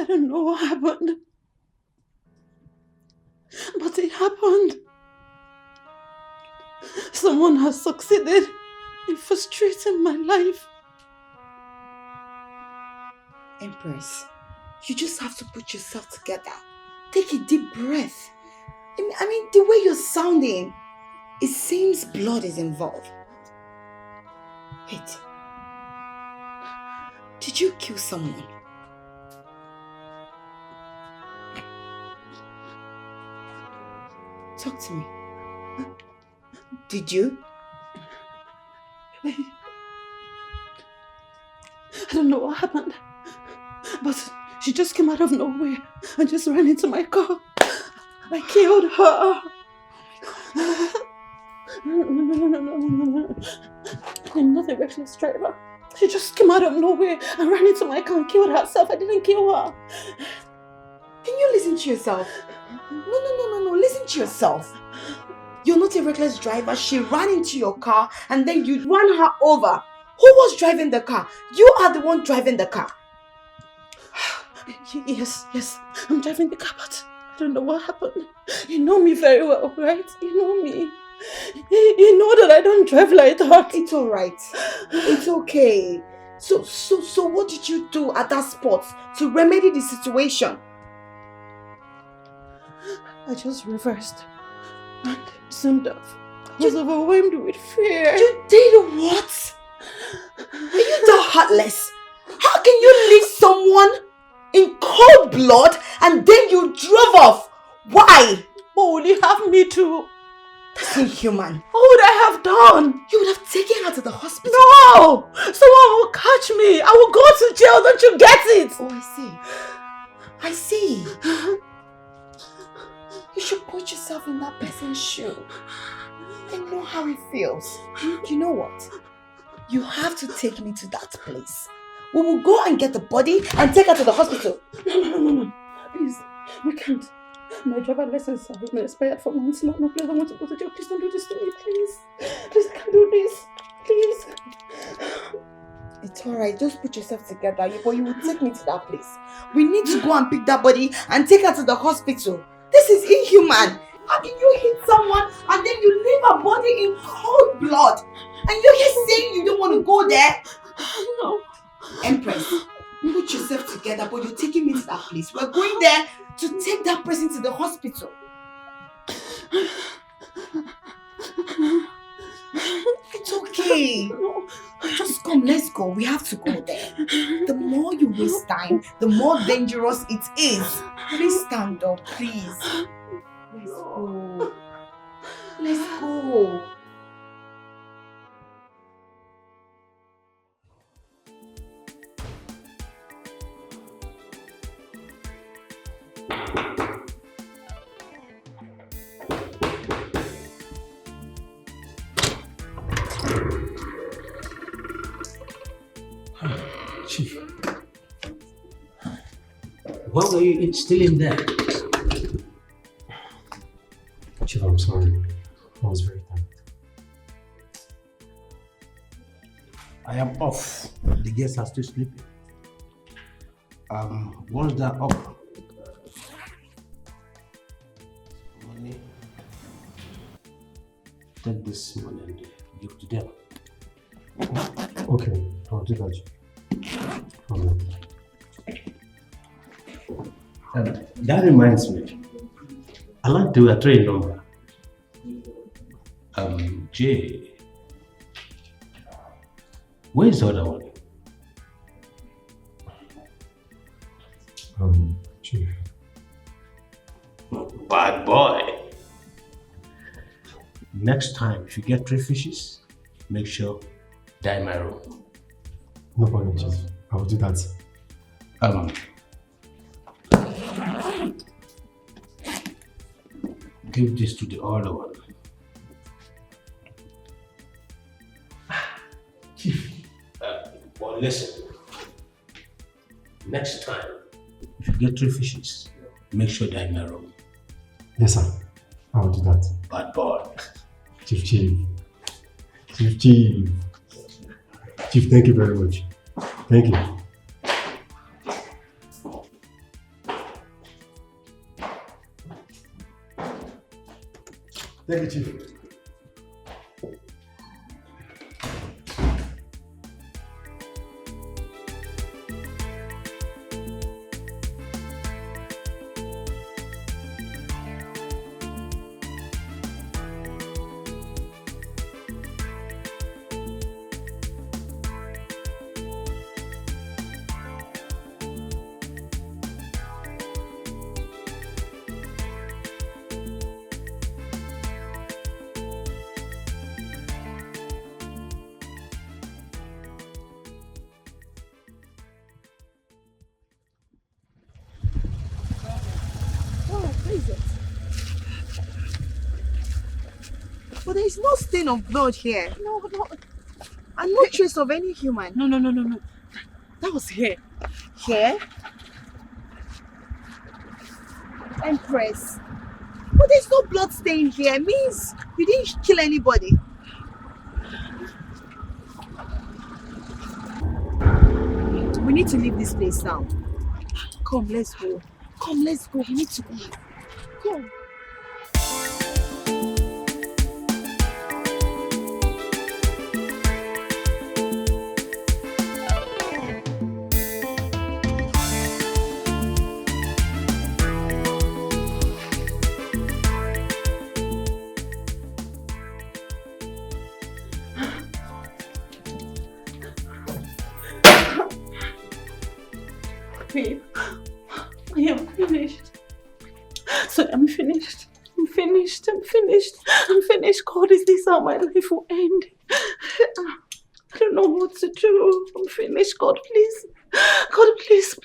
don't know what happened. But it happened. Someone has succeeded in frustrating my life. Empress, you just have to put yourself together. Take a deep breath. I mean, the way you're sounding, it seems blood is involved. Wait. Did you kill someone? Talk to me. Did you? I don't know what happened, but she just came out of nowhere and just ran into my car. I killed her. No. I'm not a reckless driver. She just came out of nowhere and ran into my car and killed herself. I didn't kill her. Can you listen to yourself? No. Listen to yourself. You're not a reckless driver. She ran into your car and then you ran her over. Who was driving the car? You are the one driving the car. Yes. I'm driving the car, but I don't know what happened. You know me very well, right? You know me. You know that I don't drive like that. It's alright. It's okay. So what did you do at that spot to remedy the situation? I just reversed and zoomed off. I was overwhelmed with fear. You did what? Are you that heartless? How can you leave someone in cold blood and then you drove off? Why? What would you have me to? That's inhuman. What would I have done? You would have taken her to the hospital. No! Someone will catch me. I will go to jail. Don't you get it? Oh, I see. You should put yourself in that person's shoe and know how it feels. You know what? You have to take me to that place. We will go and get the body and take her to the hospital. No. Please, we can't. My driver license has been expired for months now. No, please, I want to go to jail. Please don't do this to me, please. Please, I can't do this. Please. It's alright, just put yourself together. But you will take me to that place. We need to go and pick that body and take her to the hospital. This is inhuman. How can you hit someone and then you leave her body in cold blood? And you're here saying you don't want to go there? No. Empress, put yourself together, but you're taking me to that place. We're going there to take that person to the hospital. It's okay. No. Just come, let's go. We have to go there. The more you waste time, the more dangerous it is. Please stand up, please. Let's go. Let's go. Chief, why were you still in there? Chief, I'm sorry. I was very tired. I am off. The guests are still sleeping. Once they're up, money, take this money and give to them. Okay, I'll do that. That reminds me, I like the train number. J. Where is the other one? Chief. Bad boy. Next time, if you get 3 fishes, make sure die in my room. No problem, Chief. I will do that. Give this to the other one. Chief. Well, listen. Next time, if you get 3 fishes, make sure die in my room. Yes, sir. I will do that. Bad boy. Chief. Chief, thank you very much. Thank you. Thank you, Chief. But there is no stain of blood here. No. And no trace of any human. No. That was hair. Hair? Empress. But there's no blood stain here. It means you didn't kill anybody. We need to leave this place now. Come, let's go. Come, let's go. We need to leave. Come. Babe, I am finished. So I'm finished. I'm finished. God, is this how my life will end? I don't know what to do. I'm finished. God, please. God, please.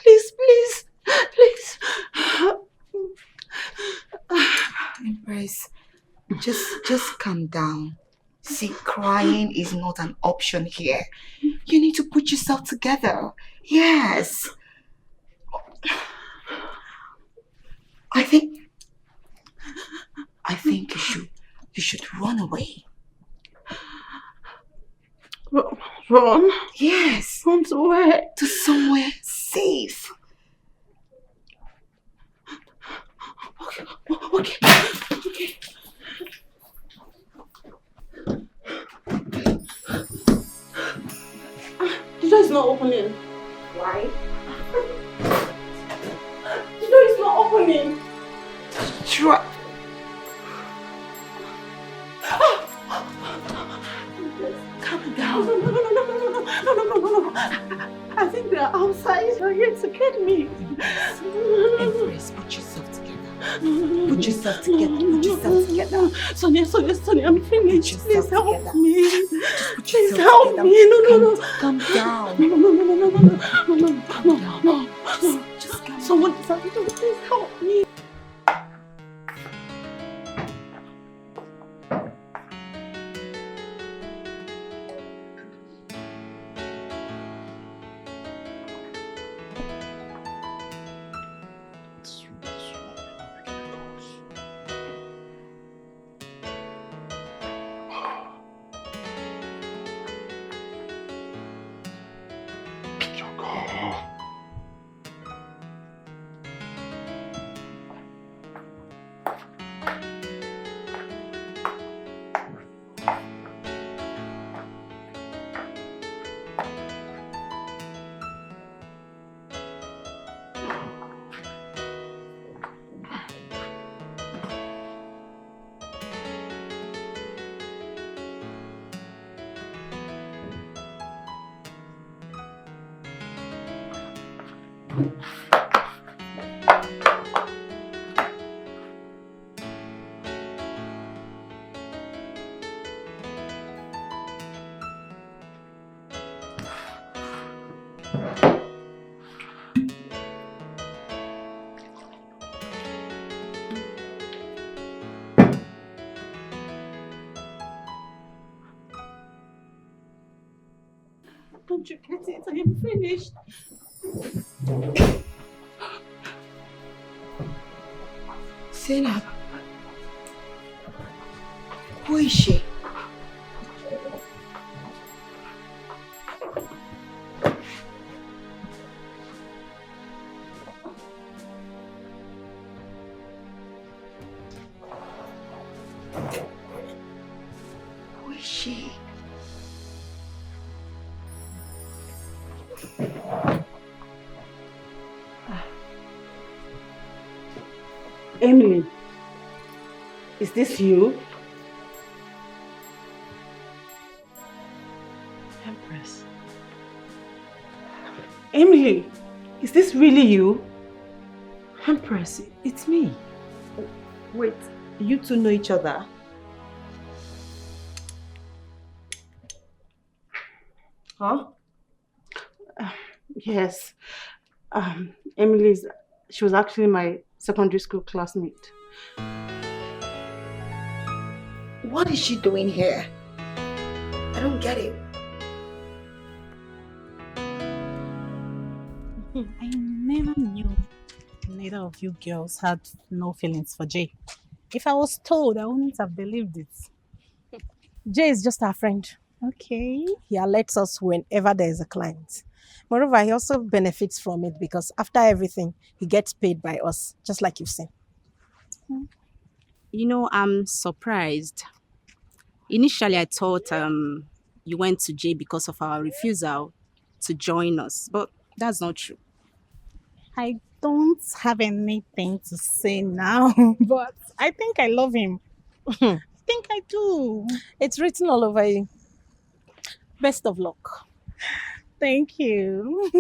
Empress, just calm down. See, crying is not an option here. You need to put yourself together. Yes. I think you should run away. Run? Yes. Run to where? To somewhere safe. Okay. The door is not opening. Why? The door is not opening. Try. Calm down. No. I think they are outside. They are here to get me. Empress, put yourself together. Put yourself together. Sonia, I'm finished. Please help me. Please help help me. No. Calm down. No. Someone is out there. Please help me. Don't you get it? I am finished. Zainab, who is she? is she? Emily, is this you? Empress. Emily, is this really you? Empress, it's me. Wait, you two know each other? Huh? Yes. Emily's, she was actually my secondary school classmate. What is she doing here? I don't get it. I never knew neither of you girls had no feelings for Jay. If I was told, I wouldn't have believed it. Jay is just our friend. Okay. He alerts us whenever there is a client. Moreover, he also benefits from it because after everything, he gets paid by us, just like you've seen. You know, I'm surprised. Initially, I thought you went to Jay because of our refusal to join us, but that's not true. I don't have anything to say now, but I think I love him. I think I do. It's written all over you. Best of luck. Thank you.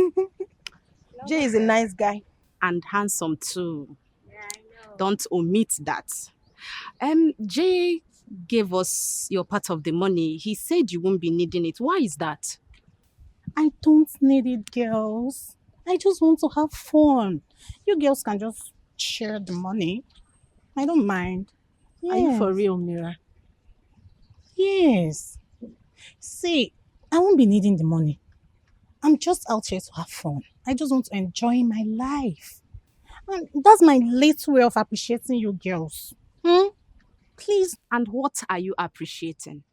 Jay is a nice guy. And handsome too. Don't omit that. Jay gave us your part of the money. He said you won't be needing it. Why is that? I don't need it, girls. I just want to have fun. You girls can just share the money. I don't mind. Are you for real, Mira? Yes. See, I won't be needing the money. I'm just out here to have fun. I just want to enjoy my life. And that's my little way of appreciating you girls. Please. And what are you appreciating?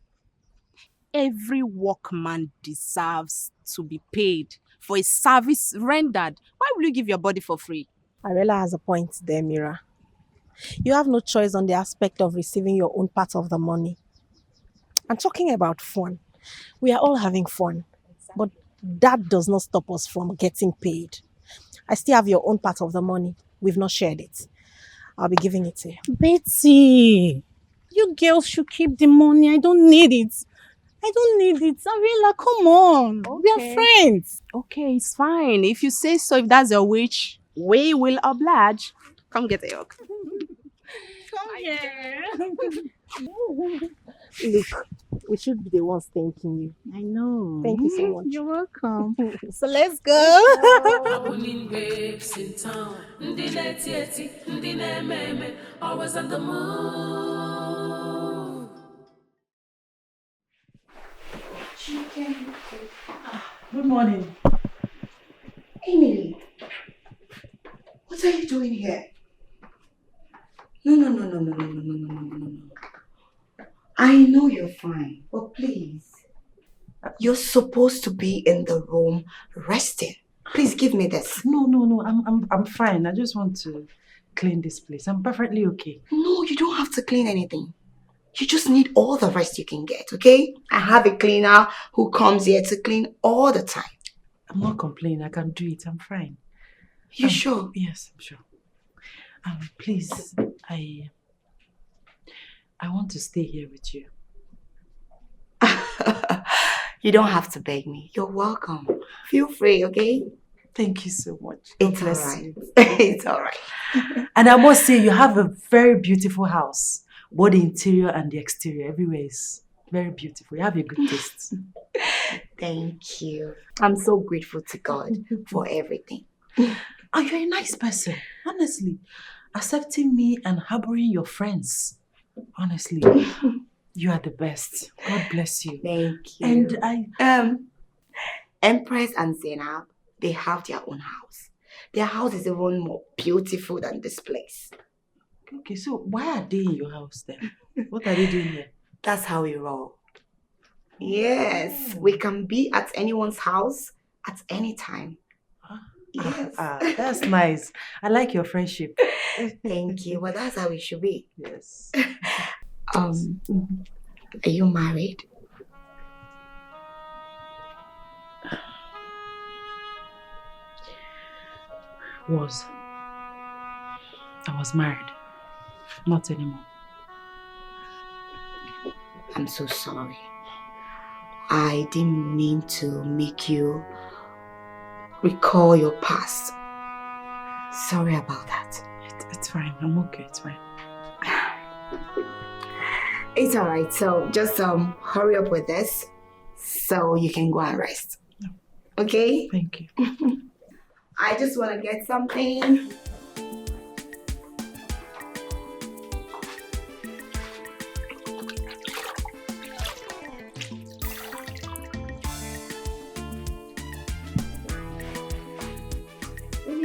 Every workman deserves to be paid for a service rendered. Why will you give your body for free? Arella has a point there, Mira. You have no choice on the aspect of receiving your own part of the money. And talking about fun, we are all having fun, but that does not stop us from getting paid. I still have your own part of the money. We've not shared it. I'll be giving it to you. Betty, you girls should keep the money. I don't need it. I don't need it. Arella, come on. Okay. We are friends. Okay, it's fine. If you say so, if that's your wish, we will oblige. Come get a hug. Come here. Look, we should be the ones thanking you. I know. Thank you so much. You're welcome. So let's go. Babes in town, always on the move. Chicken. Good morning. Emily, what are you doing here? No. I know you're fine, but please. You're supposed to be in the room resting. Please give me this. No. I'm fine. I just want to clean this place. I'm perfectly okay. No, you don't have to clean anything. You just need all the rest you can get, okay? I have a cleaner who comes here to clean all the time. I'm not complaining. I can do it. I'm fine. You sure? Yes, I'm sure. Please, I want to stay here with you. You don't have to beg me. You're welcome. Feel free, okay? Thank you so much. It's alright. It's alright. And I must say, you have a very beautiful house. Both the interior and the exterior, everywhere is very beautiful. You have a good taste. Thank you. I'm so grateful to God for everything. Oh, you're a nice person. Honestly. Accepting me and harboring your friends. Honestly. You are the best. God bless you. Thank you. And Empress and Zainab, they have their own house. Their house is even more beautiful than this place. Okay, so why are they in your house then? What are they doing here? That's how we roll. Yes, we can be at anyone's house at any time. Yes. That's nice. I like your friendship. Thank you. Well, that's how it should be. Yes. Are you married? was I was married. Not anymore. I'm so sorry. I didn't mean to make you recall your past. Sorry about that. It's fine. I'm okay. It's fine. It's alright. So just hurry up with this so you can go and rest. No. Okay? Thank you. I just want to get something.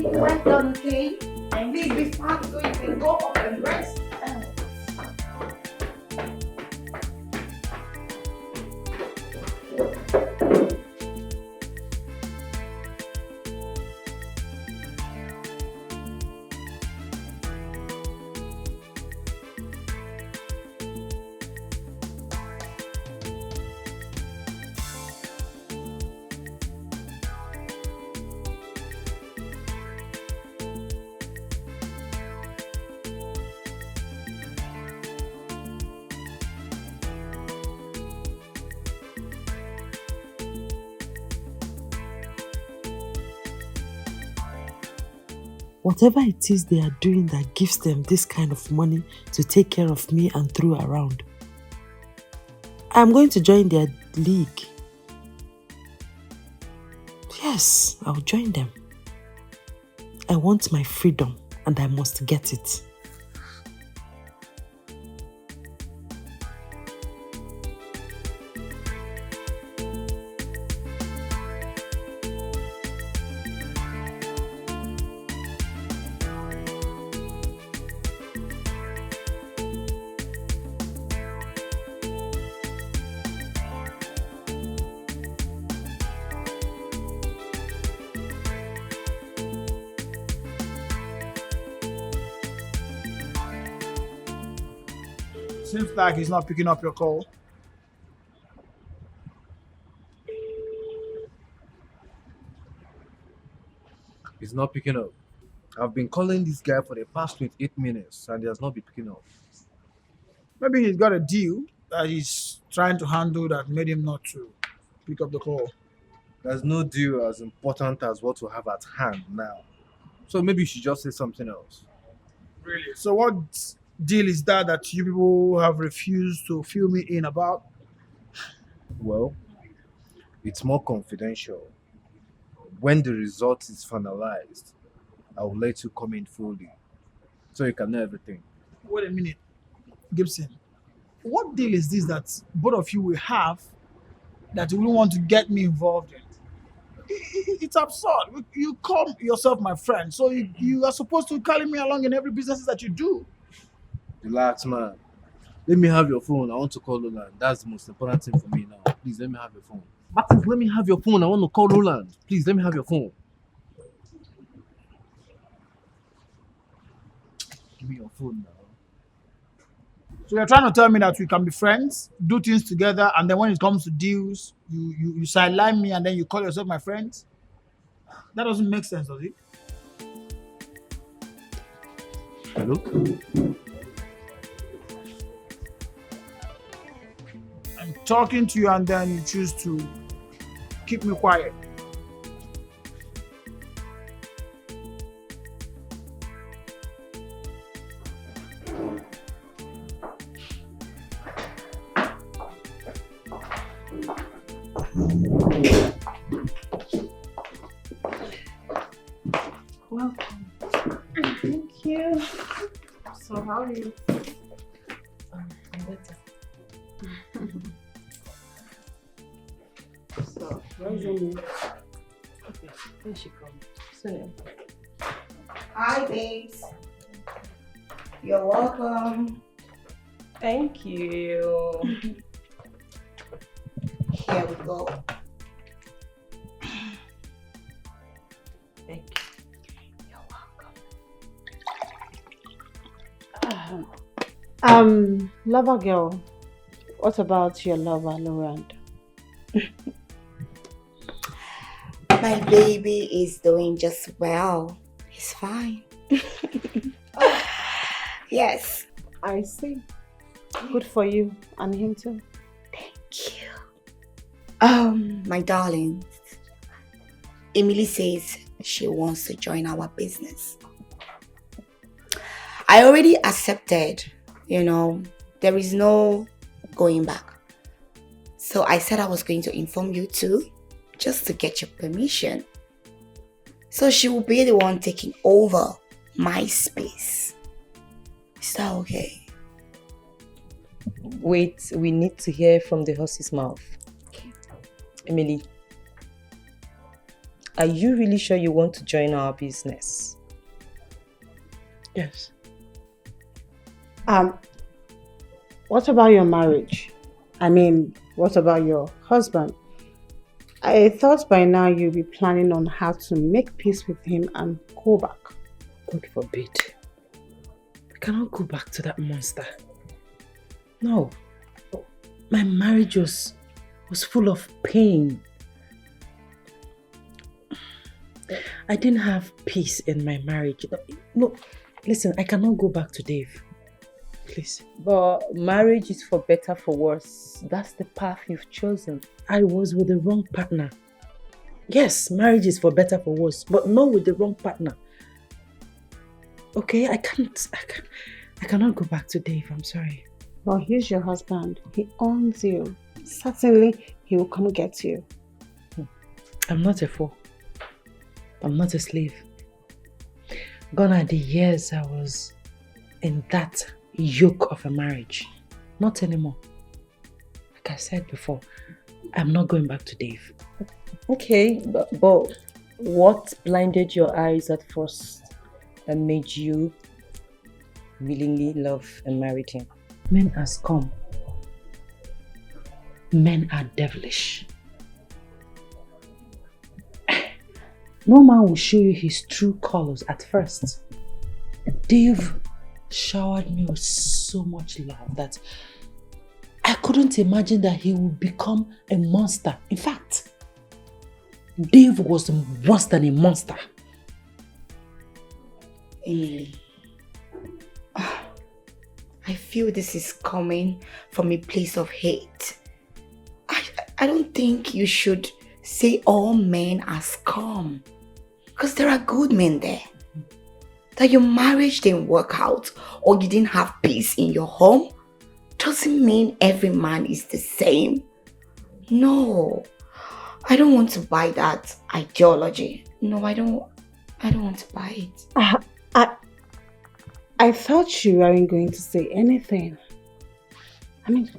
Well done, okay? And please be fast so you can go up and rest. Whatever it is they are doing that gives them this kind of money to take care of me and throw around, I'm going to join their league. Yes, I'll join them. I want my freedom and I must get it. Seems like he's not picking up your call. He's not picking up. I've been calling this guy for the past 28 minutes and he has not been picking up. Maybe he's got a deal that he's trying to handle that made him not to pick up the call. There's no deal as important as what we have at hand now. So maybe you should just say something else. Really? So what deal is that you people have refused to fill me in about? Well, it's more confidential. When the result is finalized, I will let you come in fully so you can know everything. Wait a minute, Gibson. What deal is this that both of you will have that you will want to get me involved in? It's absurd. You call yourself my friend, so you are supposed to carry me along in every business that you do. Relax, man. Let me have your phone. I want to call Roland. That's the most important thing for me now. Please, let me have your phone. Martins, let me have your phone. I want to call Roland. Please, let me have your phone. Give me your phone now. So you're trying to tell me that we can be friends, do things together, and then when it comes to deals, you sideline me and then you call yourself my friend? That doesn't make sense, does it? Hello? I'm talking to you and then you choose to keep me quiet. Welcome. Thank you. So how are you? I'm better. So, where's Amy? Okay, here she comes. So, Hi, babes. You're welcome. Thank you. Here we go. Thank you. Lover girl, what about your lover, Laurent? My baby is doing just well. He's fine. Yes. I see. Good for you and him too. Thank you. My darling, Emily says she wants to join our business. I already accepted, there is no going back. So I said I was going to inform you too, just to get your permission. So she will be the one taking over my space. Is that okay? Wait, we need to hear from the horse's mouth. Okay. Emily, are you really sure you want to join our business? Yes. What about your marriage? I mean, what about your husband? I thought by now you'd be planning on how to make peace with him and go back. God forbid. I cannot go back to that monster. No. My marriage was full of pain. I didn't have peace in my marriage. No, listen, I cannot go back to Dave. Please. But marriage is for better, for worse. That's the path you've chosen. I was with the wrong partner. Yes, marriage is for better, for worse, but not with the wrong partner. Okay, I cannot go back to Dave. I'm sorry. Well, he's your husband. He owns you. Certainly, he will come get you. I'm not a fool. I'm not a slave. Gone are the years I was in that yoke of a marriage. Not anymore. Like I said before, I'm not going back to Dave. Okay, but what blinded your eyes at first and made you willingly love and marry him? Men are scum. Men are devilish. No man will show you his true colors at first. Dave showered me with so much love that I couldn't imagine that he would become a monster. In fact, Dave was worse than a monster. Emily, I feel this is coming from a place of hate. I don't think you should say all men are scum. Because there are good men there. That your marriage didn't work out or you didn't have peace in your home doesn't mean every man is the same. No, I don't want to buy that ideology. No, I don't want to buy it. I thought you weren't going to say anything. I mean,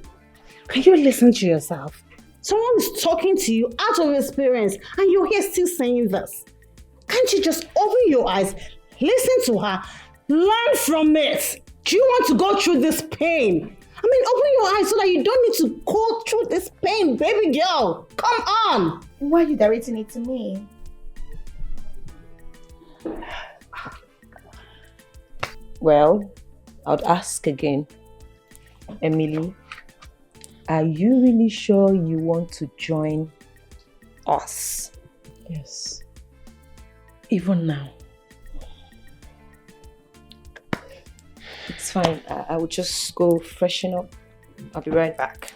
can you listen to yourself? Someone is talking to you out of experience and you're here still saying this. Can't you just open your eyes, listen to her, learn from it? Do you want to go through this pain? I mean, open your eyes so that you don't need to go through this pain, baby girl. Come on. Why are you directing it to me? Well, I'd ask again. Emily, are you really sure you want to join us? Yes. Even now. It's fine. I will just go freshen up. I'll be right back.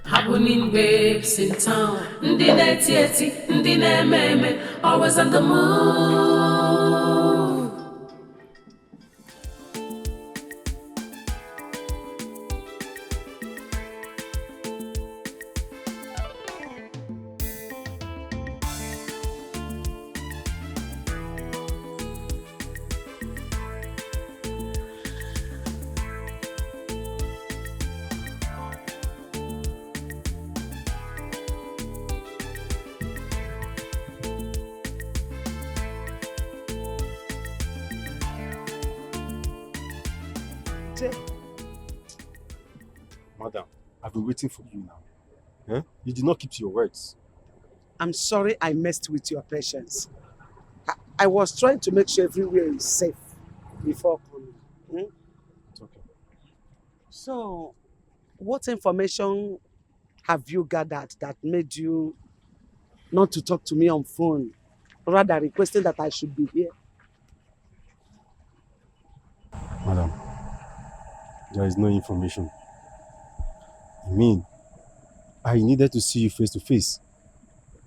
Happening babes in town. Ndi na-eti, ndi na-eme, always on the move. Madam, I've been waiting for you now. Eh? You did not keep to your words. I'm sorry I messed with your patience. I was trying to make sure everywhere is safe before coming. Hmm? It's okay. So, what information have you gathered that made you not to talk to me on phone, rather requesting that I should be here? There is no information. I mean, I needed to see you face to face.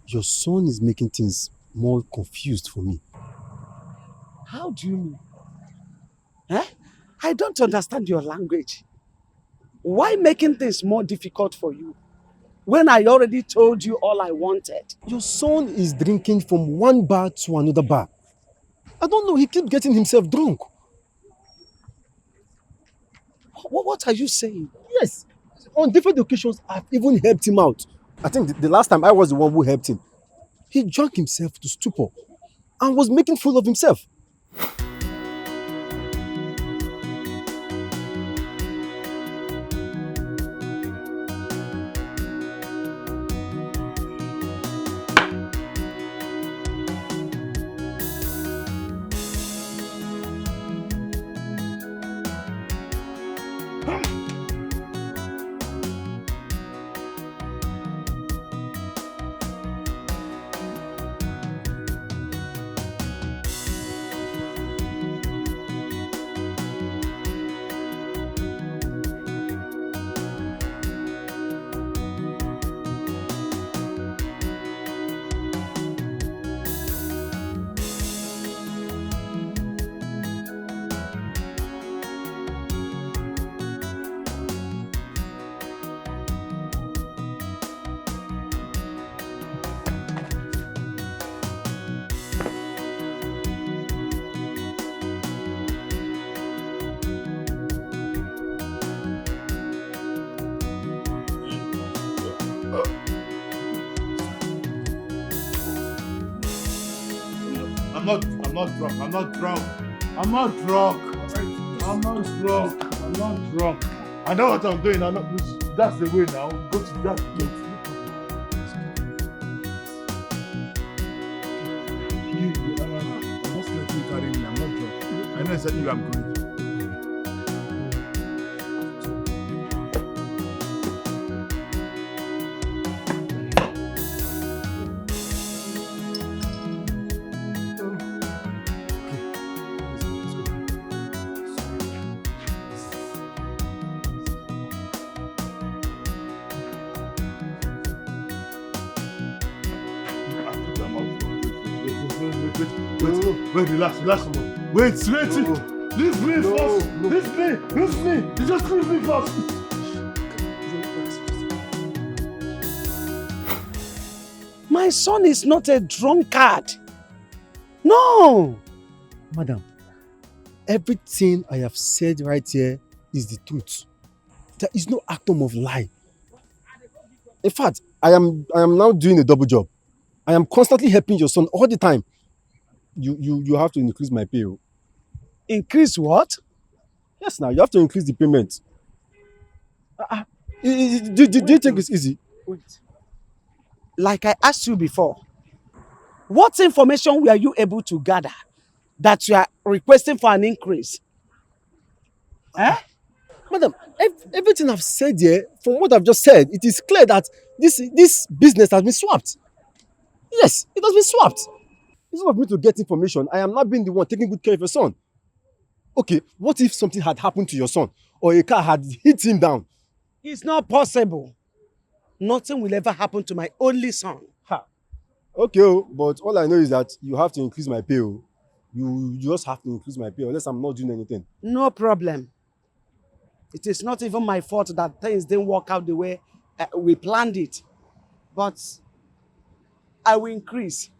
Your son is making things more confused for me. How do you mean? Eh? I don't understand your language. Why making things more difficult for you? When I already told you all I wanted. Your son is drinking from one bar to another bar. I don't know, he keeps getting himself drunk. What are you saying? Yes, on different occasions, I've even helped him out. I think the last time I was the one who helped him. He drank himself to stupor and was making fool of himself. I'm not drunk. I'm not drunk. I'm not drunk. I'm not drunk. I'm not drunk. I know what I'm doing. That's the way now. Go to that gate. I'm just letting you carry me. I'm not drunk. I know exactly where I'm going. Wait, relax a moment. Wait. Leave me first. Leave me. You just leave me first. My son is not a drunkard. No. Madam, everything I have said right here is the truth. There is no atom of lie. In fact, I am now doing a double job. I am constantly helping your son all the time. You have to increase my pay. Increase what? Yes, now you have to increase the payment. Do you think it's easy? Wait. Like I asked you before, what information were you able to gather that you are requesting for an increase? Madam, everything I've said here, from what I've just said, it is clear that this business has been swapped. Yes, it has been swapped. Instead of me to get information, I am not being the one taking good care of your son. Okay, what if something had happened to your son or a car had hit him down? It's not possible. Nothing will ever happen to my only son. Okay, but all I know is that you have to increase my pay. You just have to increase my pay unless I'm not doing anything. No problem. It is not even my fault that things didn't work out the way we planned it. But I will increase.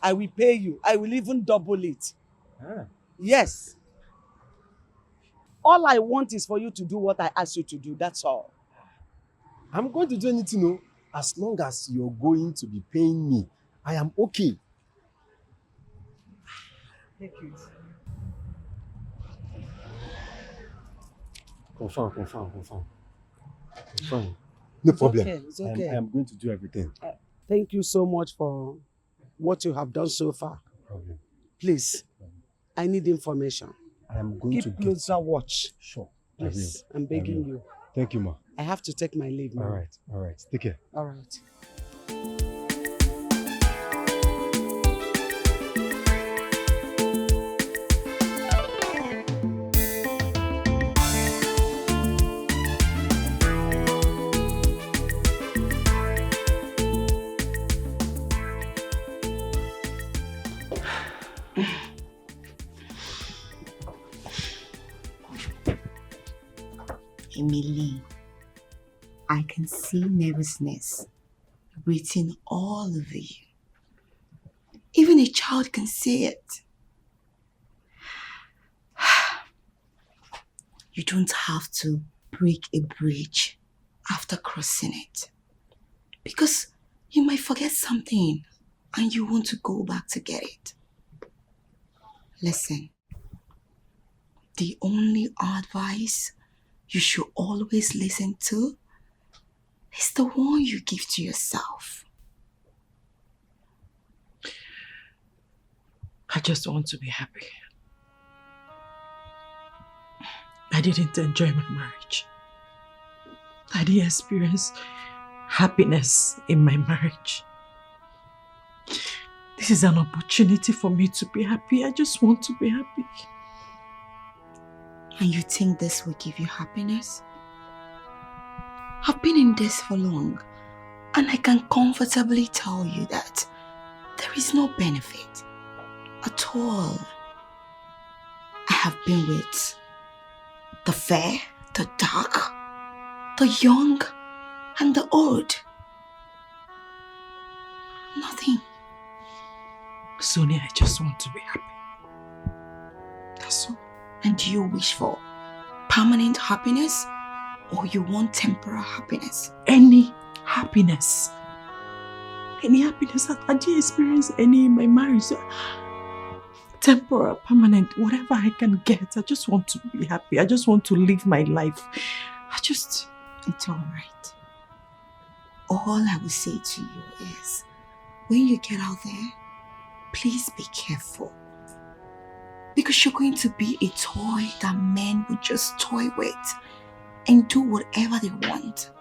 I will pay you. I will even double it. Yes. All I want is for you to do what I asked you to do. That's all. I'm going to do anything, as long as you're going to be paying me. I am okay. Take it. Confirm. No problem. It's okay. I am going to do everything. Thank you so much for what you have done so far. Okay. Please, I need information. I am going to keep closer watch. Sure. Please, I'm begging you. Thank you, ma. I have to take my leave now. All right. Take care. All right. Emily, I can see nervousness written all over you. Even a child can see it. You don't have to break a bridge after crossing it. Because you might forget something and you want to go back to get it. Listen, the only advice you should always listen to is the one you give to yourself. I just want to be happy. I didn't enjoy my marriage. I didn't experience happiness in my marriage. This is an opportunity for me to be happy. I just want to be happy. And you think this will give you happiness? I've been in this for long, and I can comfortably tell you that there is no benefit at all. I have been with the fair, the dark, the young, and the old. Nothing. Sonia, I just want to be happy. That's all. And do you wish for permanent happiness or you want temporary happiness? Any happiness. Any happiness. I didn't experience any in my marriage. Temporary, permanent, whatever I can get. I just want to be happy. I just want to live my life. It's all right. All I will say to you is, when you get out there, please be careful. Because you're going to be a toy that men would just toy with and do whatever they want.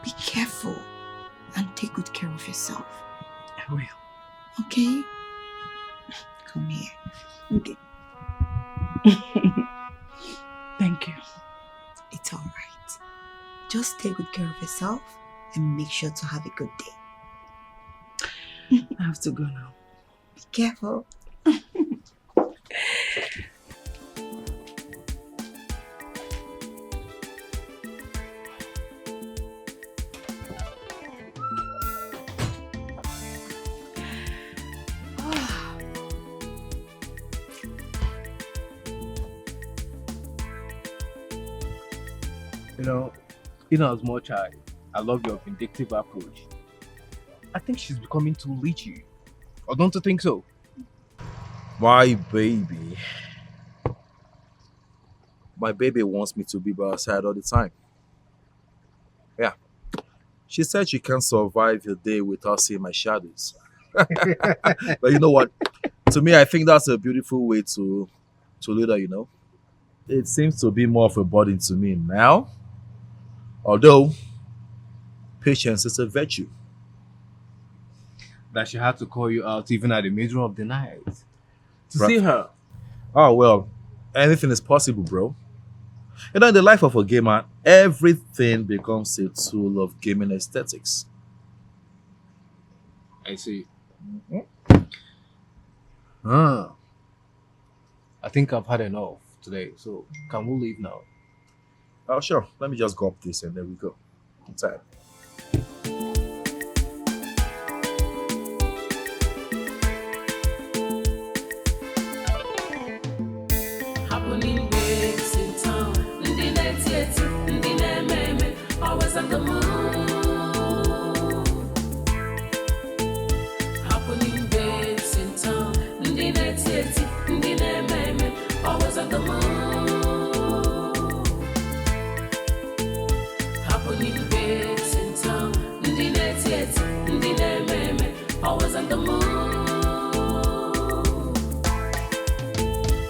Be careful and take good care of yourself. I will. Okay? Come here. Okay. Thank you. It's all right. Just take good care of yourself and make sure to have a good day. I have to go now. Be careful. You know, as much I love your vindictive approach, I think she's becoming too Luchy. Or don't you think so? My baby. My baby wants me to be by her side all the time. Yeah. She said she can't survive a day without seeing my shadows. But you know what? To me, I think that's a beautiful way to lead her, you know. It seems to be more of a burden to me now. Although, patience is a virtue. That she had to call you out even at the middle of the night to see her. Oh, well, anything is possible, bro. You know, in the life of a gamer, everything becomes a tool of gaming aesthetics. I see. Ah. I think I've had enough today, so can we leave now? Oh, sure. Let me just go up this and there we go. I'm tired. Happening waves in town. Ndi netieti, ndi nememe, always on the move. Happening waves in town. Ndi netieti, ndi nememe, always on the move. Happening waves in town. Ndi netieti, ndi nememe, always on the move.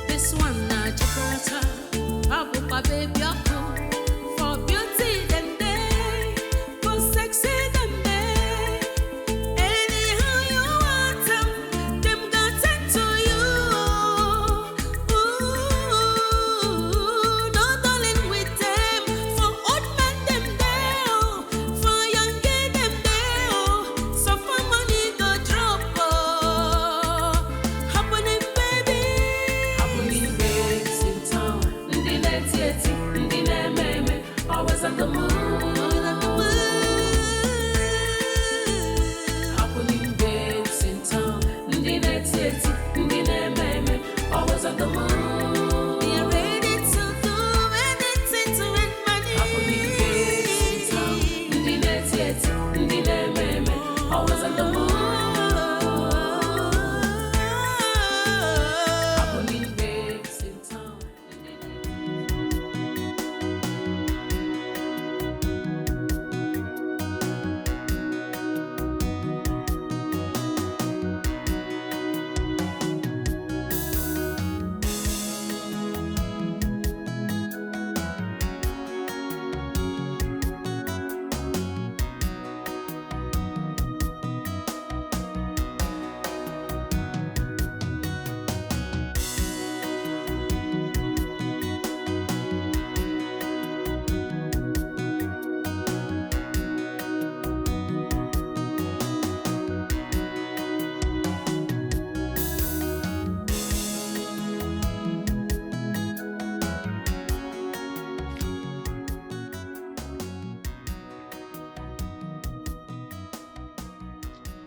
This one na Jakarta, Abupa baby Yako. For beauty them day, for sexy them day. Anyhow you want them got sent to you. Ooh, no darling with them. For old men them day, for young girl them day. So for money go drop.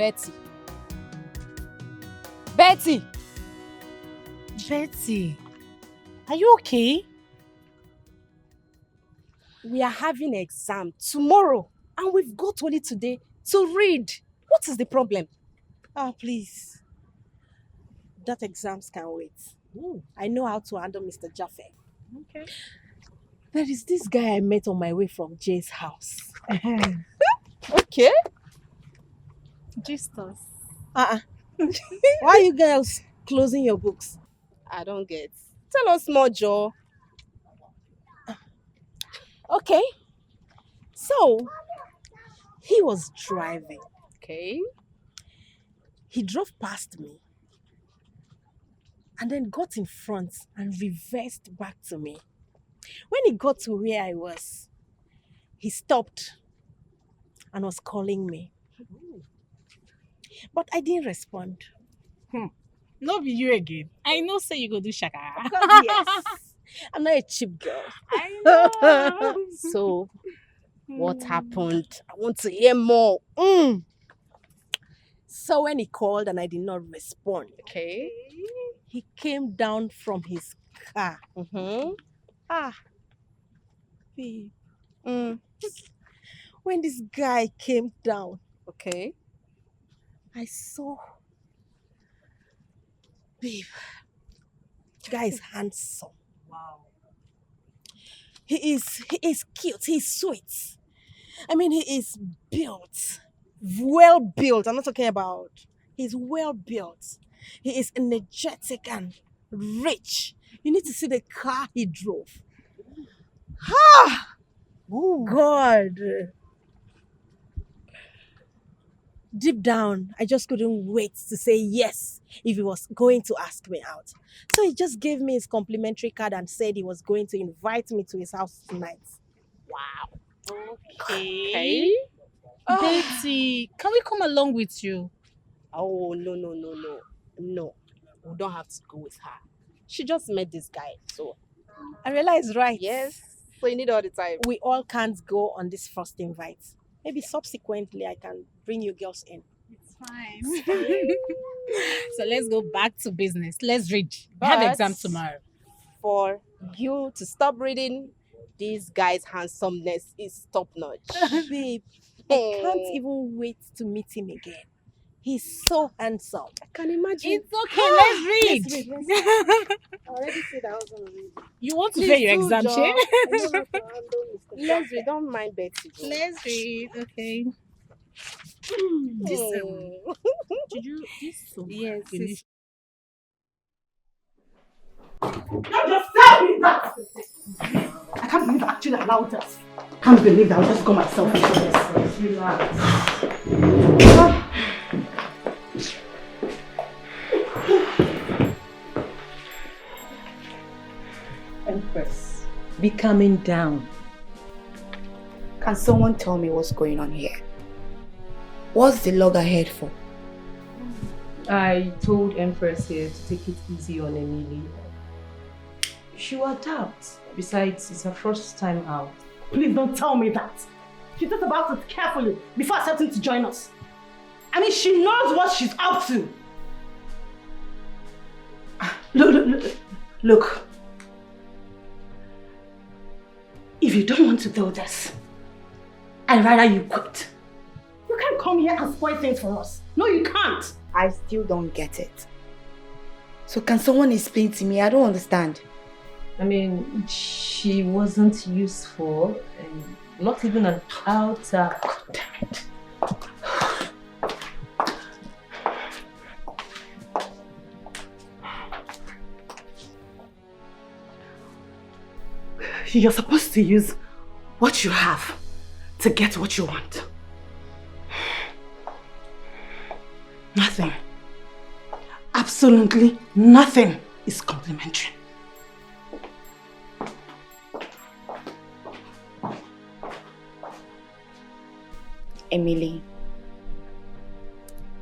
Betty. Betty! Betty, are you okay? We are having an exam tomorrow and we've got only today to read. What is the problem? Ah, please. That exams can wait. Ooh. I know how to handle Mr. Jaffe. Okay. There is this guy I met on my way from Jay's house. Okay. Just us. Why are you girls closing your books? I don't get. Tell us more, Joe. Okay. So, he was driving. Okay. He drove past me and then got in front and reversed back to me. When he got to where I was, he stopped and was calling me. But I didn't respond. No be you again. I know say you go do shaka. Of course, yes. I'm not a cheap girl. I know. So, what happened? I want to hear more. So when he called and I did not respond, Okay. he came down from his car. Babe. When this guy came down, okay, I saw, babe, the guy is handsome. Wow. He is cute. He's sweet. I mean, he is built, well built. I'm not talking about. He's well built. He is energetic and rich. You need to see the car he drove. God. Deep down, I just couldn't wait to say yes if he was going to ask me out. So he just gave me his complimentary card and said he was going to invite me to his house tonight. Wow. Okay. Betty, can we come along with you? Oh, no. No, we don't have to go with her. She just met this guy, so. I realized, right? Yes, so you need all the time. We all can't go on this first invite. Maybe subsequently I can bring you girls in. It's fine. So let's go back to business. Let's read. We But have exam tomorrow. For you to stop reading, this guy's handsomeness is top notch. Babe, I can't even wait to meet him again. He's so handsome. I can imagine. It's okay, let's read. Let's read. I already said I was going to read. You want to fail your exam, Che? I know how to handle Mr. Let's read. Don't mind Betty. Let's read. Okay. This did you yes, finish? Don't just tell me that! I can't believe I actually allowed this. I can't believe that I'll just go myself into this. Relax. Empress, be calming down. Can someone tell me what's going on here? What's the loggerhead for? I told Empress here to take it easy on Emily. She will adapt. Besides, it's her first time out. Please don't tell me that. She thought about it carefully before accepting to join us. I mean, she knows what she's up to. Look. If you don't want to do this, I'd rather you quit. You can't come here and spoil things for us. No, you can't. I still don't get it. So can someone explain to me? I don't understand. I mean, she wasn't useful and not even an outer. God damn it. You're supposed to use what you have to get what you want. Nothing. Absolutely nothing is complimentary. Emily,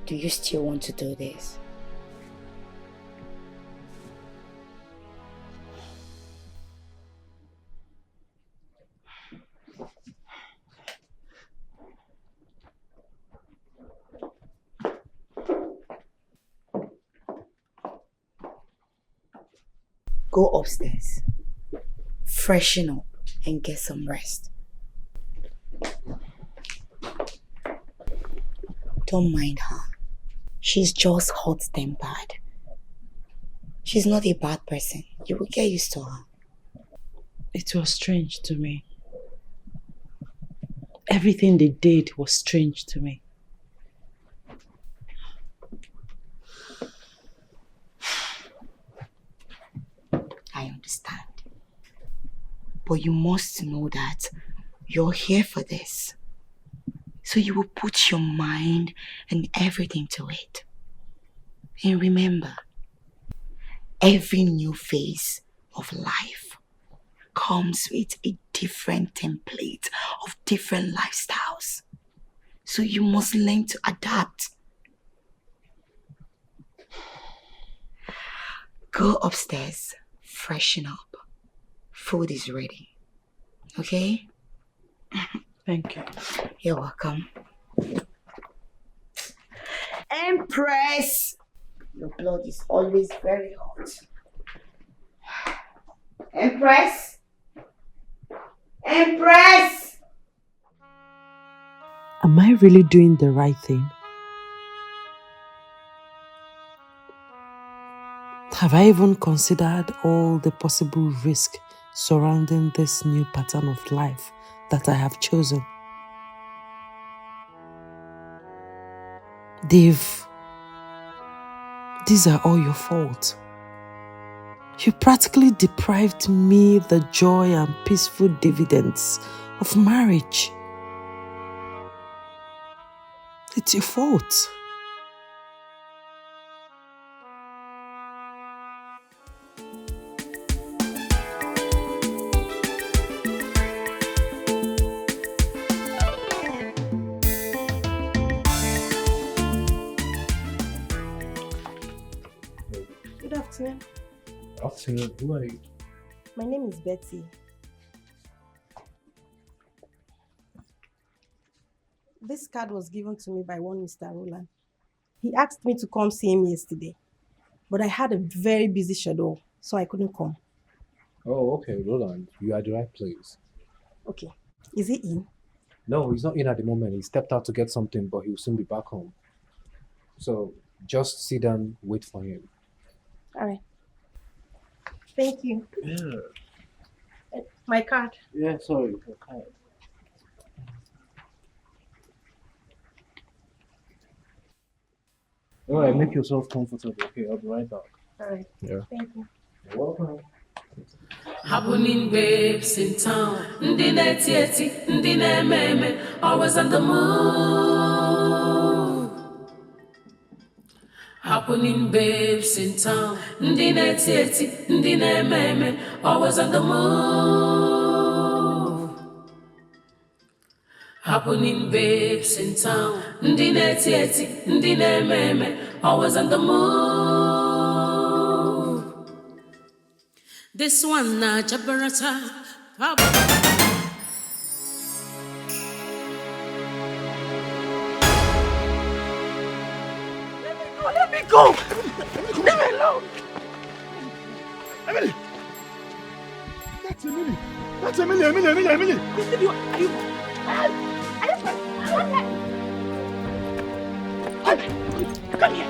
do you still want to do this? Go upstairs, freshen up, and get some rest. Don't mind her. She's just hot-tempered. She's not a bad person. You will get used to her. It was strange to me. Everything they did was strange to me. I understand. But you must know that you're here for this. So you will put your mind and everything to it. And remember, every new phase of life comes with a different template of different lifestyles. So you must learn to adapt. Go upstairs, freshen up. Food is ready. Okay? Thank you. You're welcome. Empress! Your blood is always very hot. Empress! Empress! Am I really doing the right thing? Have I even considered all the possible risk surrounding this new pattern of life that I have chosen? Dave, these are all your fault. You practically deprived me the joy and peaceful dividends of marriage. It's your fault. Good afternoon. Afternoon, who are you? My name is Betty. This card was given to me by one Mr. Roland. He asked me to come see him yesterday, but I had a very busy schedule, so I couldn't come. Oh, okay, Roland, you are at the right place. Okay. Is he in? No, he's not in at the moment. He stepped out to get something, but he'll soon be back home. So just sit down, wait for him. All right. Thank you. Yeah. My card. Yeah, sorry. Okay. All right, make yourself comfortable. Okay, I'll be right back. All right. Yeah. Thank you. You're welcome. Happening babes in town, ndi neti eti, ndi meme, always on the move. Happening babes in town, ndi neti eti, ndi meme, always on the move. Happening babes in town, ndi neti eti, ndi meme, always on the move. This one na Jabarata. Let me go! Leave me alone! Emily! That's Emily! That's Emily! Emily! Are you... Come here!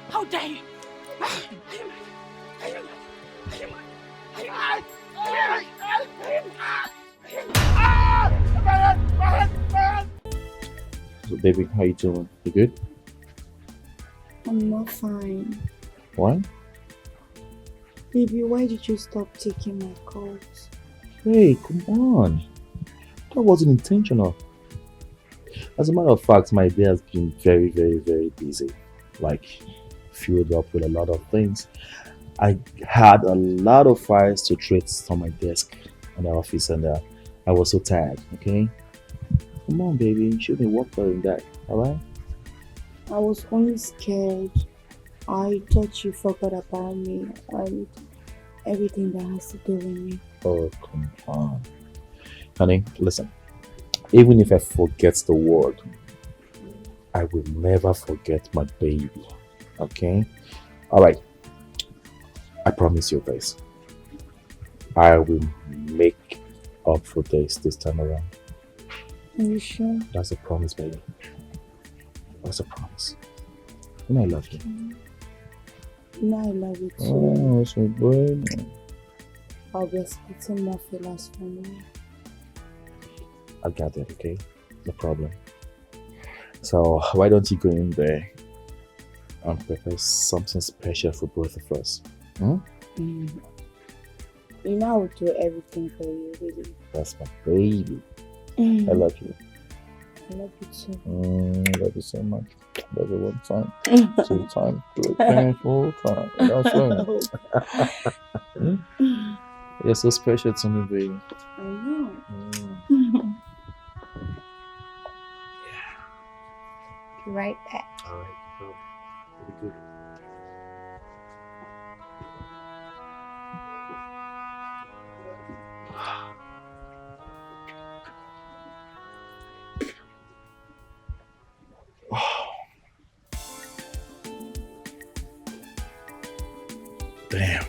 How dare you! So baby, how you doing? You good? I'm not fine. Why? Baby, why did you stop taking my calls? Hey, come on. That wasn't intentional. As a matter of fact, my day has been very, very, very busy. Like, filled up with a lot of things. I had a lot of files to treat on my desk in the office, and I was so tired, okay? Come on, baby. You shouldn't work on that, alright? I was only scared. I thought you forgot about me and everything that has to do with me. Oh, come on. Honey, listen. Even if I forget the word, I will never forget my baby. Okay? Alright. I promise you this. I will make up for this time around. Are you sure? That's a promise, baby. That's a promise. And I love you. No, I love you too. Oh, so good. I'll be expecting more feelings from you. I got it, okay? No problem. So why don't you go in there and prepare something special for both of us? Hmm? You know I will do everything for you, really. That's my baby. I love you. I love you too. I love you so much. Love you one time, 2 times, 3 times, 4 times. You know what I'm saying? You're so special to me, baby. I know. Be right back. Alright, be good. Damn.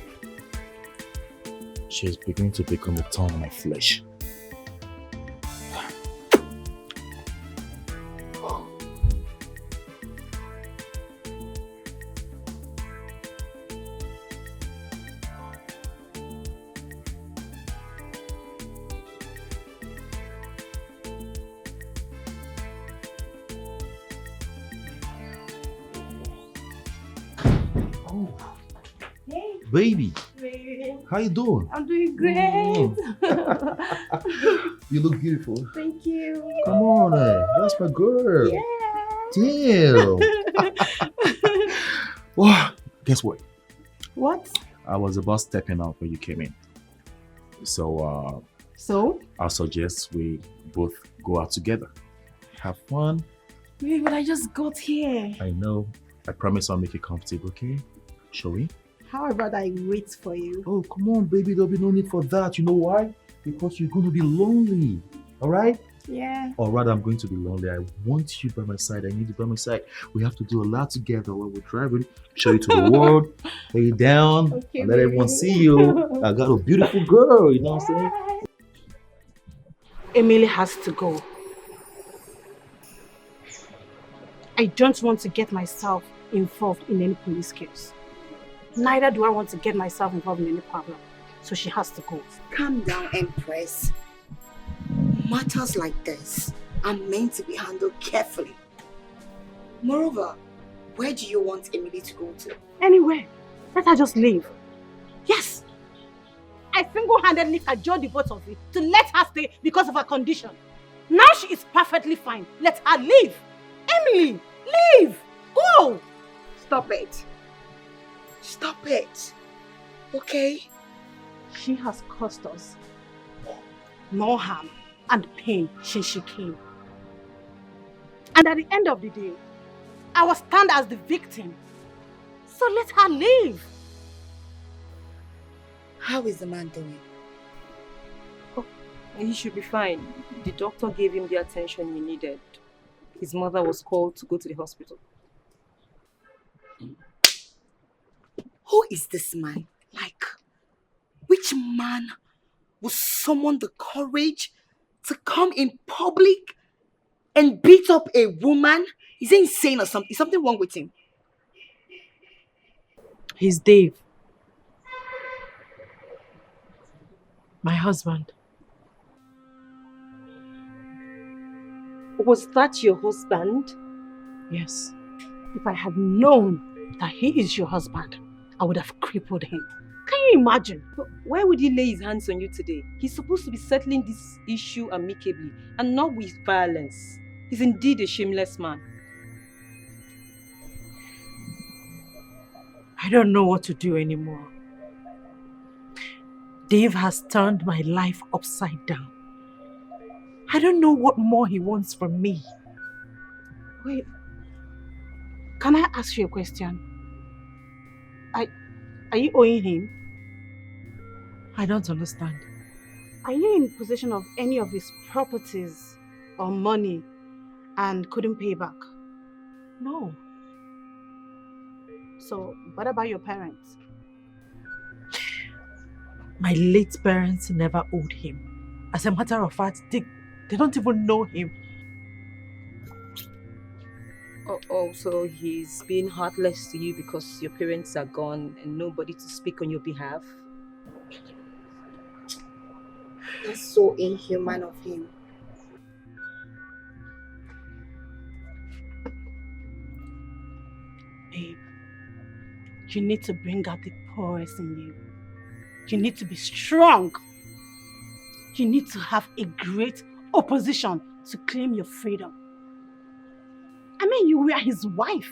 She's beginning to become a thorn in my flesh. Baby, how you doing? I'm doing great. You look beautiful. Thank you. Come on, that's my girl. Yeah. Damn. Wow. Guess what? What? I was about stepping out when you came in. So, So? I suggest we both go out together. Have fun. Wait, but I just got here. I know. I promise I'll make you comfortable, okay? Shall we? How about I wait for you? Oh, come on, baby. There'll be no need for that. You know why? Because you're going to be lonely. All right? Yeah. Or rather, I'm going to be lonely. I want you by my side. I need you by my side. We have to do a lot together while we're driving. Show you to the world. Lay you down. Okay, and let everyone see you. I got a beautiful girl. You know what I'm saying? Emily has to go. I don't want to get myself involved in any police case. Neither do I want to get myself involved in any problem. So she has to go. Calm down, Empress. Matters like this are meant to be handled carefully. Moreover, where do you want Emily to go to? Anywhere. Let her just leave. Yes. I single-handedly cajoled the both of you to let her stay because of her condition. Now she is perfectly fine. Let her leave. Emily, leave. Go. Stop it. Stop it. Okay? She has caused us more harm and pain since she came. And at the end of the day, I will stand as the victim. So let her leave. How is the man doing? Oh, he should be fine. The doctor gave him the attention he needed. His mother was called to go to the hospital. Who is this man? Like, which man will summon the courage to come in public and beat up a woman? Is he insane or something? Is something wrong with him? He's Dave. My husband. Was that your husband? Yes. If I had known that he is your husband, I would have crippled him. Can you imagine? But why would he lay his hands on you today? He's supposed to be settling this issue amicably and not with violence. He's indeed a shameless man. I don't know what to do anymore. Dave has turned my life upside down. I don't know what more he wants from me. Wait, can I ask you a question? Are you owing him? I don't understand. Are you in possession of any of his properties or money and couldn't pay back? No. So, what about your parents? My late parents never owed him. As a matter of fact, they don't even know him. Oh, so he's being heartless to you because your parents are gone and nobody to speak on your behalf? That's so inhuman of him. Babe, you need to bring out the poorest in you. You need to be strong. You need to have a great opposition to claim your freedom. I mean, you were his wife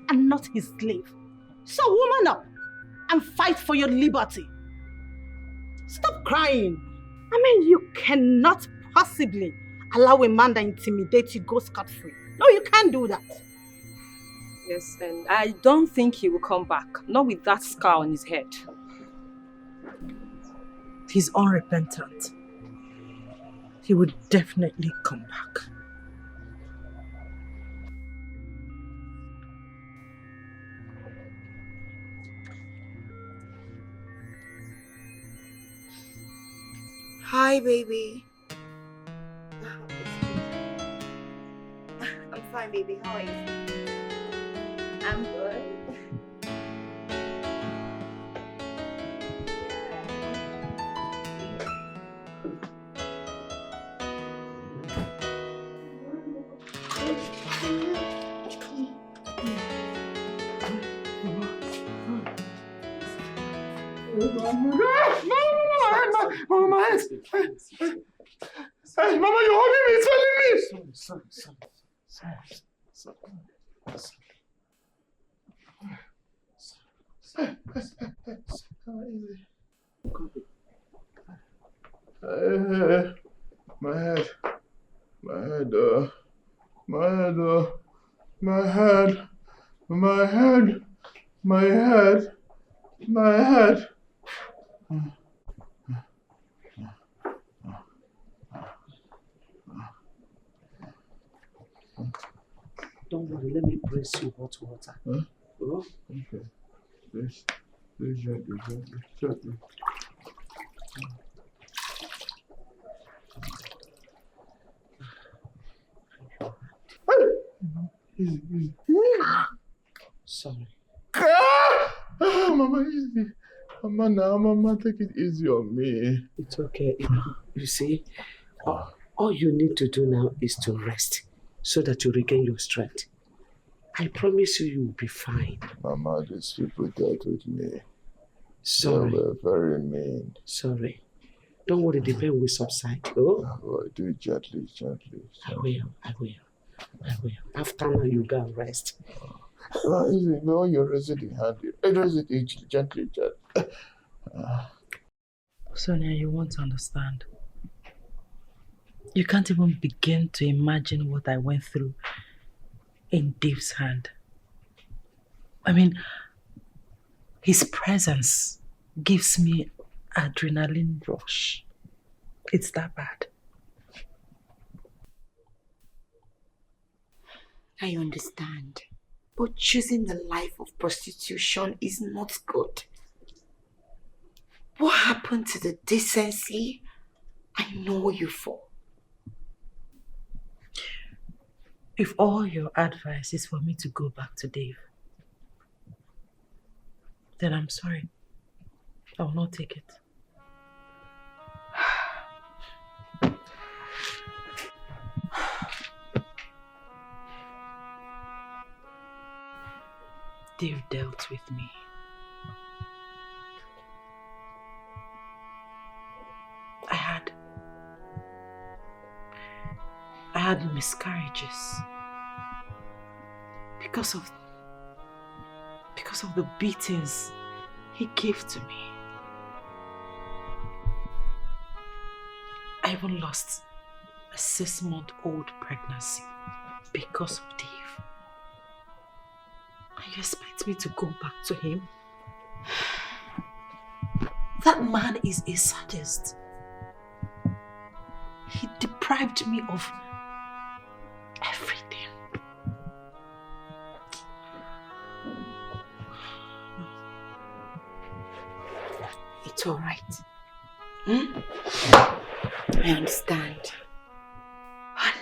and not his slave. So woman up and fight for your liberty. Stop crying. I mean, you cannot possibly allow a man that intimidates you go scot-free. No, you can't do that. Yes, and I don't think he will come back. Not with that scar on his head. He's unrepentant. He would definitely come back. Hi, baby. I'm fine, baby. How are you? I'm good. Mama, my head. Hey, Mama, you're holding me, it's telling me. My head, my head, my head, my head, my head, my head, my head. Don't worry, let me brace you hot water. Huh? Oh? Okay. This gently. Easy. Sorry. Mama, easy. Mama, take it easy on me. It's okay. You see, all you need to do now is to rest so that you regain your strength. I promise you, you'll be fine. Mama, these people dealt with me. Sorry. They were very mean. Sorry. Don't worry, the pain will subside. Oh? Do it gently. I will. After now, you go and rest. Easy. No, you're resting handy. Raise it gently. Sonia, you won't understand. You can't even begin to imagine what I went through in Dave's hand. I mean, his presence gives me adrenaline rush. It's that bad. I understand. But choosing the life of prostitution is not good. What happened to the decency I know you for? If all your advice is for me to go back to Dave, then I'm sorry. I will not take it. Dave dealt with me. I had miscarriages because of the beatings he gave to me. I even lost a 6-month-old pregnancy because of Dave. And you expect me to go back to him? That man is a sadist. He deprived me of It's all right. I understand. But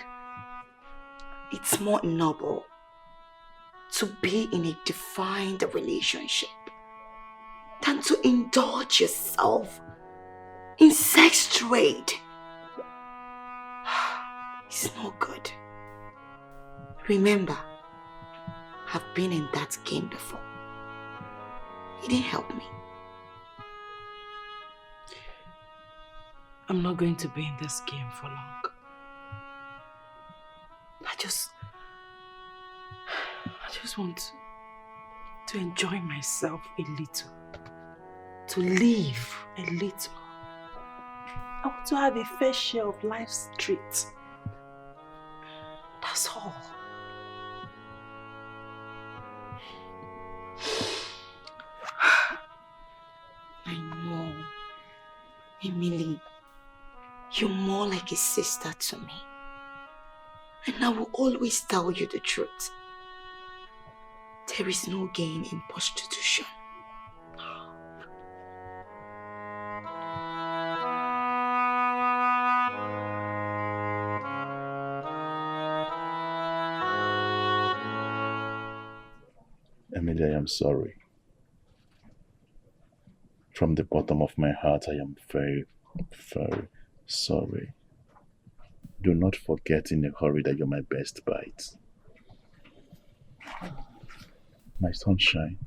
it's more noble to be in a defined relationship than to indulge yourself in sex trade. It's not good. Remember, I've been in that game before. It didn't help me. I'm not going to be in this game for long. I just want to enjoy myself a little. To live a little. I want to have a fair share of life's treat. That's all. I know. Emily, you're more like a sister to me. And I will always tell you the truth. There is no gain in prostitution. Emily, I am sorry. From the bottom of my heart, I am very, very sorry. Do not forget in a hurry that you're my best bite. My sunshine.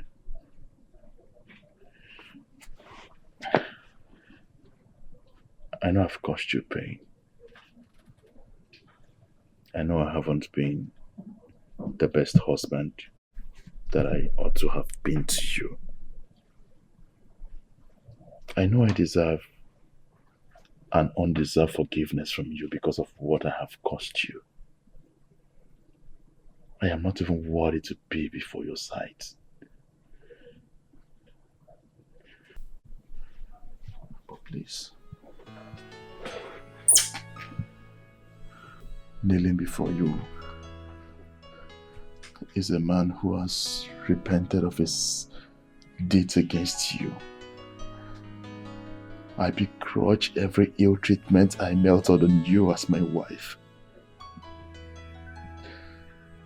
I know I've caused you pain. I know I haven't been the best husband that I ought to have been to you. I know I deserve an undeserved forgiveness from you because of what I have caused you. I am not even worthy to be before your sight. But please, kneeling before you is a man who has repented of his deeds against you. I begrudge every ill treatment I melted on you as my wife.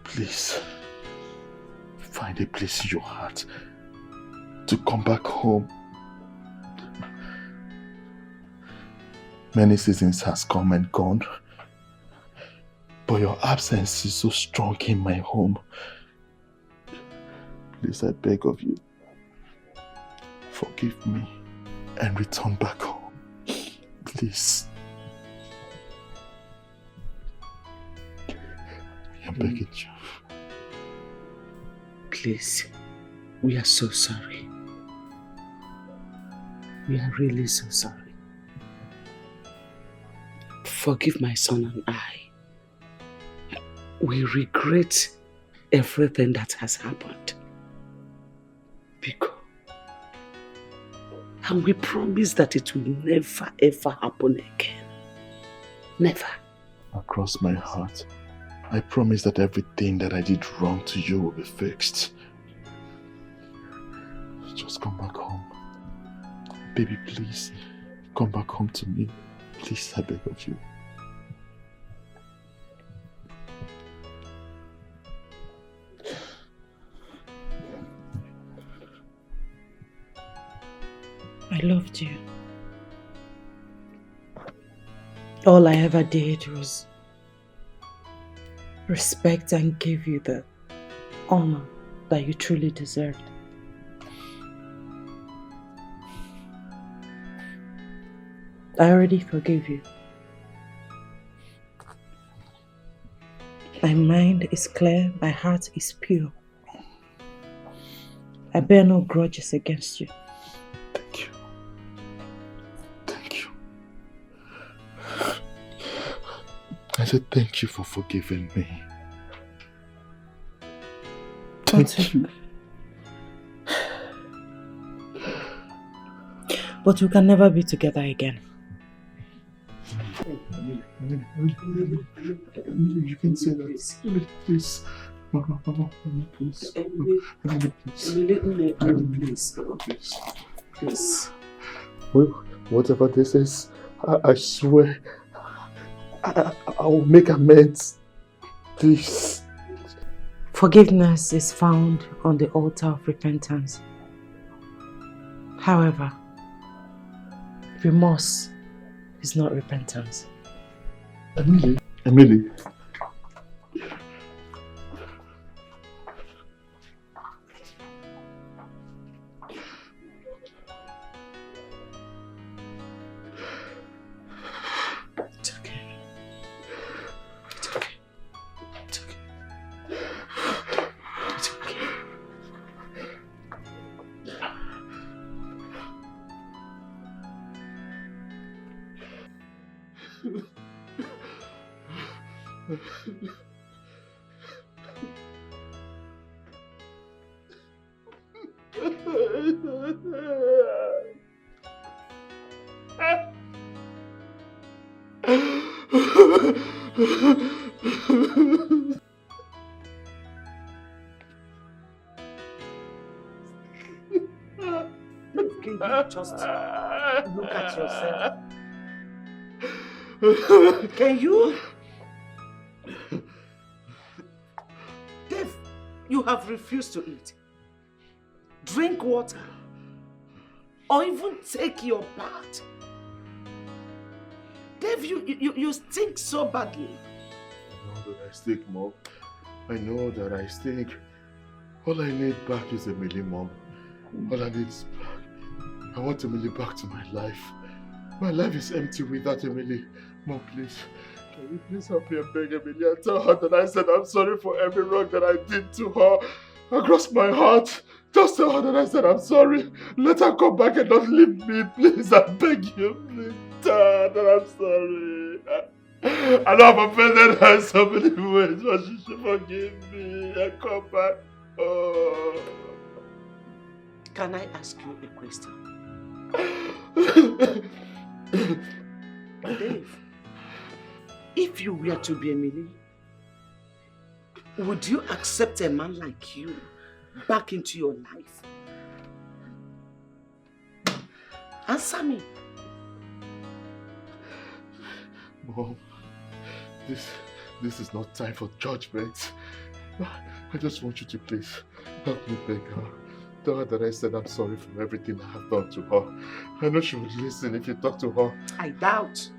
Please, find a place in your heart to come back home. Many seasons has come and gone, but your absence is so strong in my home. Please, I beg of you, forgive me and return back home. Please. I'm begging you. Please, we are so sorry. We are really so sorry. Forgive my son and I. We regret everything that has happened. And we promise that it will never ever happen again. Never. Across my heart, I promise that everything that I did wrong to you will be fixed. Just come back home. Baby, please, come back home to me. Please, I beg of you. I loved you. All I ever did was respect and give you the honor that you truly deserved. I already forgive you. My mind is clear, my heart is pure. I bear no grudges against you. Thank you. Thank you. I said thank you for forgiving me. Thank you. But we can never be together again. You can say that. Please. Mama, please. Please. Please. Whatever this is, I swear, I will make amends. Please. Forgiveness is found on the altar of repentance. However, remorse is not repentance. Emily. Can you just look at yourself? Can you? Dave, you have refused to eat, drink water, or even take your bath. Dave, you stink so badly. I know that I stink, Mom. I know that I stink. All I need back is Emily, Mom. All I need is back. I want Emily back to my life. My life is empty without Emily. Mom, please. Can you please help me and beg Emily and tell her that I said I'm sorry for every wrong that I did to her across my heart. Just tell her that I said I'm sorry. Let her come back and not leave me. Please, I beg you. Please tell her that I'm sorry. I know I've offended her in so many ways, but she should forgive me and come back. Oh. Can I ask you a question? Dave, if you were to be Emily, would you accept a man like you back into your life? Answer me. Mom, this is not time for judgment. I just want you to please help me beg her. Tell her that I said I'm sorry for everything I have done to her. I know she would listen if you talk to her. I doubt.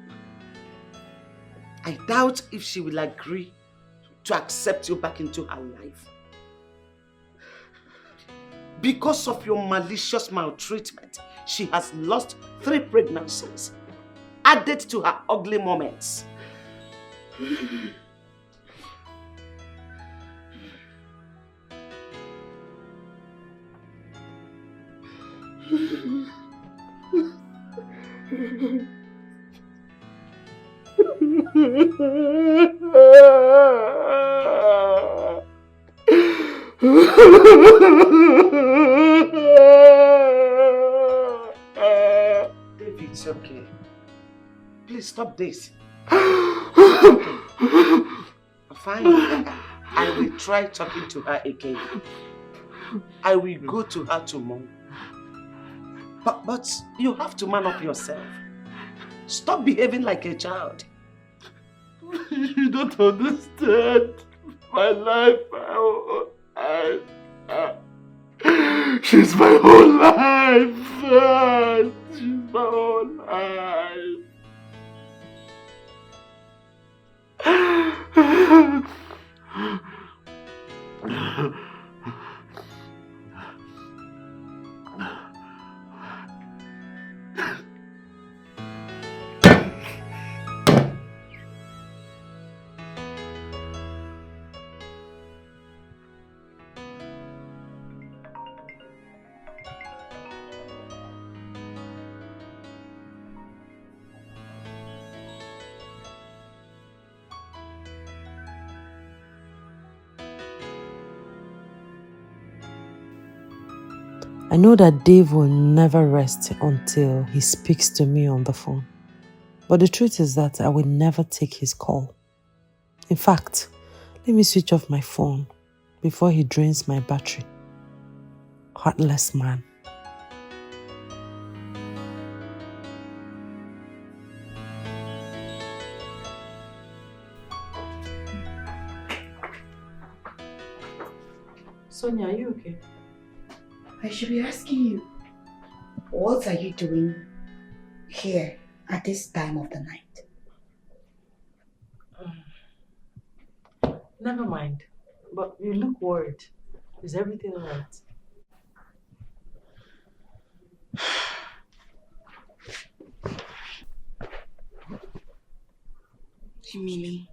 I doubt if she will agree to accept you back into her life. Because of your malicious maltreatment, she has lost 3 pregnancies, added to her ugly moments. David, it's okay. Please stop this. Fine. I will try talking to her again. I will go to her tomorrow. But you have to man up yourself. Stop behaving like a child. You don't understand. My life, she's my whole life. She's my whole life. I know that Dave will never rest until he speaks to me on the phone. But the truth is that I will never take his call. In fact, let me switch off my phone before he drains my battery. Heartless man. Sonia, are you okay? I should be asking you, what are you doing here at this time of the night? Never mind. But you look worried. Is everything alright? Emily,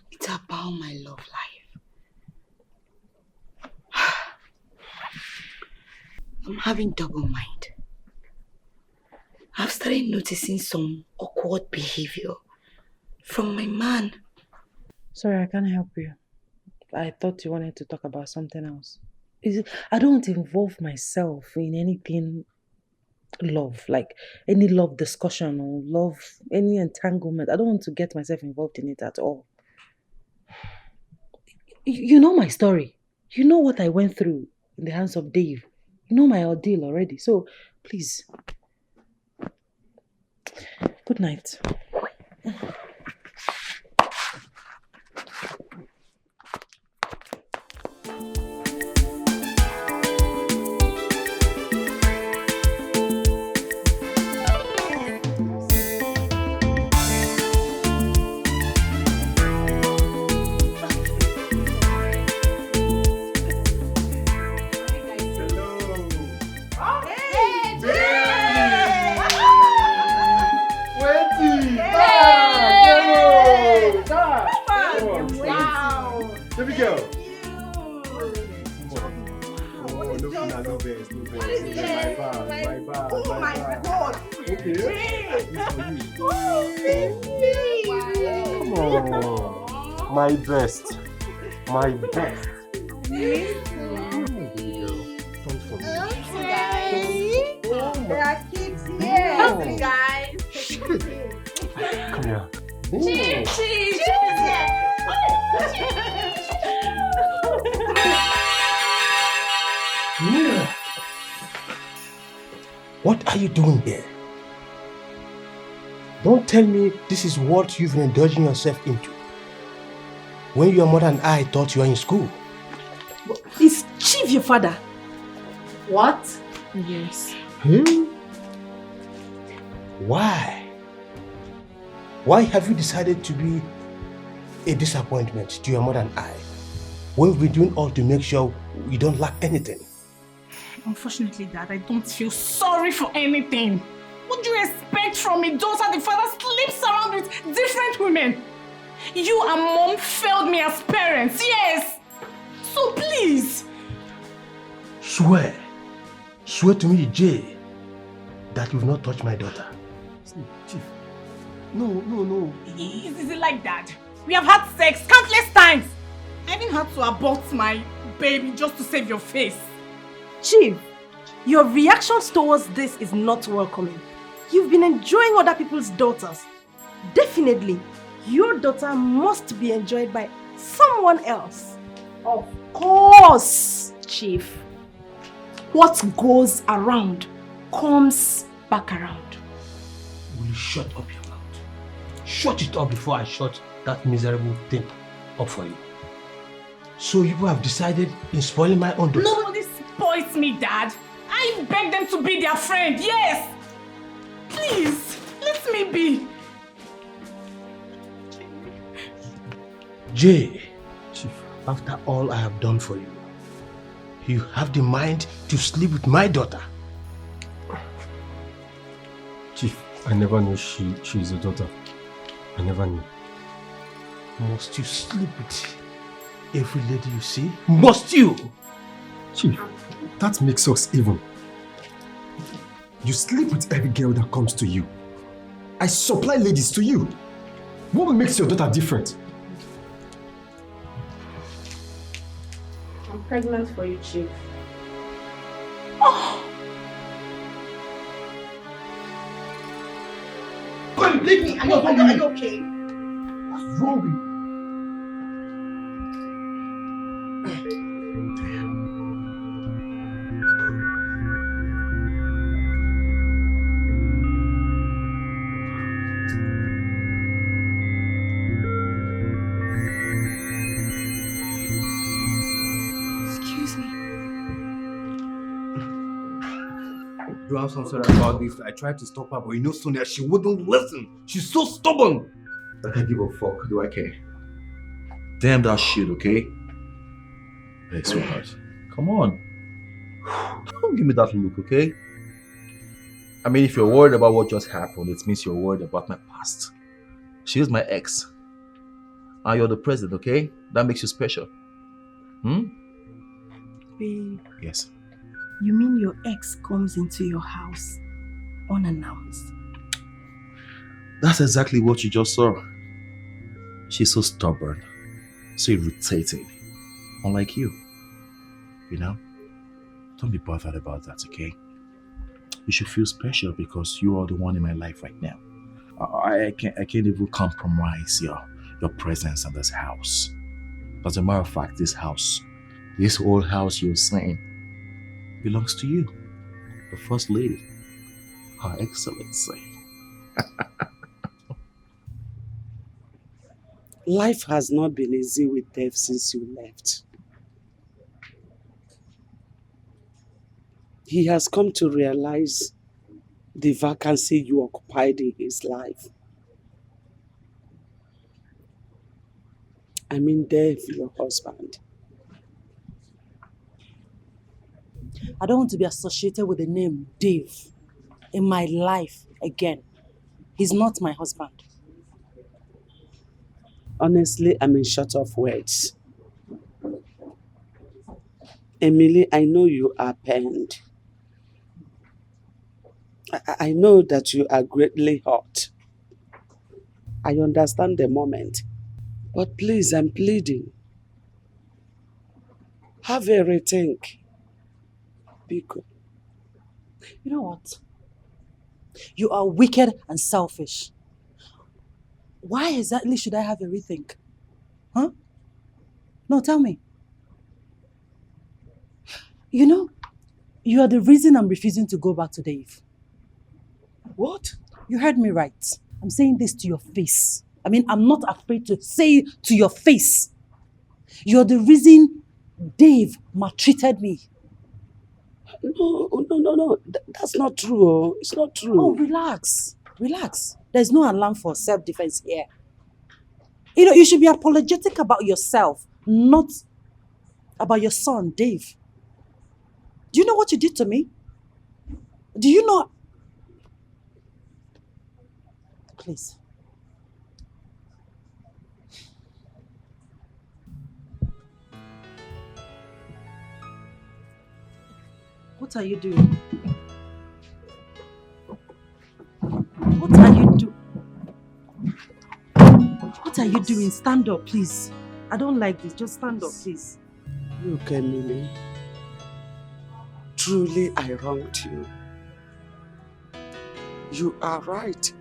it's about my love life. I'm having double mind. I've started noticing some awkward behavior from my man. Sorry, I can't help you. I thought you wanted to talk about something else. I don't involve myself in anything love, like any love discussion or love, any entanglement. I don't want to get myself involved in it at all. You know my story. You know what I went through in the hands of Dave. You know my ordeal already. So, please. Good night. My best. My best. There are kids here. Guys. Come here. Cheese. Mira, what are you doing here? Don't tell me this is what you've been indulging yourself into. When your mother and I thought you were in school. Is Chief your father? What? Yes. Why? Why have you decided to be a disappointment to your mother and I? When we've been doing all to make sure we don't lack anything. Unfortunately, Dad, I don't feel sorry for anything. What do you expect from a daughter the father sleeps around with different women? You and Mom failed me as parents, yes! So please! Swear to me, Jay, that you've not touched my daughter. Chief, no. Is it like that? We have had sex countless times! I even had to abort my baby just to save your face. Chief, your reactions towards this is not welcoming. You've been enjoying other people's daughters. Definitely, your daughter must be enjoyed by someone else. Of course, Chief. What goes around comes back around. Will you shut up your mouth? Shut it up before I shut that miserable thing up for you. So you have decided in spoiling my own daughter? Nobody spoils me, Dad. I beg them to be their friend, yes! Please, let me be. Jay, Chief, after all I have done for you, you have the mind to sleep with my daughter. Chief, I never knew she is a daughter. I never knew. Must you sleep with every lady you see? Must you? Chief, that makes us even. You sleep with every girl that comes to you. I supply ladies to you. What makes your daughter different? I'm pregnant for you, Chief. Oh! Come, leave me. Are you okay? What's wrong with you? do have some sorry about this. I tried to stop her, but you know Sonia, she wouldn't listen. She's so stubborn. I can't give a fuck. Do I care? Damn that shit, okay? Hey, sweetheart. Come on. Don't give me that look, okay? I mean, if you're worried about what just happened, it means you're worried about my past. She is my ex. And you're the president, okay? That makes you special. Babe, Yes. you mean your ex comes into your house unannounced? That's exactly what you just saw. She's so stubborn, so irritating. Unlike you. You know? Don't be bothered about that, okay? You should feel special because you are the one in my life right now. I can't even compromise your presence in this house. As a matter of fact, this whole house you're saying, belongs to you. The First Lady. Her Excellency. Life has not been easy with Dave since you left. He has come to realize the vacancy you occupied in his life. I mean Dave, your husband. I don't want to be associated with the name Dave in my life again. He's not my husband. Honestly, I'm in short of words. Emily, I know you are pained. I know that you are greatly hurt. I understand the moment. But please, I'm pleading. Have a rethink. Be good. You know what? You are wicked and selfish. Why exactly should I have a rethink? Huh? No, tell me. You know, you are the reason I'm refusing to go back to Dave. What? You heard me right. I'm saying this to your face. I mean, I'm not afraid to say it to your face. You're the reason Dave maltreated me. No. That's not true. It's not true. Oh, relax. Relax. There's no alarm for self-defense here. You know, you should be apologetic about yourself, not about your son, Dave. Do you know what you did to me? Do you know? Please. What are you doing? What are you doing? What are you doing? Stand up, please. I don't like this. Just stand up, please. Look, Emily. Truly, I wronged you. You are right.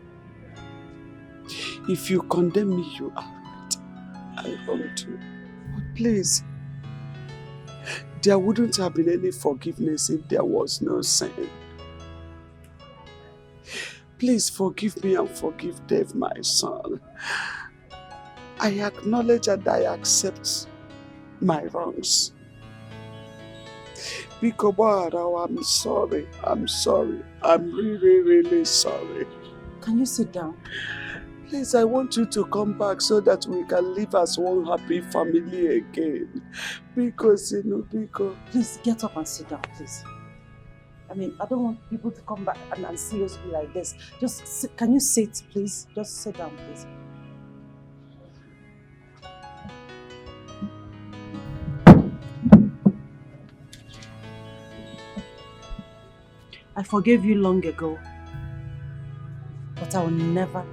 If you condemn me, you are right. I wronged you. But please, there wouldn't have been any forgiveness if there was no sin. Please forgive me and forgive Dave, my son. I acknowledge and I accept my wrongs. Bikobara, I'm sorry. I'm sorry. I'm really, really sorry. Can you sit down? Please, I want you to come back so that we can live as one happy family again. Because, Please get up and sit down, please. I mean, I don't want people to come back and see us be like this. Just sit. Can you sit, please? Just sit down, please. I forgave you long ago, but I will never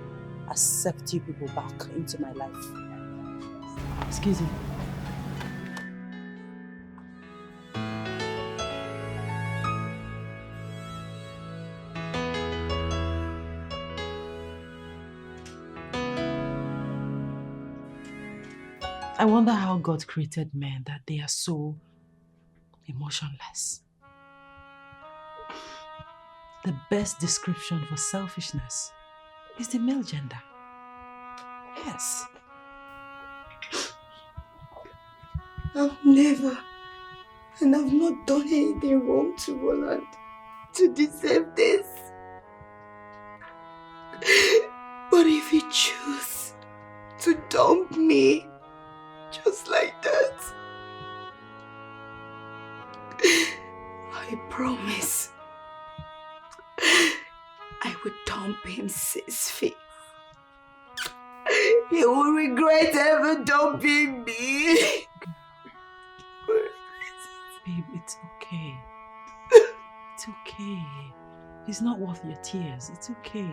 accept you people back into my life. Excuse me. I wonder how God created men that they are so emotionless. The best description for selfishness is the male gender. Yes. I've never, and I've not done anything wrong to Roland. to deserve this. But if you choose to dump me just like that, I promise I would dump him 6 feet. He will regret ever dumping me. Babe, it's okay. It's okay. It's not worth your tears. It's okay.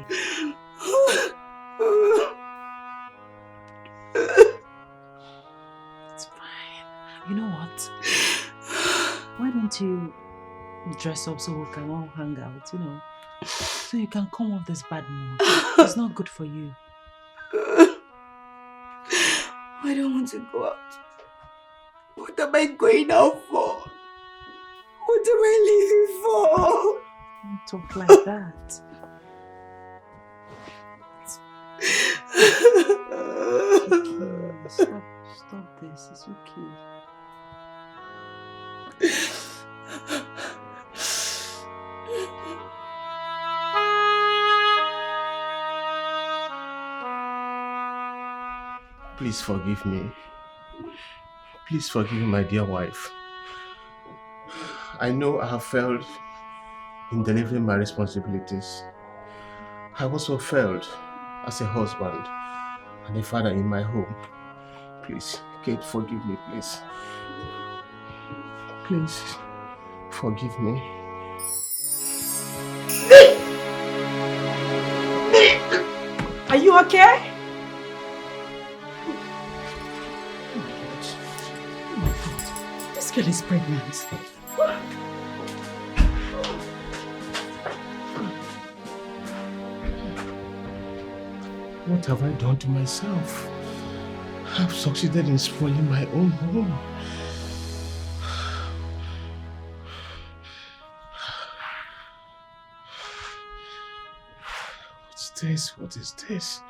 It's fine. You know what? Why don't you dress up so we can all hang out, so you can come off this bad mood. It's not good for you. I don't want to go out. What am I going out for? What am I leaving for? Don't talk like that. It's okay. Stop this. It's okay. Please forgive me. Please forgive me, my dear wife. I know I have failed in delivering my responsibilities. I also failed as a husband and a father in my home. Please, Kate, forgive me, please. Please, forgive me. Are you okay? This girl is pregnant. What have I done to myself? I've succeeded in spoiling my own home. What's this? What is this?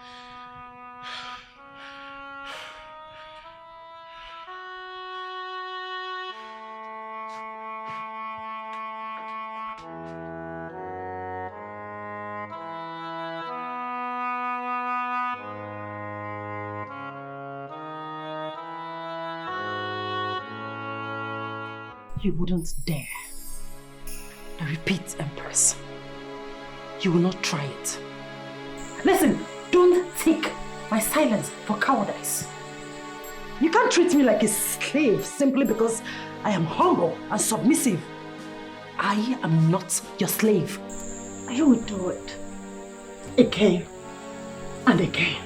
You wouldn't dare. I repeat, Empress. You will not try it. Listen, don't take my silence for cowardice. You can't treat me like a slave simply because I am humble and submissive. I am not your slave. You will do it. Again and again.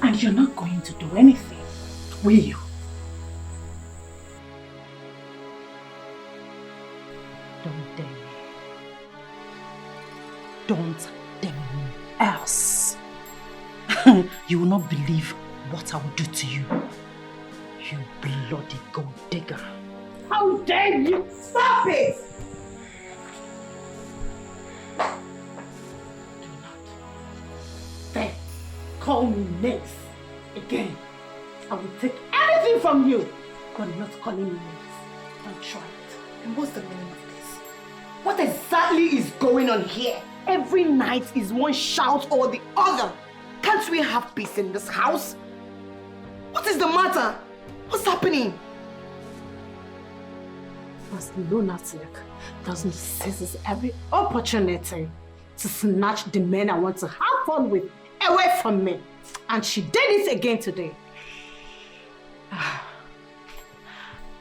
And you're not going to do anything, will you? Don't dare me. Don't dare me else. You will not believe what I will do to you. You bloody gold digger. How dare you! Stop it! Do not dare call me names again. I will take anything from you, but not calling me names. Don't try it. And what's the meaning of this? What exactly is going on here? Every night is one shout or the other. Can't we have peace in this house? What is the matter? What's happening? This lunatic doesn't seize every opportunity to snatch the men I want to have fun with away from me. And she did it again today.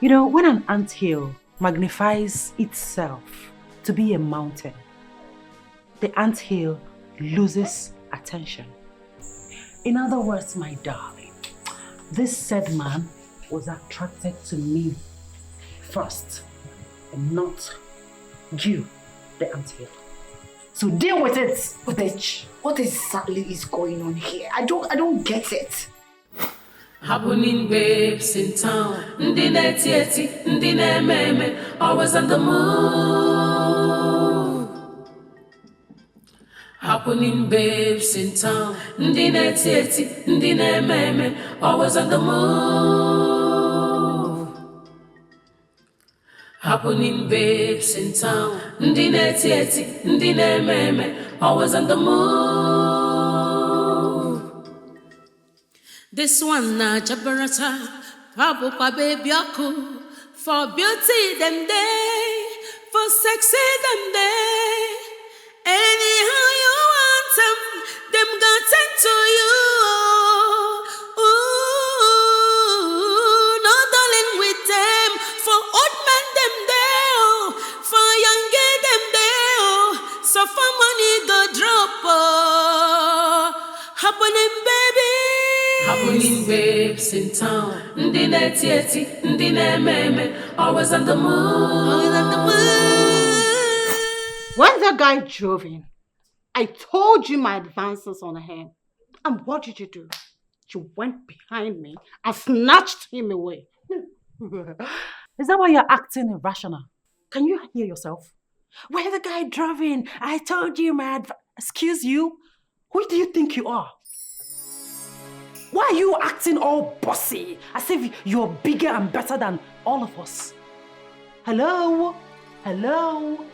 You know, when an anthill magnifies itself to be a mountain, the anthill loses attention. In other words, my darling, this said man was attracted to me first and not you, the anthill. So deal with it, bitch. What exactly is going on here? I don't get it. Happening babes in town. Ndi neti, ndi meme, always on the move. Happening babes in town. Ndi neti, ndi meme, always on the move. Happening babes in town. Ndi neti eti, ndi meme, always on the move. This one na jabarata, pabu pa baby aku. For beauty them day, for sexy them day. Anyhow you want them got sent to you. Ooh, no darling with them. For old men them there, for young girl them there. So for money go drop. Happening baby. Happening babes in town. Ndi neti eti, ndi meme, always on the move. Always on the move. When that guy drove in, I told you my advances on him. And what did you do? You went behind me and snatched him away. Is that why you're acting irrational? Can you hear yourself? When the guy drove in, I told you my Excuse you? Who do you think you are? Why are you acting all bossy? As if you're bigger and better than all of us. Hello? Hello?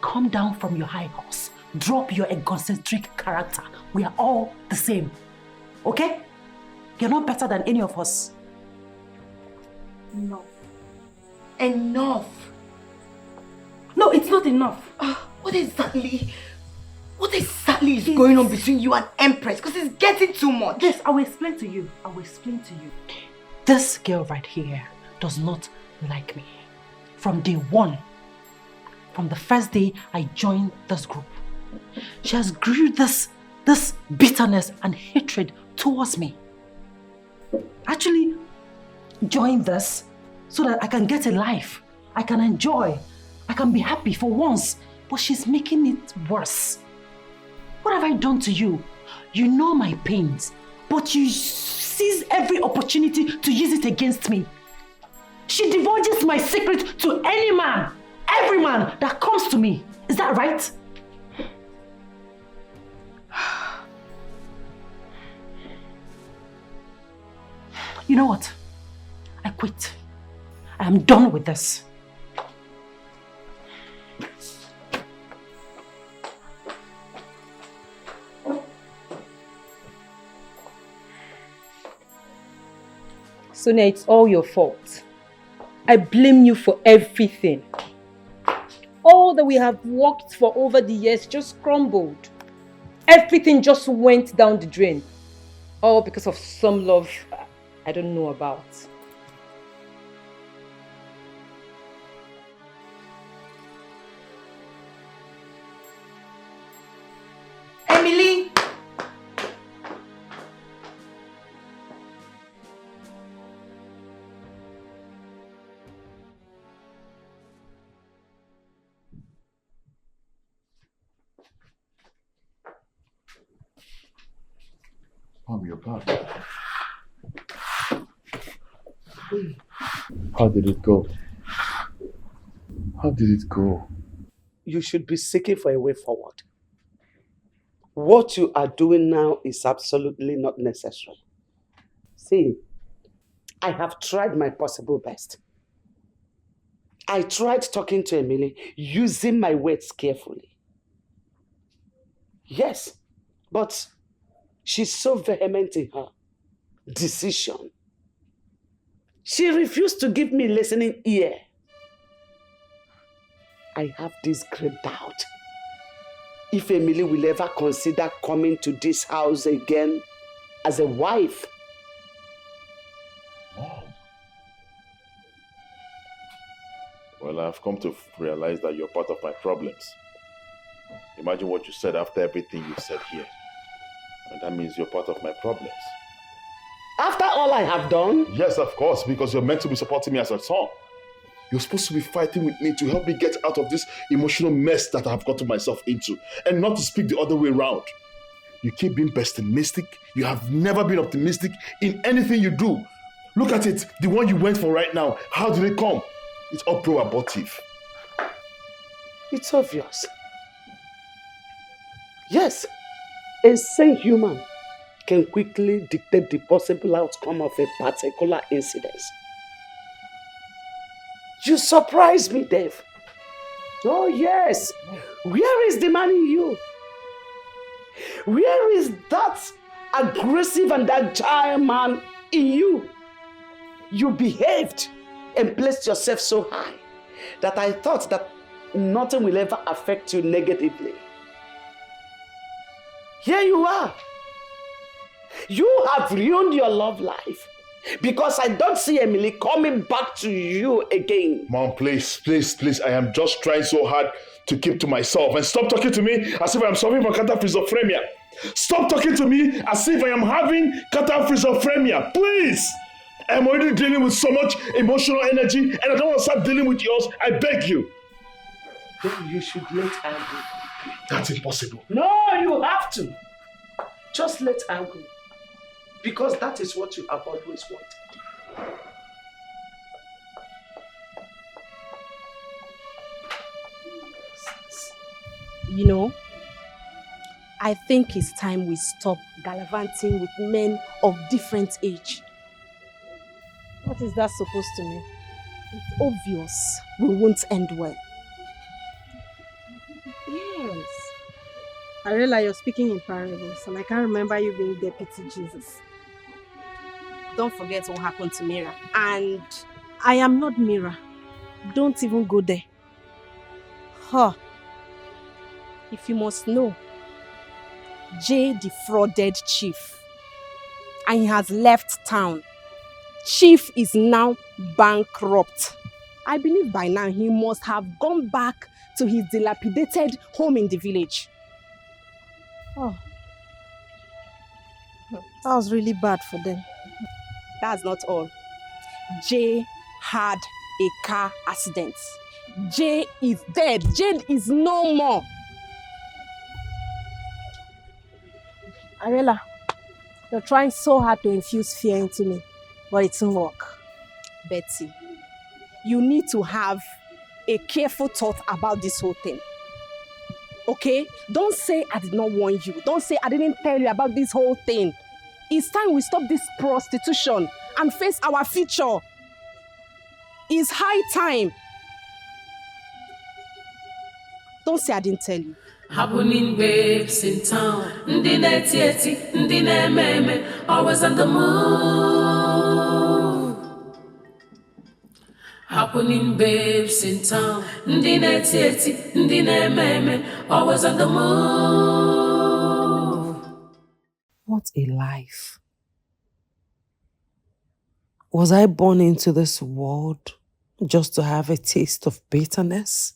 Come down from your high horse. Drop your egocentric character. We are all the same. Okay? You're not better than any of us. No. Enough. No, it's not enough. What exactly is going on between you and Empress? Because it's getting too much. Yes, I will explain to you. This girl right here does not like me. From day one, from the first day I joined this group, she has grew this bitterness and hatred towards me. Actually, join this so that I can get a life. I can enjoy. I can be happy for once. But she's making it worse. What have I done to you? You know my pains, but you seize every opportunity to use it against me. She divulges my secret to any man, every man that comes to me. Is that right? You know what? I quit. I am done with this. Sonia, it's all your fault. I blame you for everything. All that we have worked for over the years just crumbled. Everything just went down the drain. All because of some love I don't know about. Emily! Mom, you're back. How did it go? How did it go? You should be seeking for a way forward. What you are doing now is absolutely not necessary. See, I have tried my possible best. I tried talking to Emily, using my words carefully. Yes, but she's so vehement in her decision. She refused to give me a listening ear. I have this great doubt if Emily will ever consider coming to this house again as a wife. Mom. Well, I've come to realize that you're part of my problems. Imagine what you said after everything you said here. And that means you're part of my problems. After all I have done? Yes, of course, because you're meant to be supporting me as a son. You're supposed to be fighting with me to help me get out of this emotional mess that I've gotten myself into, and not to speak the other way around. You keep being pessimistic. You have never been optimistic in anything you do. Look at it, the one you went for right now. How did it come? It's all pro-abortive. It's obvious. Yes, a sane human can quickly dictate the possible outcome of a particular incident. You surprised me, Dave. Oh yes. Where is the man in you? Where is that aggressive and agile man in you? You behaved and placed yourself so high that I thought that nothing will ever affect you negatively. Here you are. You have ruined your love life because I don't see Emily coming back to you again. Mom, please. I am just trying so hard to keep to myself. And stop talking to me as if I am suffering from schizophrenia. Stop talking to me as if I am having schizophrenia. Please. I am already dealing with so much emotional energy and I don't want to start dealing with yours. I beg you. Then you should let her go. That's impossible. No, you have to. Just let her go. Because that is what you have always wanted. You know, I think it's time we stop gallivanting with men of different age. What is that supposed to mean? It's obvious we won't end well. Yes. I realize you're speaking in parables and I can't remember you being Deputy Jesus. Don't forget what happened to Mira. And I am not Mira. Don't even go there. Huh. If you must know, Jay defrauded Chief. And he has left town. Chief is now bankrupt. I believe by now he must have gone back to his dilapidated home in the village. Oh. That was really bad for them. That's not all. Jay had a car accident. Jay is dead. Jay is no more. Arela, you're trying so hard to infuse fear into me, but it won't work. Betty, you need to have a careful thought about this whole thing. Okay? Don't say I did not warn you. Don't say I didn't tell you about this whole thing. It's time we stop this prostitution and face our future. It's high time. Don't say I didn't tell you. Happening babes in town. Ndi neti, ndi meme, always on the move. Happening babes in town. Ndi neti, ndi meme, always on the move. What a life. Was I born into this world just to have a taste of bitterness?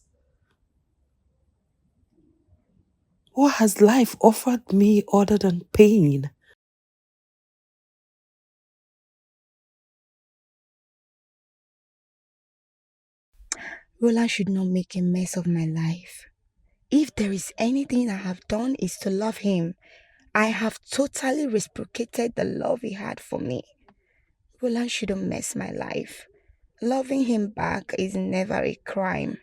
What has life offered me other than pain? Roland should not make a mess of my life. If there is anything I have done is to love him. I have totally reciprocated the love he had for me. Roland shouldn't mess my life. Loving him back is never a crime.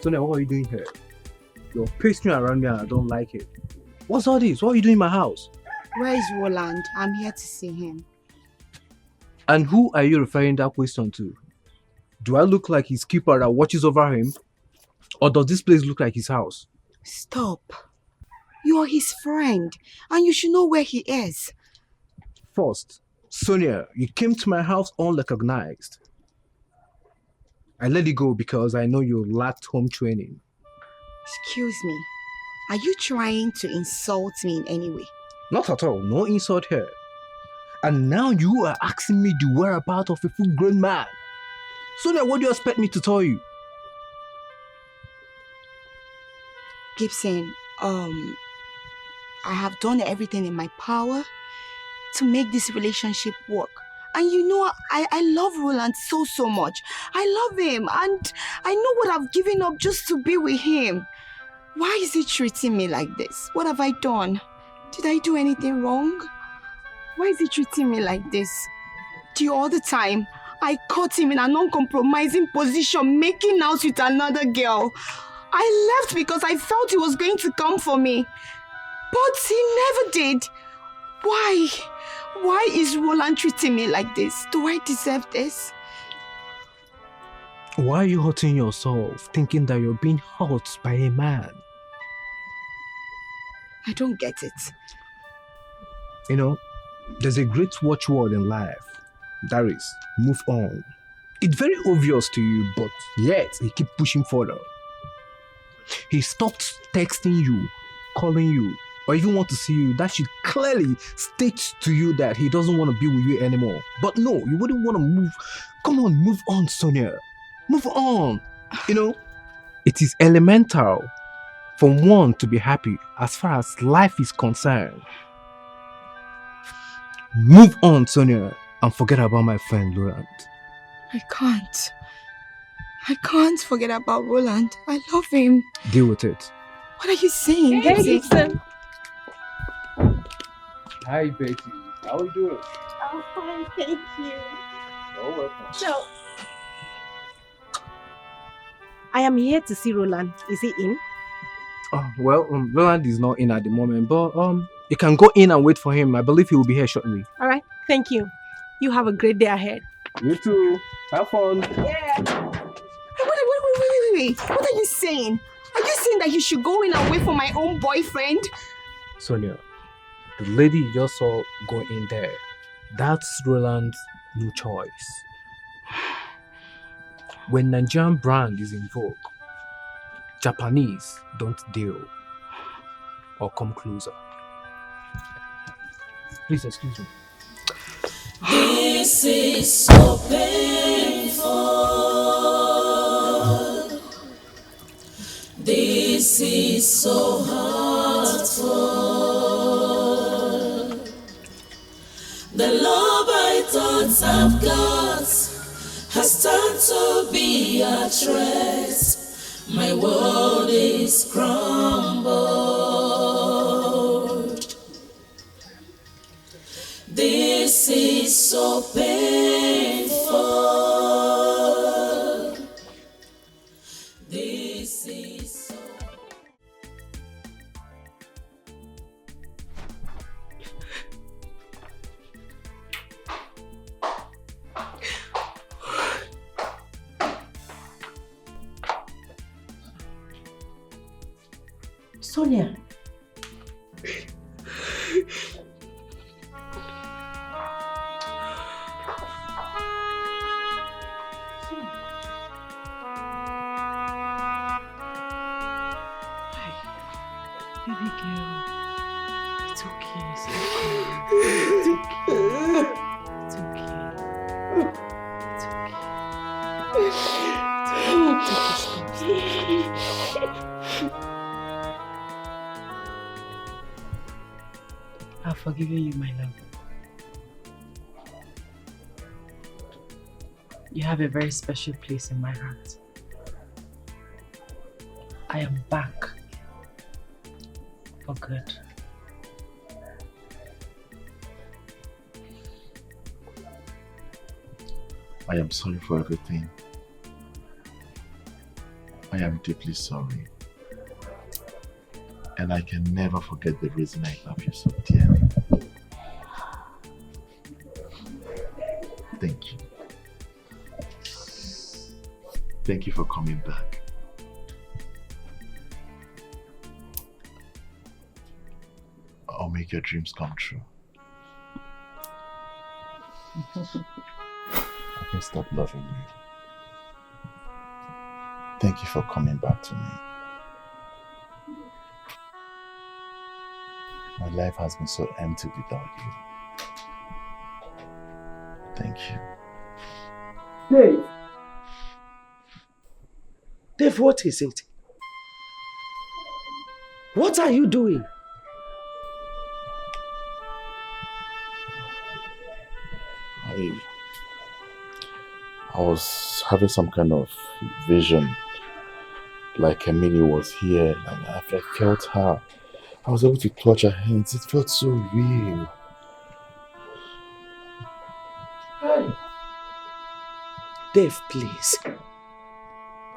Sonia, what are you doing here? You're pasting around me and I don't like it. What's all this? What are you doing in my house? Where is Roland? I'm here to see him. And who are you referring that question to? Do I look like his keeper that watches over him? Or does this place look like his house? Stop. You're his friend and you should know where he is. First, Sonia, you came to my house unrecognized. I let you go because I know you lacked home training. Excuse me. Are you trying to insult me in any way? Not at all. No insult here. And now you are asking me the whereabouts of a full-grown man. Sonia, what do you expect me to tell you? Gibson, I have done everything in my power to make this relationship work. And you know, I love Roland so much. I love him and I know what I've given up just to be with him. Why is he treating me like this? What have I done? Did I do anything wrong? Why is he treating me like this? The other time, I caught him in an uncompromising position making out with another girl. I left because I felt he was going to come for me. But he never did. Why? Why is Roland treating me like this? Do I deserve this? Why are you hurting yourself, thinking that you're being hurt by a man? I don't get it. You know, there's a great watchword in life. That is, move on. It's very obvious to you, but yet he keep pushing further. He stopped texting you, calling you, or even want to see you. That should clearly state to you that he doesn't want to be with you anymore. But no, you wouldn't want to move. Come on, move on, Sonia. Move on. You know, it is elemental for one to be happy as far as life is concerned. Move on, Sonia, and forget about my friend Laurent. I can't forget about Roland. I love him. Deal with it. What are you saying? Hey, Gibson. Hi, Betty. How are you doing? I'm fine, thank you. You're welcome. So, I am here to see Roland. Is he in? Well, Roland is not in at the moment, but you can go in and wait for him. I believe he will be here shortly. All right, thank you. You have a great day ahead. You too. Have fun. Yeah. Wait. What are you saying? Are you saying that you should go in and wait for my own boyfriend? Sonia, the lady you just saw go in there, that's Roland's new choice. When Nigerian brand is in vogue, Japanese don't deal or come closer. Please excuse me. This is so painful. This is so hurtful. The love I thought I've got has turned to be a threat. My world is crumbled. This is so painful. This is so... Sonia. Baby girl, it's okay. It's okay. I've forgiven you, my love. You have a very special place in my heart. I am back for good. I am sorry for everything. I am deeply sorry. And I can never forget the reason I love you so dearly. Thank you. Thank you for coming back. I'll make your dreams come true. I can stop loving you. Thank you for coming back to me. My life has been so empty without you. Thank you. Dave. Dave, what is it? What are you doing? I was having some kind of vision, like Emily was here, and I felt her I was able to touch her hands. It felt so real. Hey. Dave, please.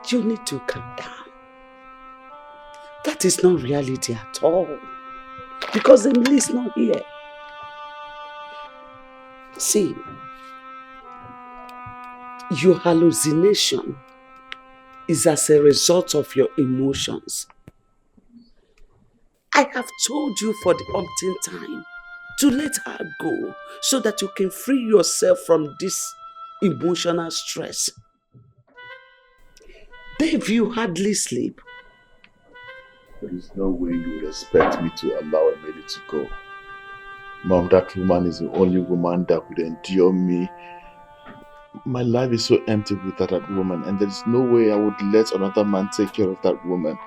You need to calm down. That is not reality at all. Because Emily is not here. See, your hallucination is as a result of your emotions. I have told you for the umpteenth time to let her go so that you can free yourself from this emotional stress. Dave, you hardly sleep. There is no way you would expect me to allow Emily to go. Mom, that woman is the only woman that could endure me. My life is so empty without that woman, and there is no way I would let another man take care of that woman.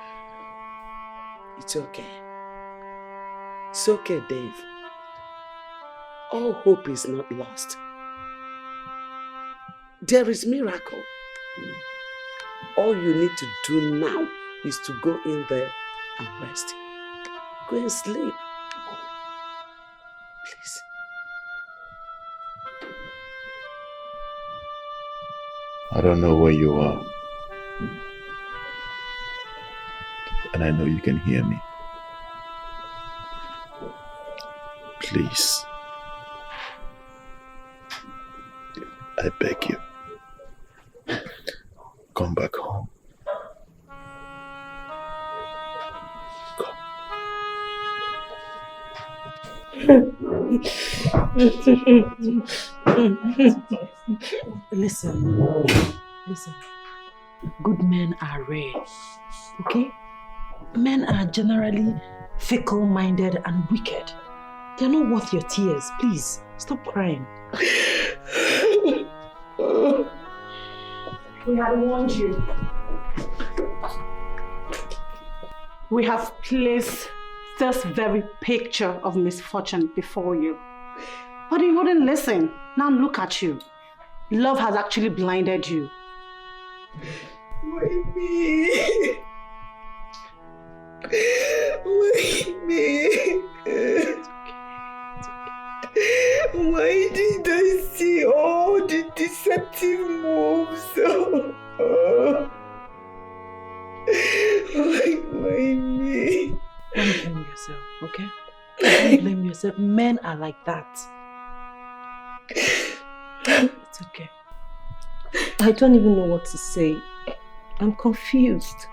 It's okay. It's okay, Dave. All hope is not lost. There is miracle. All you need to do now is to go in there and rest. Go and sleep. Please. I don't know where you are. And I know you can hear me. Please. I beg you. Come back home. Listen. Good men are rare, okay? Men are generally fickle-minded and wicked. They're not worth your tears. Please, stop crying. We had warned you. We have placed this very picture of misfortune before you. But you wouldn't listen. Now look at you. Love has actually blinded you. Why me? Why me? Why did I see all the deceptive moves? Why me? Don't blame yourself, okay? Don't blame yourself. Men are like that. It's okay. I don't even know what to say. I'm confused.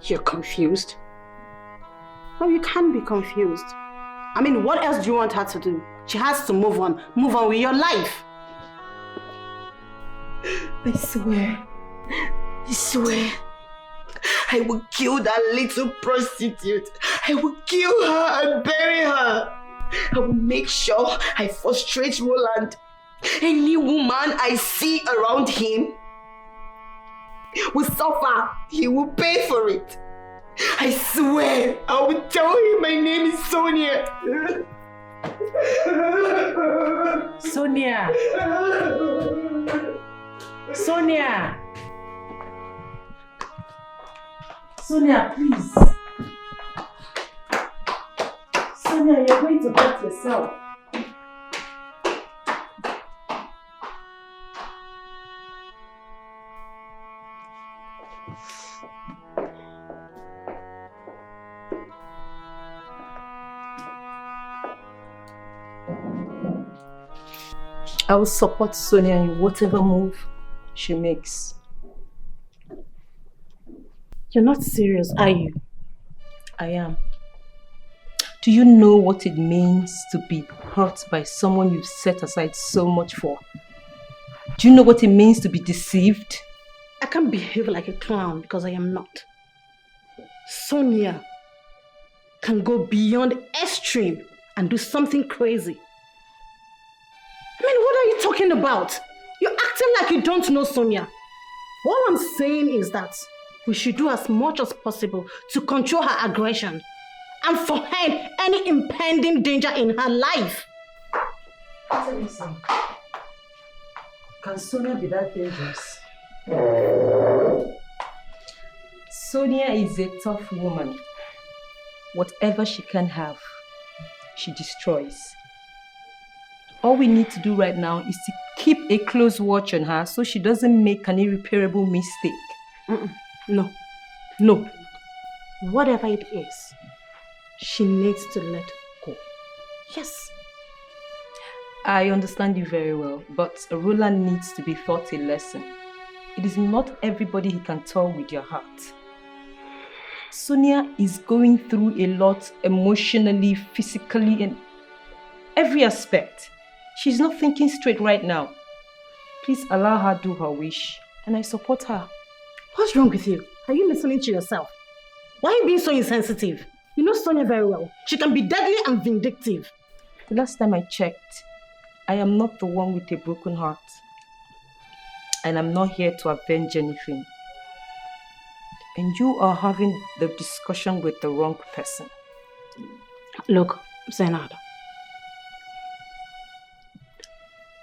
You're confused? No, you can't be confused. I mean, what else do you want her to do? She has to move on. Move on with your life. I swear, I will kill that little prostitute. I will kill her and bury her. I will make sure I frustrate Roland. Any woman I see around him will suffer. He will pay for it. I swear, I will tell him my name is Sonia. Sonia! Sonia! Sonia, please. Sonia, you're going to hurt yourself. I will support Sonia in whatever move she makes. You're not serious, are you? I am. Do you know what it means to be hurt by someone you've set aside so much for? Do you know what it means to be deceived? I can't behave like a clown because I am not. Sonia can go beyond extreme and do something crazy. I mean, what are you talking about? You're acting like you don't know Sonia. All I'm saying is that we should do as much as possible to control her aggression and forehead any impending danger in her life. Tell me something. Can Sonia be that dangerous? Sonia is a tough woman. Whatever she can have, she destroys. All we need to do right now is to keep a close watch on her so she doesn't make an irreparable mistake. No. No. Whatever it is, she needs to let go. Yes. I understand you very well, but Roland needs to be taught a lesson. It is not everybody he can tell with your heart. Sonia is going through a lot emotionally, physically, in every aspect. She's not thinking straight right now. Please allow her do her wish, and I support her. What's wrong with you? Are you listening to yourself? Why are you being so insensitive? You know Sonia very well. She can be deadly and vindictive. The last time I checked, I am not the one with a broken heart. And I'm not here to avenge anything. And you are having the discussion with the wrong person. Look, Zainab.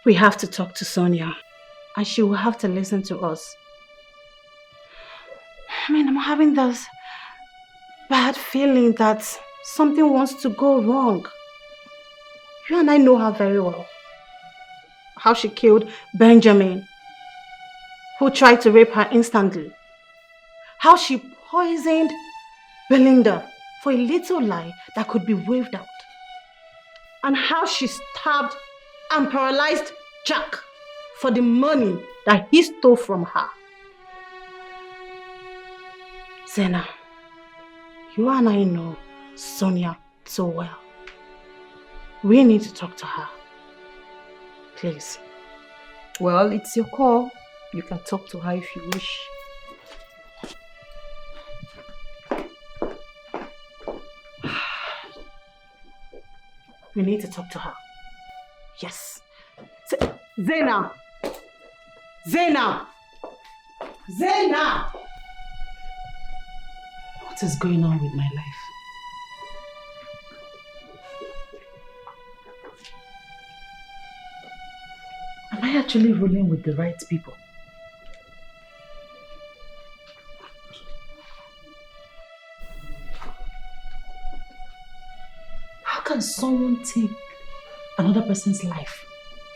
We have to talk to Sonia. And she will have to listen to us. I mean, I'm having this bad feeling that something wants to go wrong. You and I know her very well. How she killed Benjamin, who tried to rape her instantly. How she poisoned Belinda for a little lie that could be waved out. And how she stabbed and paralyzed Jack for the money that he stole from her. Zena, you and I know Sonia so well. We need to talk to her. Please. Well, it's your call. You can talk to her if you wish. We need to talk to her. Yes. Zena! Zena! Zena! What is going on with my life? Am I actually rolling with the right people? How can someone take another person's life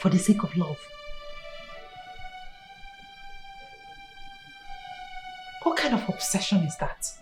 for the sake of love? What kind of obsession is that?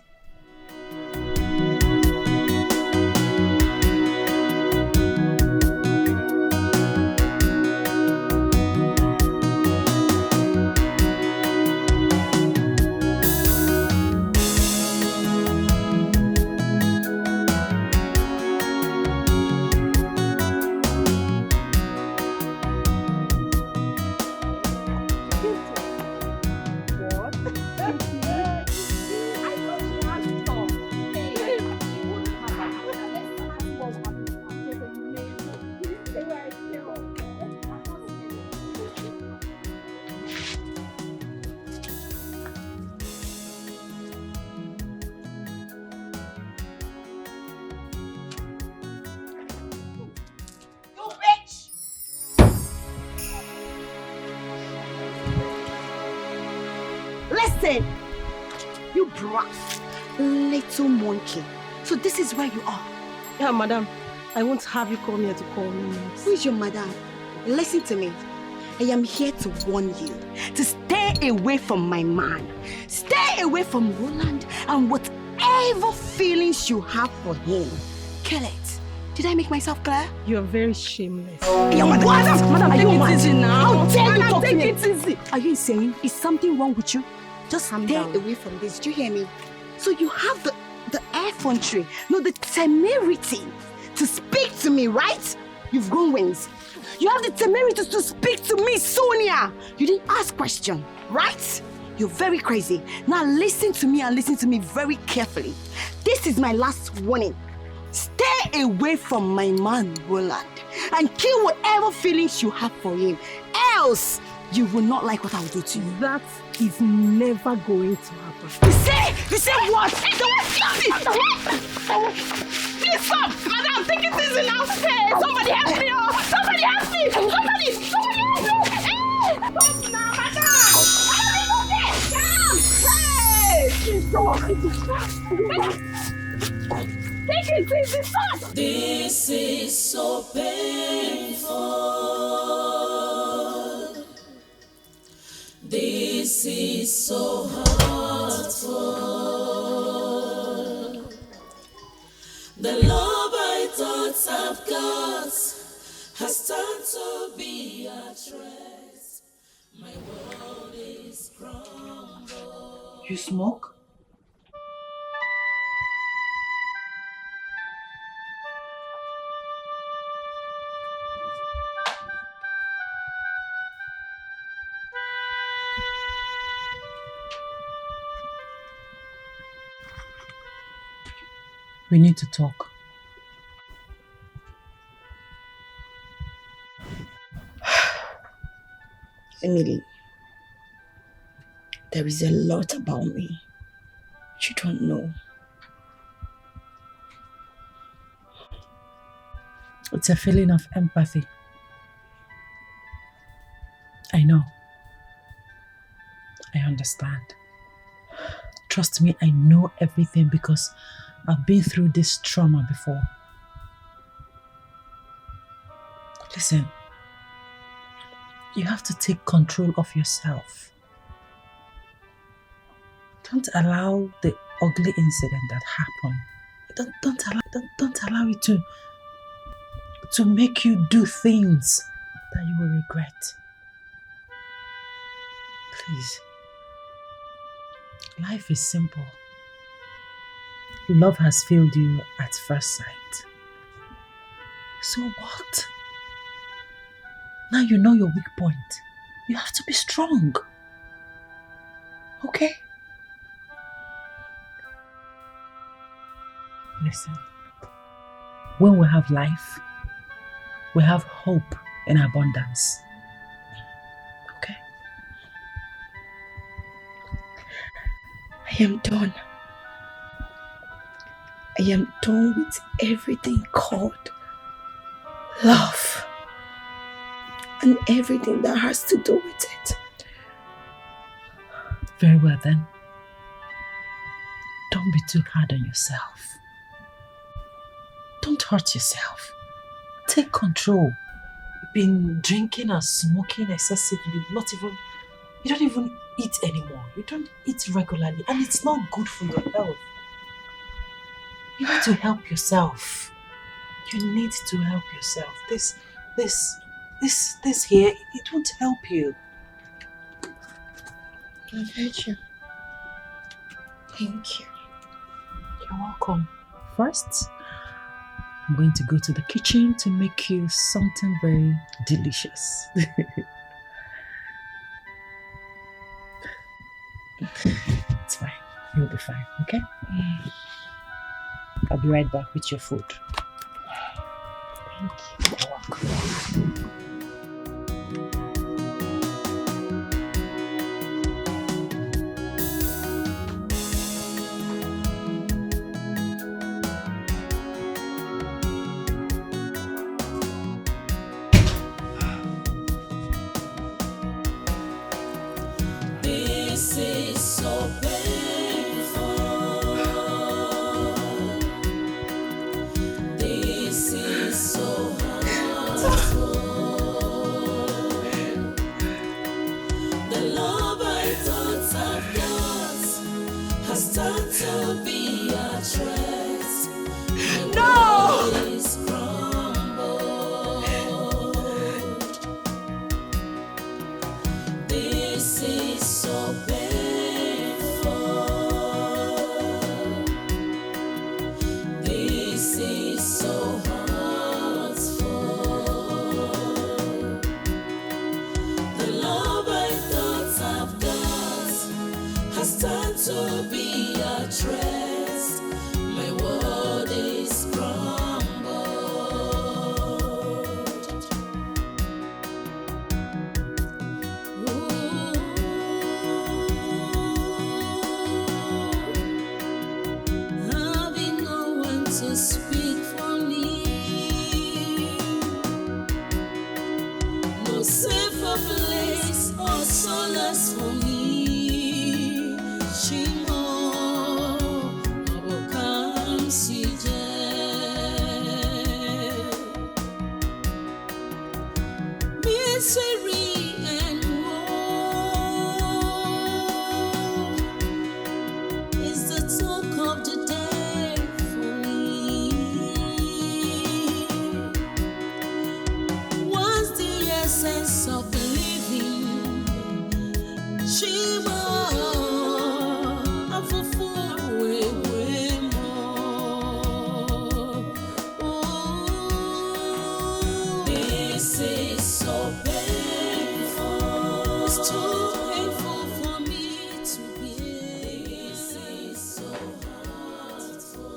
Listen, you brat, little monkey. So this is where you are. Yeah, madam. I won't have you come here to call me names. Who is your madam? Listen to me. I am here to warn you to stay away from my man. Stay away from Roland and whatever feelings you have for him. Kill it. Did I make myself clear? You are very shameless. Madam, take it easy now. How dare you Madam, talk to take me? it easy. Are you insane? Is something wrong with you? Just Calm stay down. away from this. Do you hear me? So you have the effrontery, no, the temerity to speak to me, right? You've grown wings. You have the temerity to speak to me, Sonia. You didn't ask question, right? You're very crazy. Now listen to me and listen to me very carefully. This is my last warning. Stay away from my man, Roland, and kill whatever feelings you have for him. Else, you will not like what I will do to you. That is never going to happen. You say what? Please stop! Madam, take it easy now! Hey, somebody help me! Oh! Somebody help me! Somebody help me! Hey! Stop now, madam! Help me! Hey! Please don't. Take it easy, son! This is so painful. This is so hurtful. The love I thought I've got has turned to be a threat. My world is crumbled. You smoke? We need to talk. Emily, there is a lot about me you don't know. It's a feeling of empathy. I know. I understand. Trust me, I know everything because I've been through this trauma before. Listen, you have to take control of yourself. Don't allow the ugly incident that happened. Don't allow it to make you do things that you will regret. Please. Life is simple. Love has failed you at first sight. So what? Now you know your weak point. You have to be strong. Okay? Listen. When we have life, we have hope in abundance. Okay? I am done. I am done with everything called love and everything that has to do with it. Very well then. Don't be too hard on yourself. Don't hurt yourself. Take control. You've been drinking and smoking excessively. You don't even eat anymore. You don't eat regularly and it's not good for your health. You need to help yourself. You need to help yourself. This here, it won't help you. I've heard you. Thank you. You're welcome. First, I'm going to go to the kitchen to make you something very delicious. It's fine. You'll be fine, okay? I'll be right back with your food. Thank you. You're welcome. This is so painful. This is so hurtful. The love I thought I've got has turned to be a threat. No! Is crumbled. This is so painful. This is so hurtful. The love I thought I've got has turned to be a threat. My world is crumbled. Having no one to speak for me, no safer place or solace for me. Shimo, abo misery and woe is the talk of the day for me. What's the essence of living? Shima, afufu wewe mo. This is so painful. It's too painful for me to bear. This is so hurtful.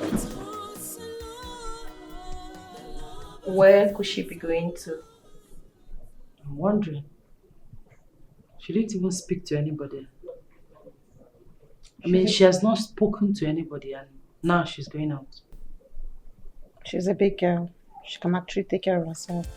It hurts a lot. Where could she be going to? I'm wondering. She didn't even speak to anybody. I mean, she has not spoken to anybody and now she's going out. She's a big girl. She can actually take care of herself.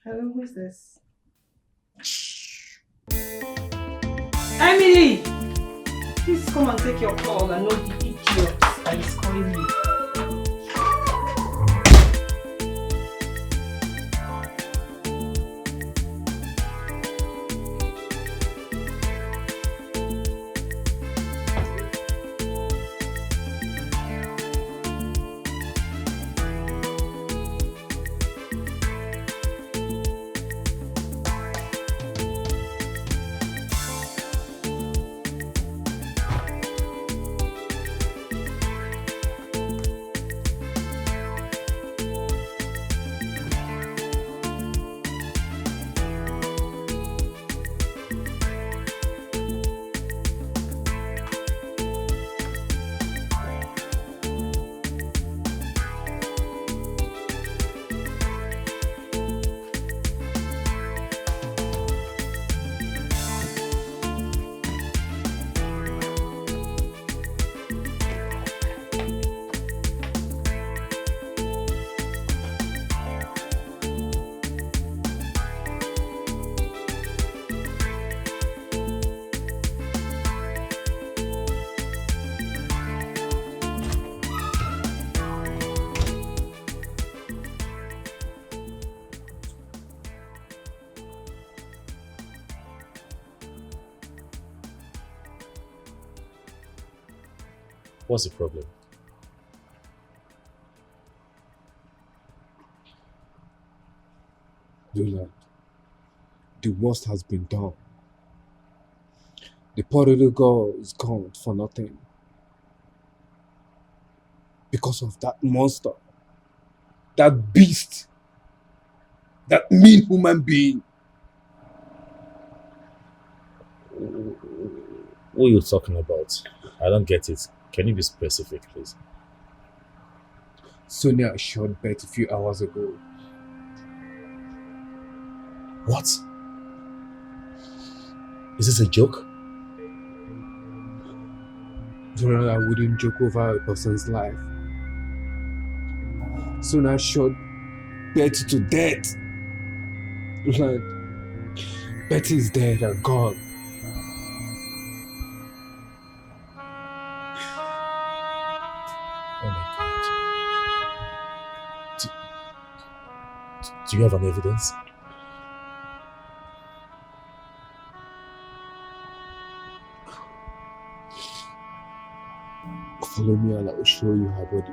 Hello, who is this? Emily! Please come and take your call and not the idiot that is calling me. What's the problem? Lola, the worst has been done. The poor little girl is gone for nothing. Because of that monster. That beast. That mean human being. What are you talking about? I don't get it. Can you be specific, please? Sonia shot Beth a few hours ago. What? Is this a joke? Well, I wouldn't joke over a person's life. Sonia shot Betty to death. Like, Betty is dead and gone. Do you have an evidence? Follow me and I will show you her body.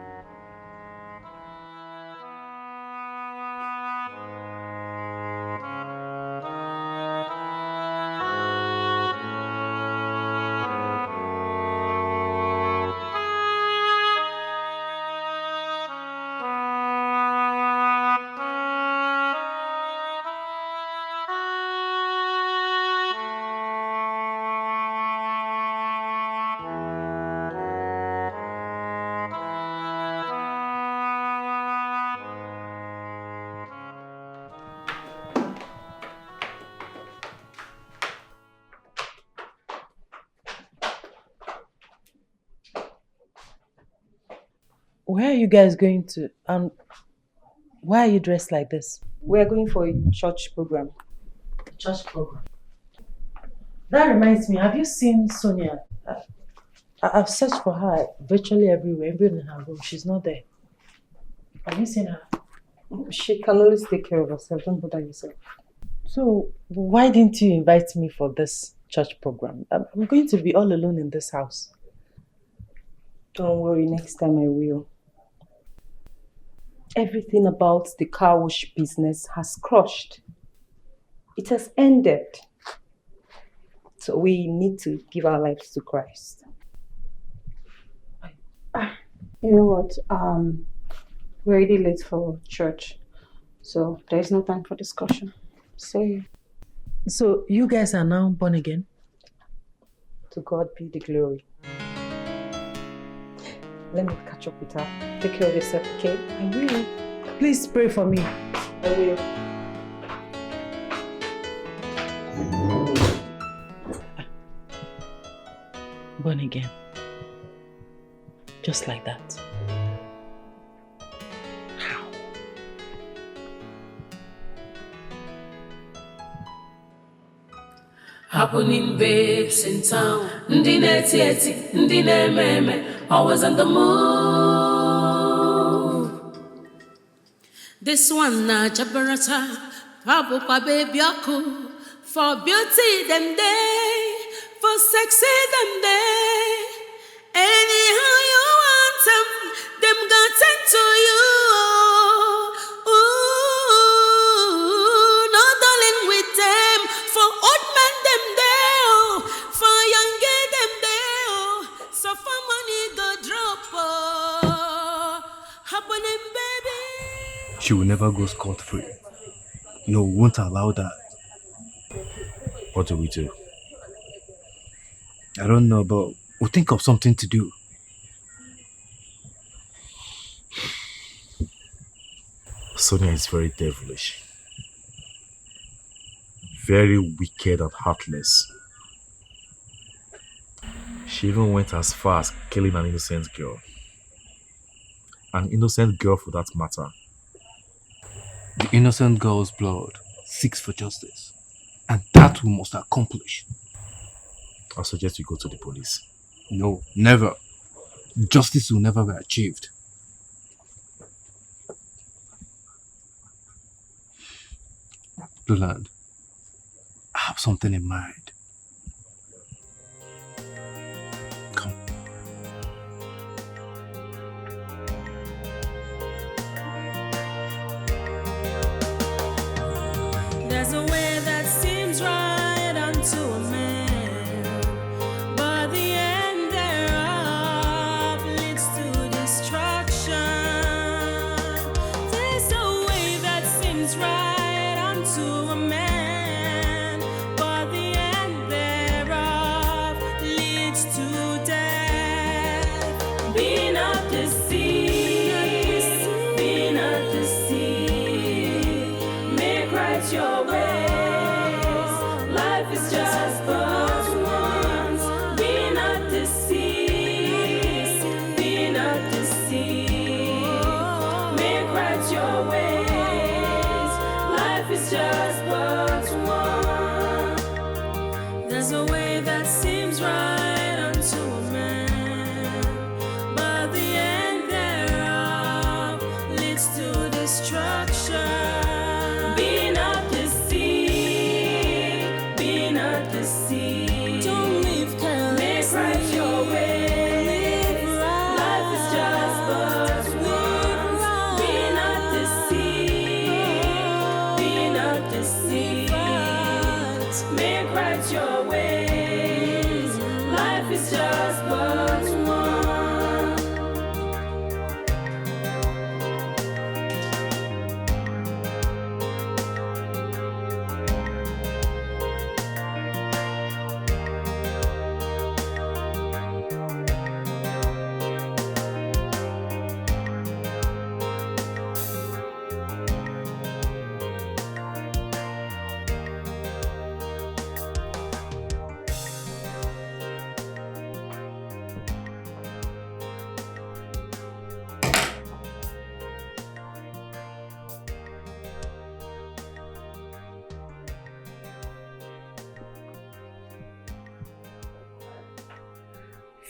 Where are you guys going to? And why are you dressed like this? We're going for a church program. Church program? That reminds me, have you seen Sonia? I've searched for her virtually everywhere, even in her room. She's not there. Have you seen her? She can always take care of herself. Don't bother yourself. So, why didn't you invite me for this church program? I'm going to be all alone in this house. Don't worry, next time I will. Everything about the car wash business has crushed. It has ended. So we need to give our lives to Christ. You know what? We're already late for church, so there's no time for discussion. See. So you guys are now born again? To God be the glory. Let me catch up with her. Take care of yourself, okay? I will. Please pray for me. I will. Born again. Just like that. How? Happening babes in town. Ndi neti, ndi meme. Always on the move. This one na jabarata. Pabu pa baby aku. For beauty them day. For sexy them day. Anyhow you want them got sent to you. Ooh, no darling with them. For old men them there, for young girl them there. So for money go drop. Happening baby. She will never go scot-free. No, we won't allow that. What do we do? I don't know, but we'll think of something to do. Sonia is very devilish. Very wicked and heartless. She even went as far as killing an innocent girl. An innocent girl for that matter. The innocent girl's blood seeks for justice. And that we must accomplish. I suggest you go to the police. No, never. Justice will never be achieved. Blueland, I have something in mind. Come. There's a way that seems right unto a man, but the end thereof leads to destruction. There's a way that seems right unto a man, but the end thereof leads to death. Be not deceived, be not deceived. Make right your ways. Life is just but once. Be not deceived, be not deceived. Make right your ways. Life is just but one. There's a way that seems right unto a man, but the end thereof leads to destruction. deceive. Don't live carelessly. Make right your ways. Life is just but one. Be not deceived. Be not deceived. Make right your ways. Life is just but one.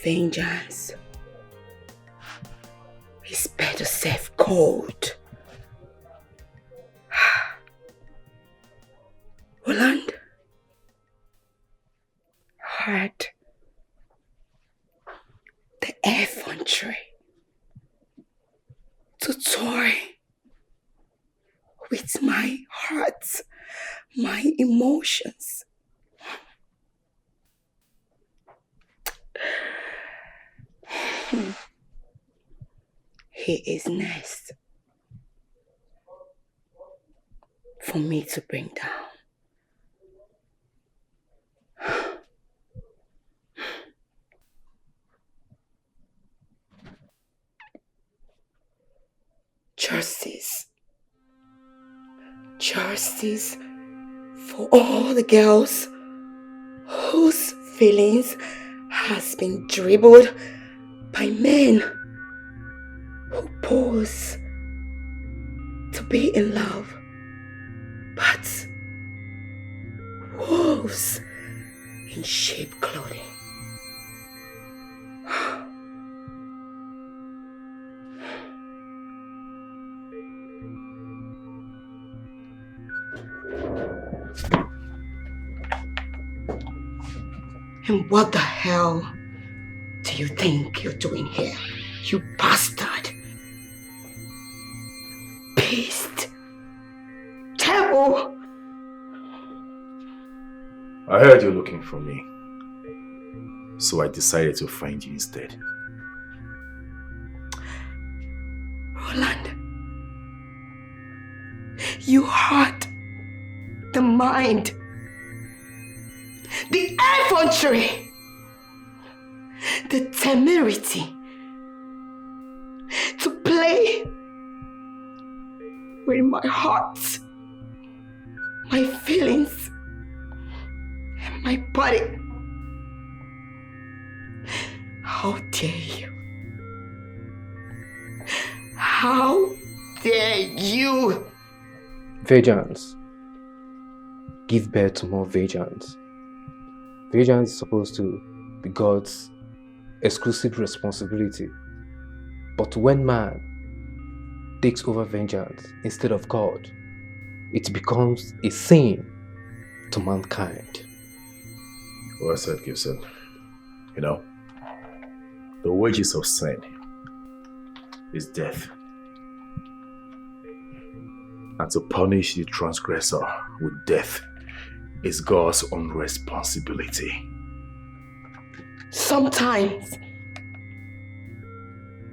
Vengeance is better served cold. Roland, heard the effrontery to toy with my heart, my emotions. He is next for me to bring down. Justice. Justice for all the girls whose feelings has been dribbled by men who pose to be in love, but wolves in sheep clothing. And what the hell do you think you're doing here, you bastard? Beast. Devil. I heard you looking for me, so I decided to find you instead. Roland, you hurt the mind, the effrontery, the temerity to play with my heart, my feelings, and my body. How dare you? How dare you? Vengeance. Give birth to more vengeance. Vengeance is supposed to be God's exclusive responsibility. But when man takes over vengeance instead of God, it becomes a sin to mankind. Well said, Gibson. You know, the wages of sin is death. And to punish the transgressor with death is God's own responsibility. Sometimes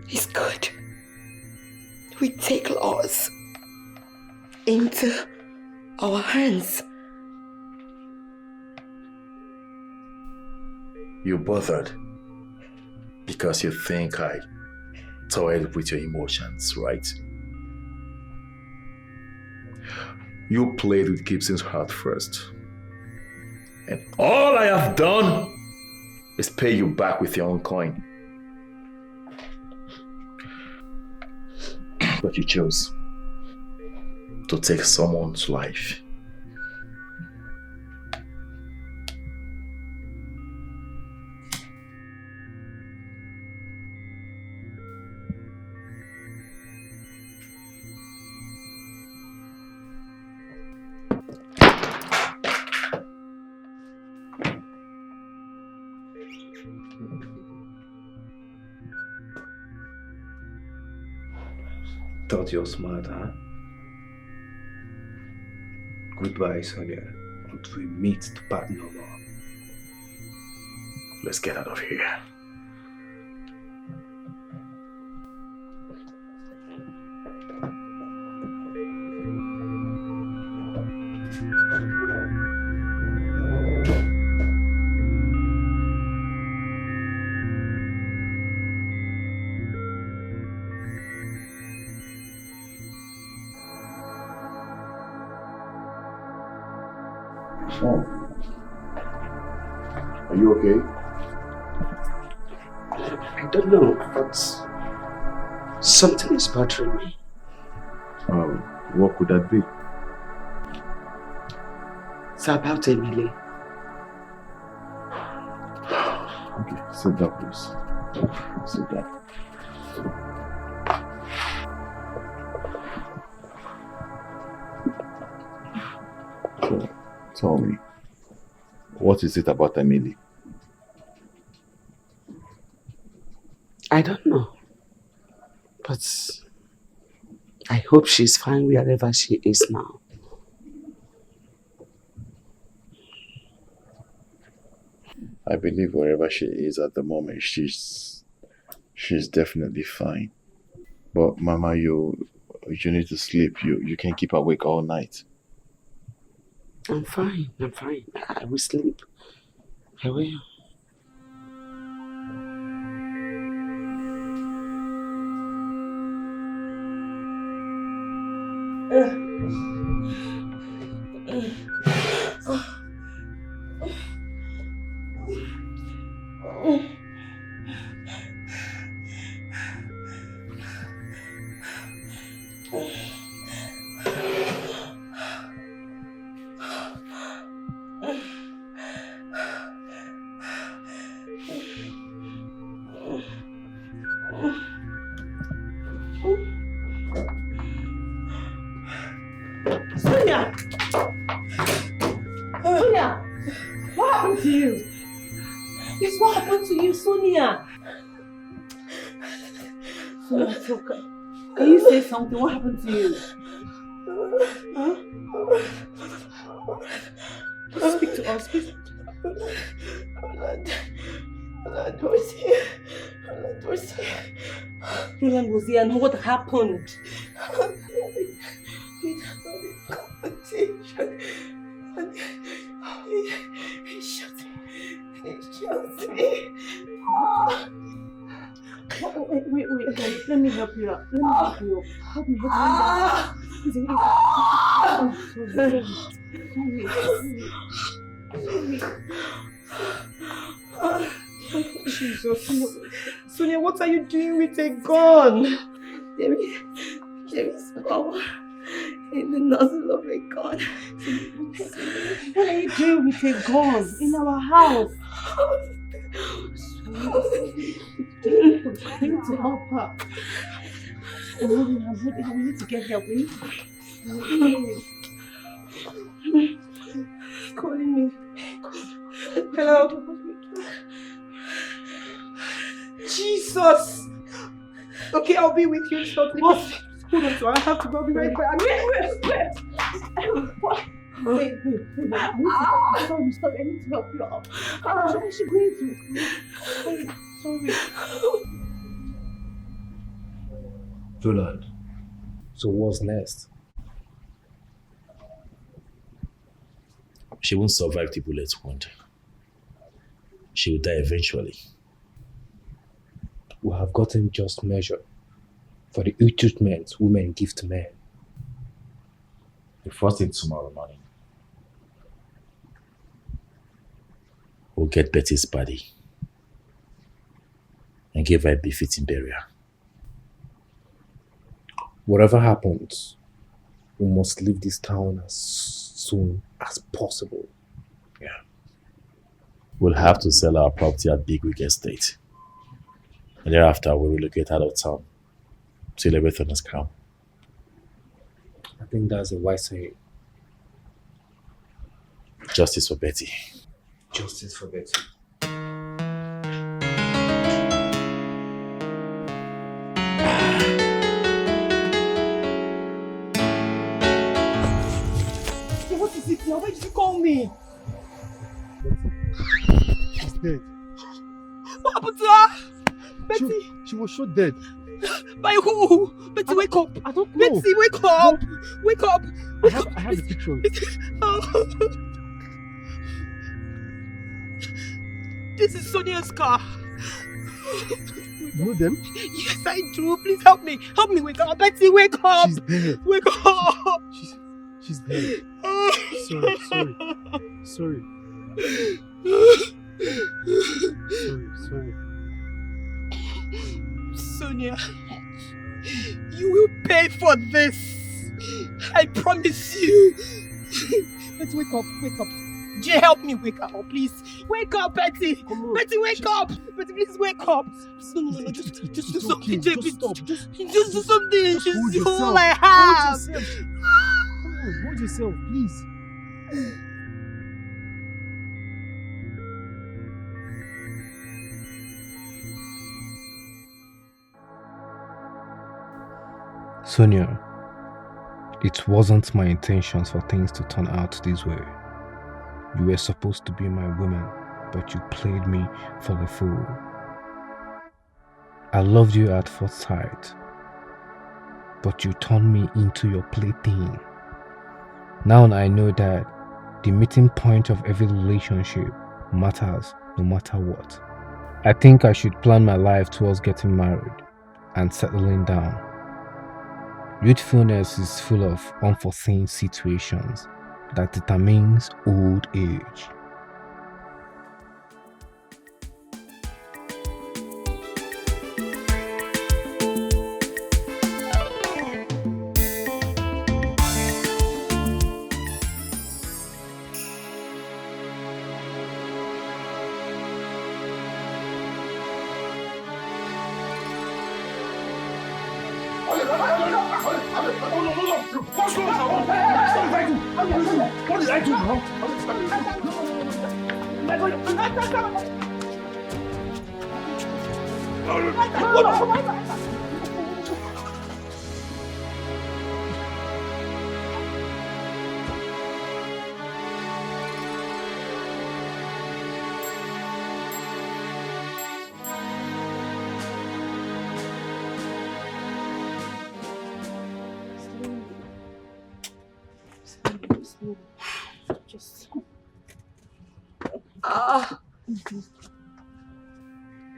it's good we take laws into our hands. You bothered because you think I toyed with your emotions, right? You played with Gibson's heart first. And all I have done is pay you back with your own coin. But you chose to take someone's life. Thought you're smart, huh? Goodbye, Sonia. Until we meet to part no more. Let's get out of here. Mom, are you okay? I don't know, but something is bothering me. What could that be? It's about Emily. Okay, sit down, please. Sit down. So, tell me, what is it about Emily? I don't know. But I hope she's fine wherever she is now. I believe wherever she is at the moment, she's definitely fine. But Mama, you need to sleep. You can't keep awake all night. I'm fine. I will sleep. I will. Sonia! Sonia! What happened to you? Yes, what happened to you, Sonia? Sonia, it's okay. Can you say something? What happened to you? Huh? Speak to us, please. Roland was here. Roland was here. Roland was here, and what happened? He had a competition. And he shot me. He shot me. Wait. Let me help you out. Help me. Jesus. Sonia, what are you doing with a gun? There is power in the nozzle of a gun. What are you doing with a gun in our house? We need to help her. I'm holding. We need to get help. He's calling me. Hello? Jesus! Okay, I'll be with you shortly. Hold on, so I have to go. Be right back. Wait. Sorry. I need to help you out. What is she going through? Sorry. Roland, so what's next? She won't survive the bullet wound. She will die eventually. We have gotten just measure for the ill treatment women give to men. The first thing tomorrow morning, we'll get Betty's body and give her a befitting burial. Whatever happens, we must leave this town as soon as possible. Yeah. We'll have to sell our property at Bigwig Estate. And thereafter, we'll relocate out of town till everything is calm. I think that's a wise saying. Justice for Betty. Justice for Betty. me. She's dead. What happened to her? Betty. She was shot dead. By who? Betty, wake up. I don't know. Betty, wake up. Wake up. I have the picture. This is Sonia's car. You know them? Yes, I do. Please help me. Help me wake up. Betty, wake up. She's dead. Wake up. She's dead. Sorry. Sorry. Sonia, you will pay for this. I promise you. Let's wake up. Jay, help me wake up, please. Wake up, Betty. Betty, wake up. Betty, please wake up. No, just do something, Jay. Just do something. She's all I have. Hold yourself, please. Sonia, it wasn't my intentions for things to turn out this way. You were supposed to be my woman, but you played me for a fool. I loved you at first sight, but you turned me into your plaything. Now I know that the meeting point of every relationship matters no matter what. I think I should plan my life towards getting married and settling down. Youthfulness is full of unforeseen situations that determines old age. What's wrong now? What did I do now?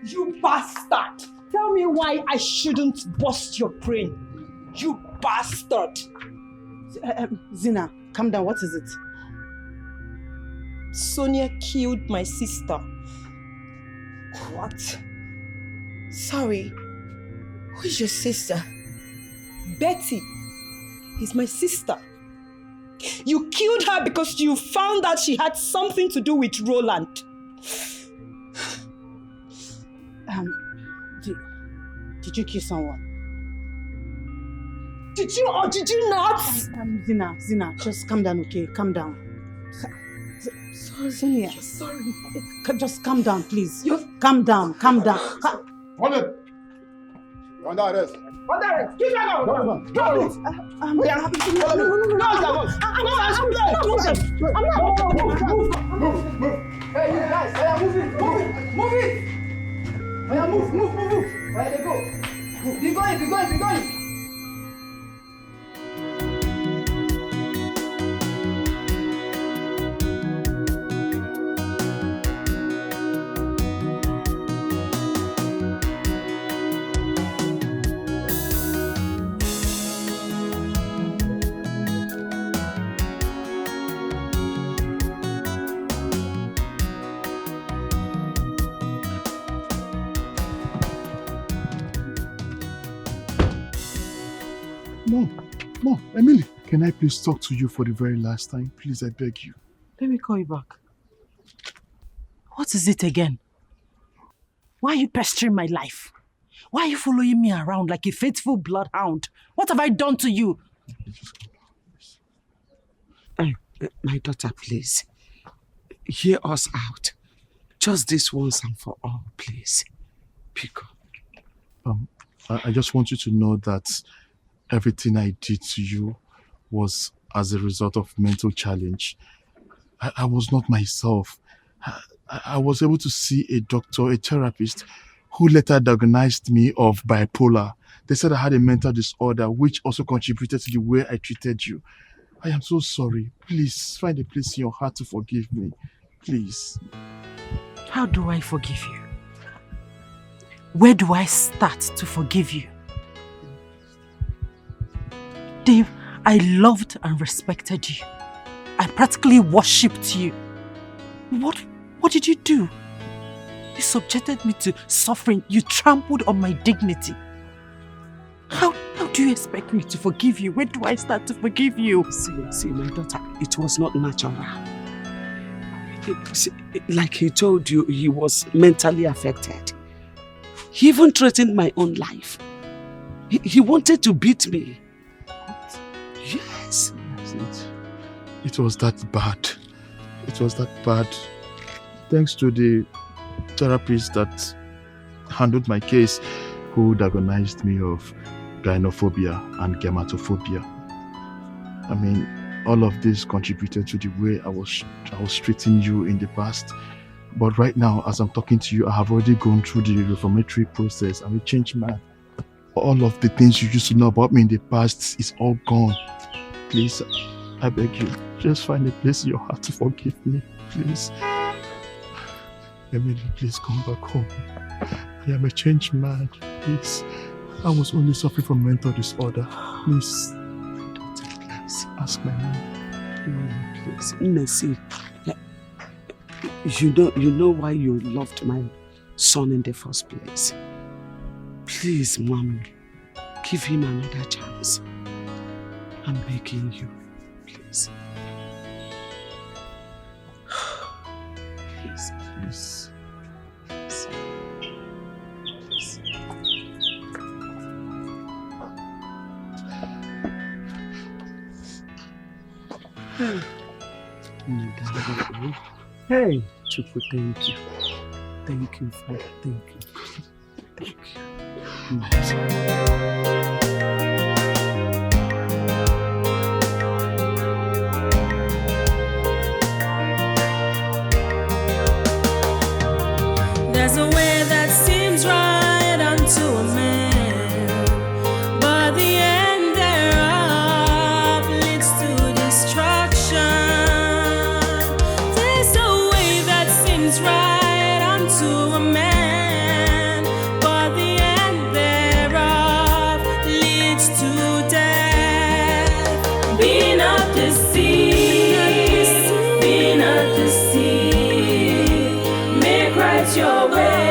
You bastard! Tell me why I shouldn't bust your brain. You bastard! Zina, calm down. What is it? Sonia killed my sister. What? Sorry. Who is your sister? Betty is my sister. You killed her because you found out she had something to do with Roland. Did you kill someone? Did you or did you not? Zina, just calm down, okay? Calm down. Sonia, sorry. Just calm down, please. Calm down. Hold it. You're under arrest. Under arrest. Keep that out. No. Hey, you guys, move it. Move. Where they go? Be going. Mom, Emily, can I please talk to you for the very last time? Please, I beg you. Let me call you back. What is it again? Why are you pestering my life? Why are you following me around like a faithful bloodhound? What have I done to you? My daughter, please. Hear us out. Just this once and for all, please. Pick up. I just want you to know that everything I did to you was as a result of mental challenge. I was not myself. I was able to see a doctor, a therapist, who later diagnosed me of bipolar. They said I had a mental disorder, which also contributed to the way I treated you. I am so sorry. Please find a place in your heart to forgive me. Please. How do I forgive you? Where do I start to forgive you? Dave, I loved and respected you. I practically worshipped you. What did you do? You subjected me to suffering. You trampled on my dignity. How do you expect me to forgive you? Where do I start to forgive you? See, my daughter, it was not natural. Like he told you, he was mentally affected. He even threatened my own life. He wanted to beat me. What? Yes. It was that bad. It was that bad. Thanks to the therapist that handled my case, who diagnosed me of gynophobia and gamatophobia. I mean, all of this contributed to the way I was treating you in the past. But right now, as I'm talking to you, I have already gone through the reformatory process and we changed my... All of the things you used to know about me in the past is all gone. Please, I beg you, just find a place in your heart to forgive me, please. Emily, please come back home. I am a changed man, please. I was only suffering from mental disorder. Please, ask my name. Please, Nessie. You know why you loved my son in the first place. Please, Mom, give him another chance. I'm begging you, please. Please, please. Hey, Chuku, thank you. Thank you, Father. Thank you. Thank you. There's a way that seems right unto a man, but the end thereof leads to destruction. There's a way that seems right unto a man, but the end thereof leads to death. Be not deceived, be not deceived. Make right your way.